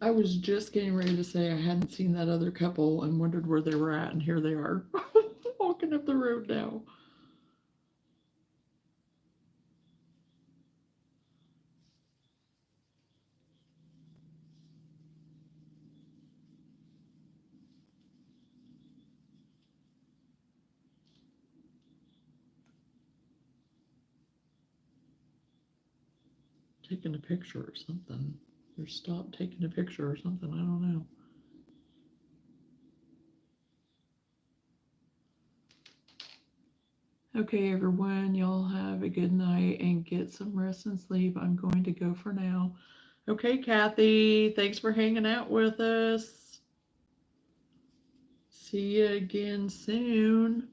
I was just getting ready to say I hadn't seen that other couple and wondered where they were at, and here they are, walking up the road now. Taking a picture or something. They're stopped taking a picture or something. I don't know. Okay, everyone, y'all have a good night and get some rest and sleep. I'm going to go for now. Okay, Kathy, thanks for hanging out with us. See you again soon.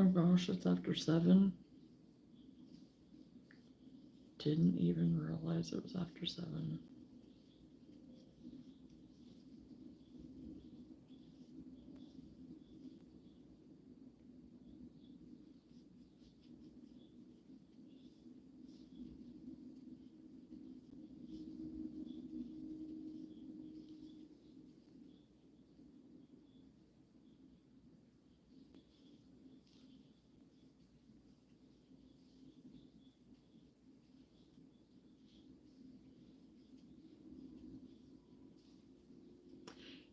Oh gosh, it's after 7. Didn't even realize it was after 7.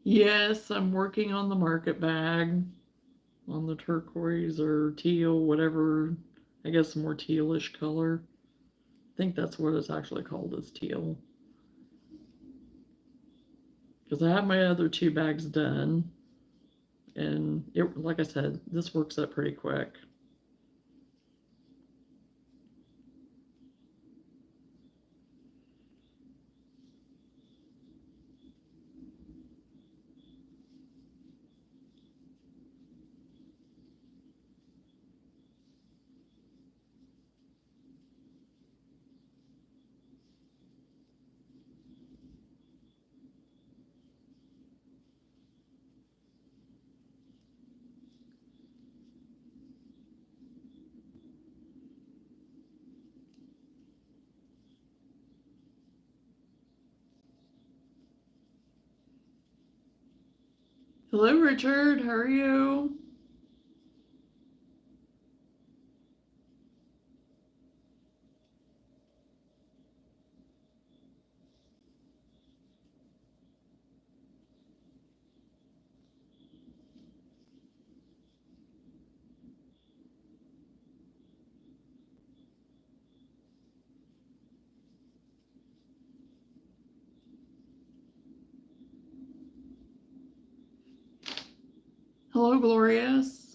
Yes, I'm working on the market bag, on the turquoise or teal, whatever, I guess more tealish color. I think that's what it's actually called, is teal. Because I have my other 2 bags done, and it, like I said, this works up pretty quick. Hello, Richard. How are you? Hello, Glorious.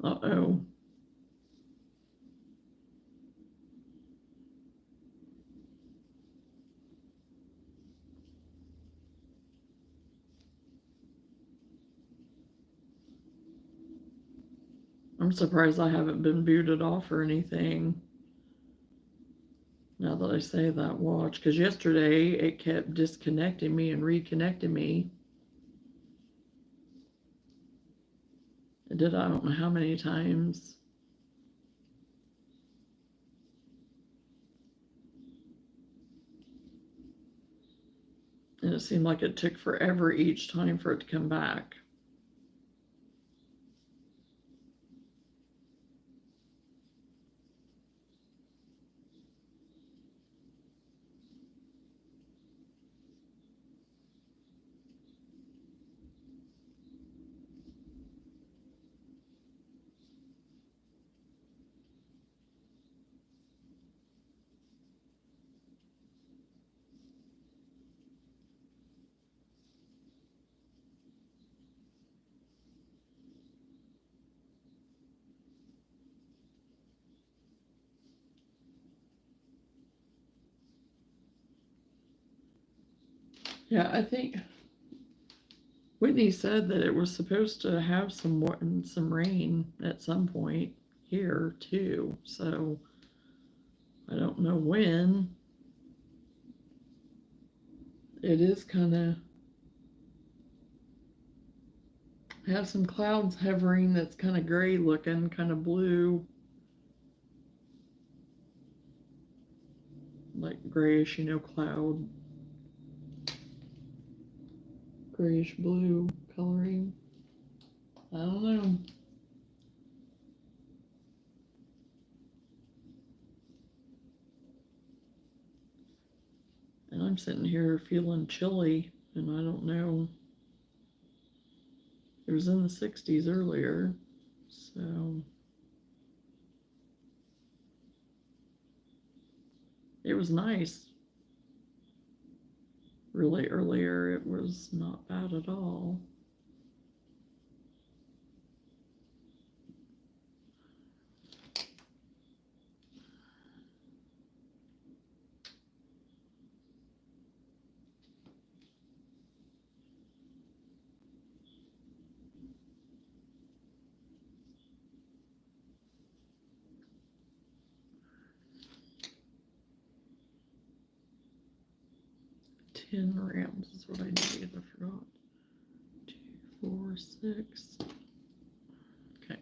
Uh-oh. I'm surprised I haven't been booted off or anything. Now that I say that, watch, because yesterday it kept disconnecting me and reconnecting me. It did, I don't know how many times. And it seemed like it took forever each time for it to come back. Yeah, I think Whitney said that it was supposed to have some rain at some point here too. So I don't know when. It is kind of have some clouds hovering that's kind of gray looking, kind of blue. Like grayish, cloud. Grayish blue coloring. I don't know. And I'm sitting here feeling chilly, and I don't know. It was in the 60s earlier, so it was nice. Really earlier, it was not bad at all. Ten rounds is what I need. I forgot. 2, 4, 6. Okay.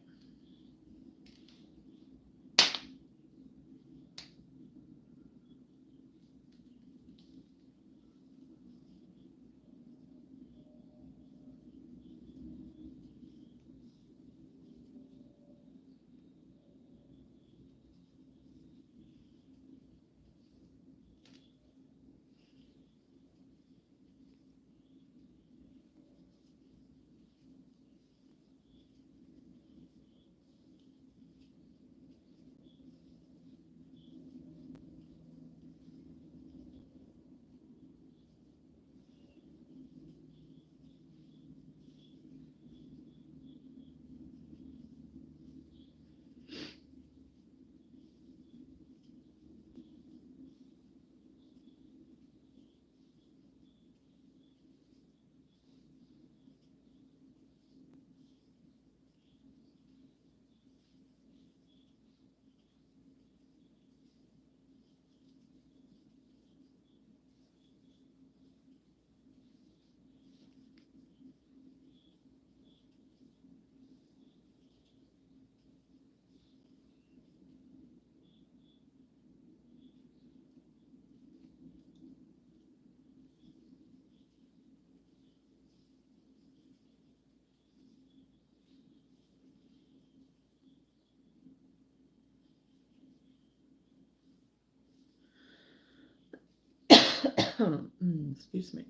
Excuse me.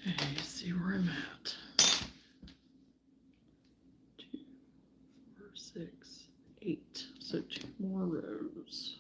Okay, see where I'm at. 2, 4, 6, 8. So 2 more rows.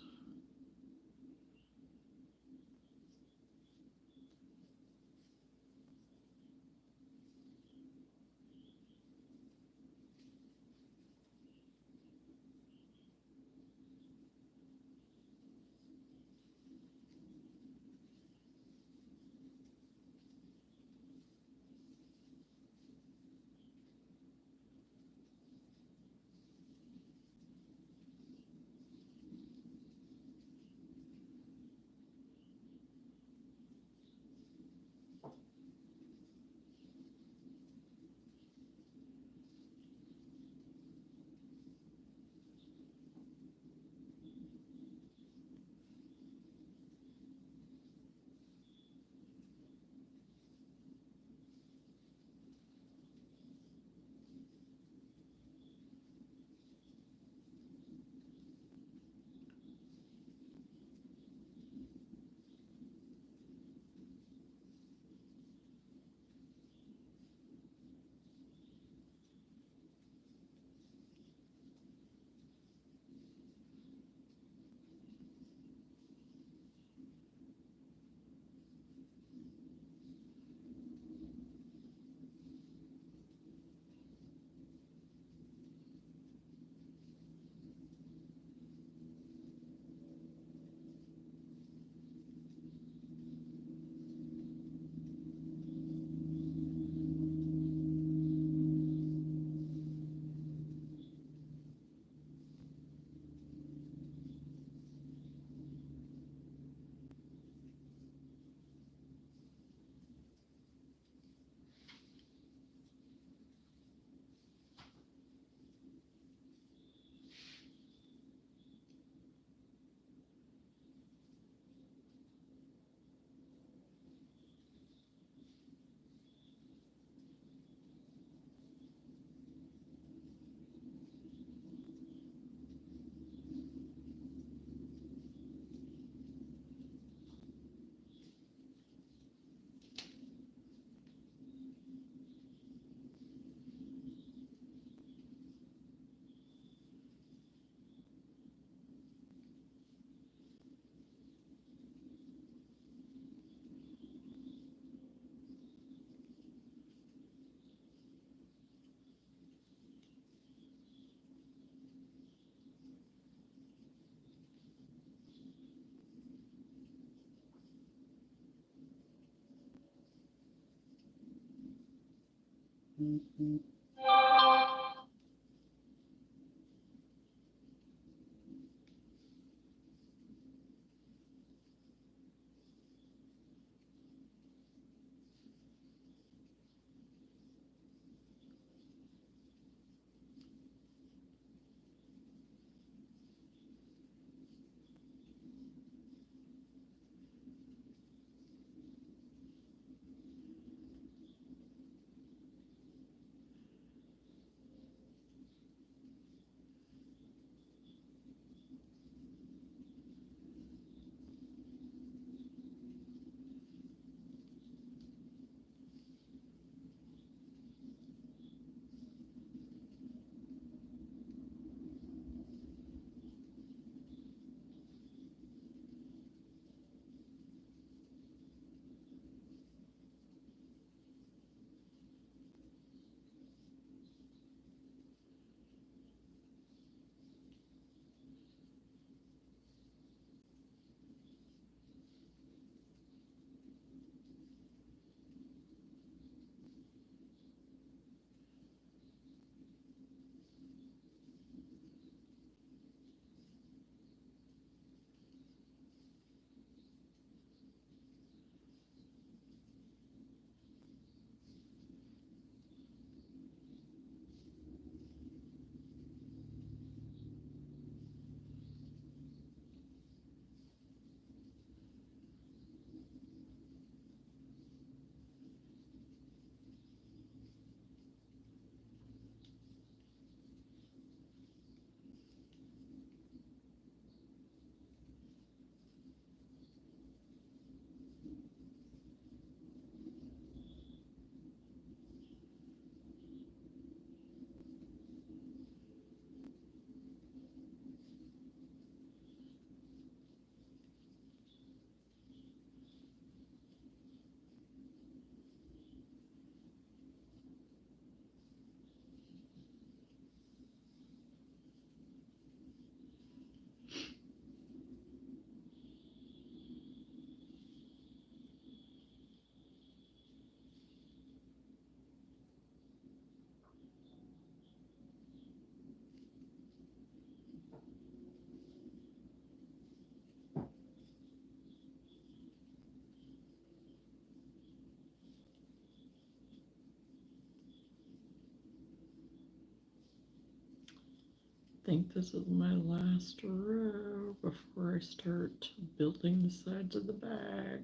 think this is my last row before I start building the sides of the bag.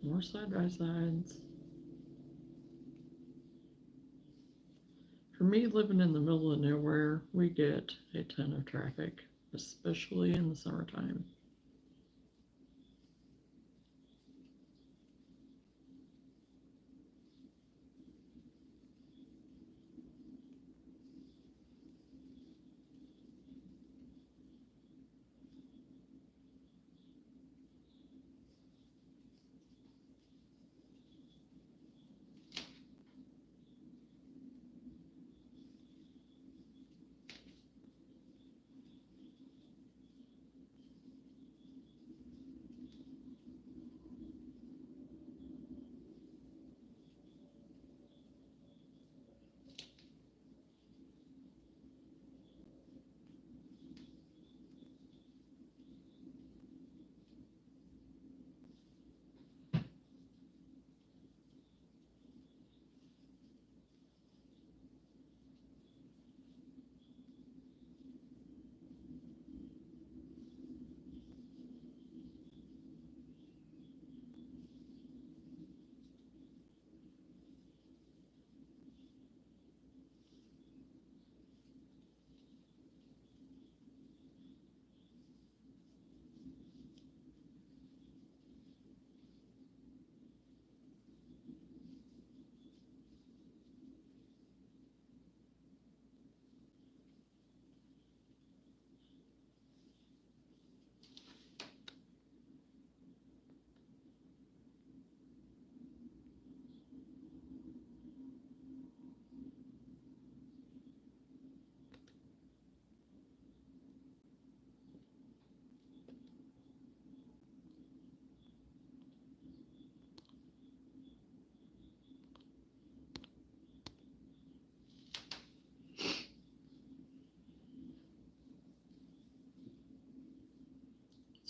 More side by sides. For me, living in the middle of nowhere, we get a ton of traffic, especially in the summertime.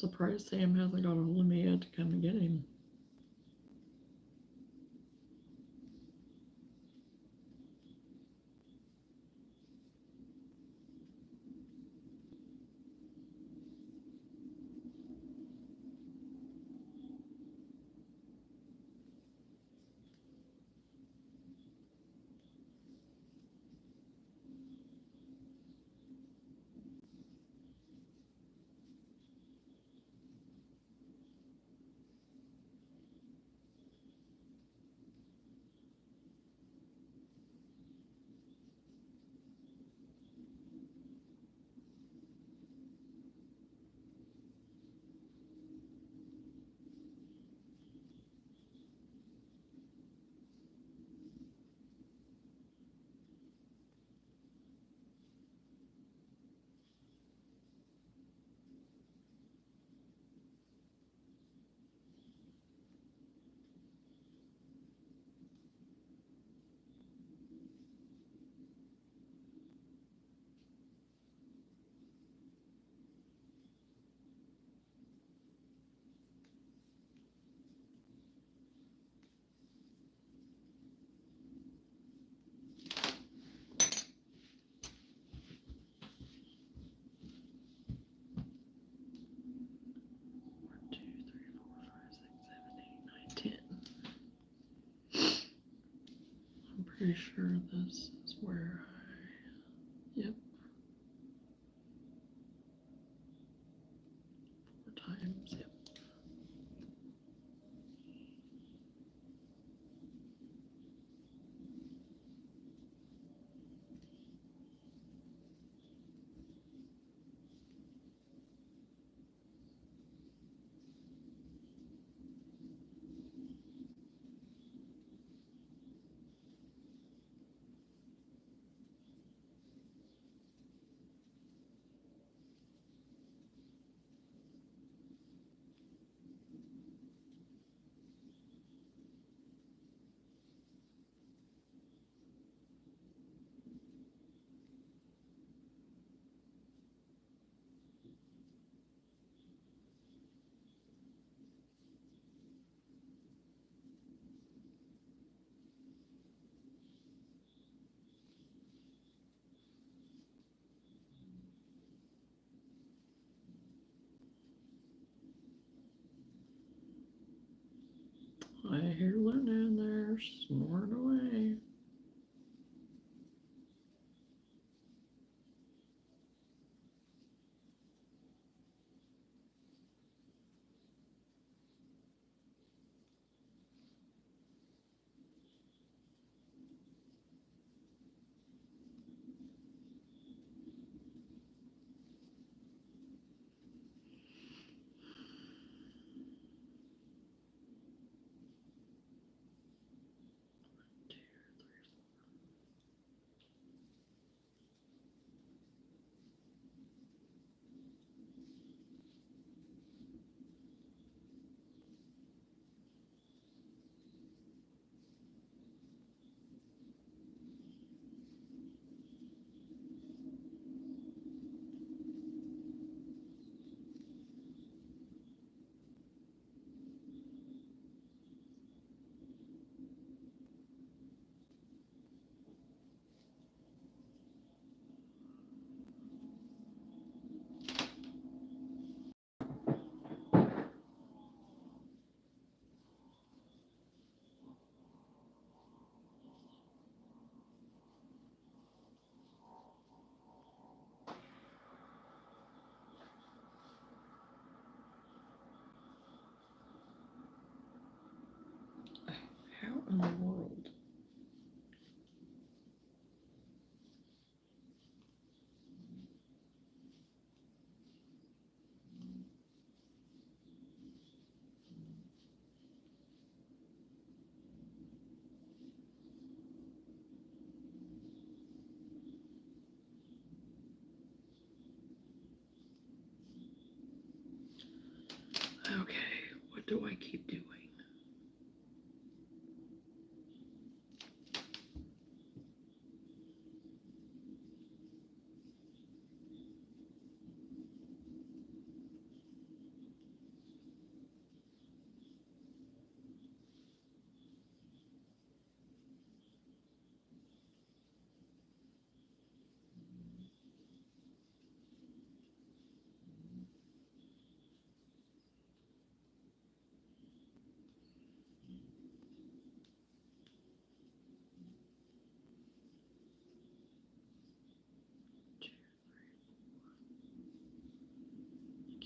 Surprised Sam hasn't got a hold of me yet to come and get him. I'm pretty sure this is where yep. 4 times, yep.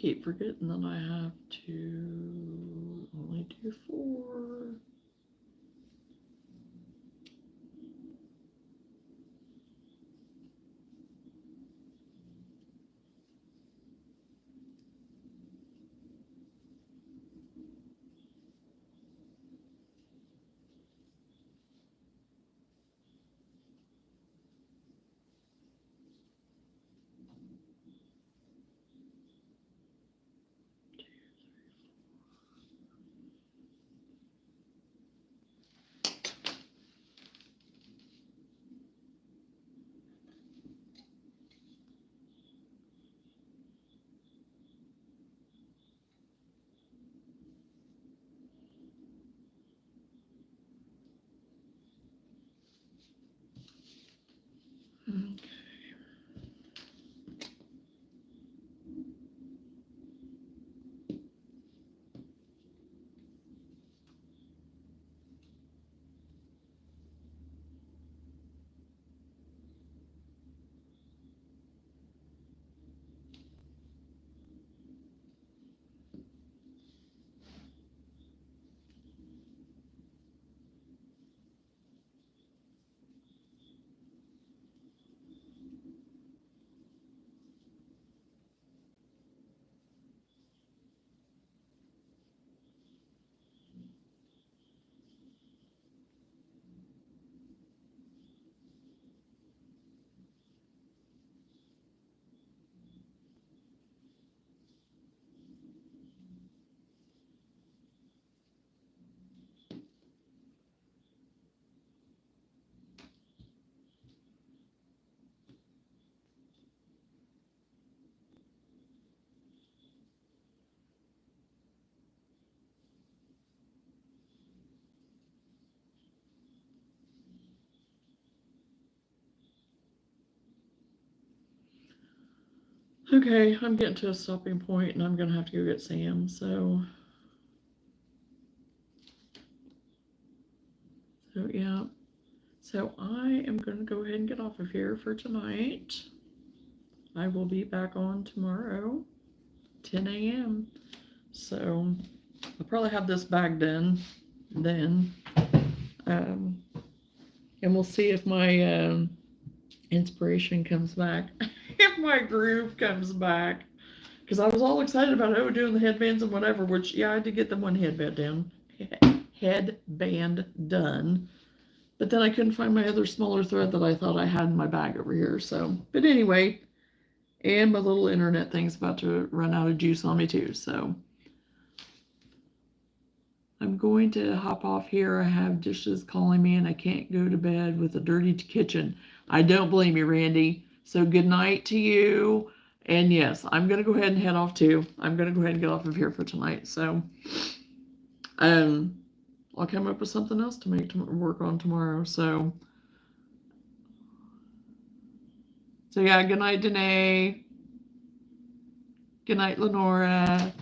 keep forgetting that I have to only do 4. Okay, I'm getting to a stopping point and I'm gonna have to go get Sam, so yeah. So I am gonna go ahead and get off of here for tonight. I will be back on tomorrow, 10 a.m. So I'll probably have this bag done then. And we'll see if my inspiration comes back, if my groove comes back. Because I was all excited about doing the headbands and whatever, which, yeah, I did get the one headband done. But then I couldn't find my other smaller thread that I thought I had in my bag over here. So, but anyway, and my little internet thing's about to run out of juice on me too. So I'm going to hop off here. I have dishes calling me and I can't go to bed with a dirty kitchen. I don't blame you, Randy. So good night to you. And yes, I'm going to go ahead and head off too. I'm going to go ahead and get off of here for tonight. So I'll come up with something else to make to work on tomorrow. So yeah, good night, Danae. Good night, Lenora.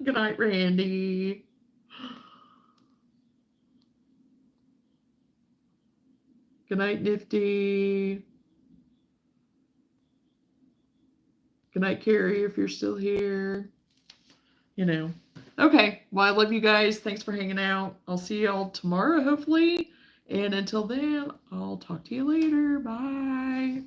Good night, Randy. Good night, Nifty. Good night, Carrie, if you're still here. You know. Okay, well, I love you guys. Thanks for hanging out. I'll see y'all tomorrow, hopefully. And until then, I'll talk to you later. Bye.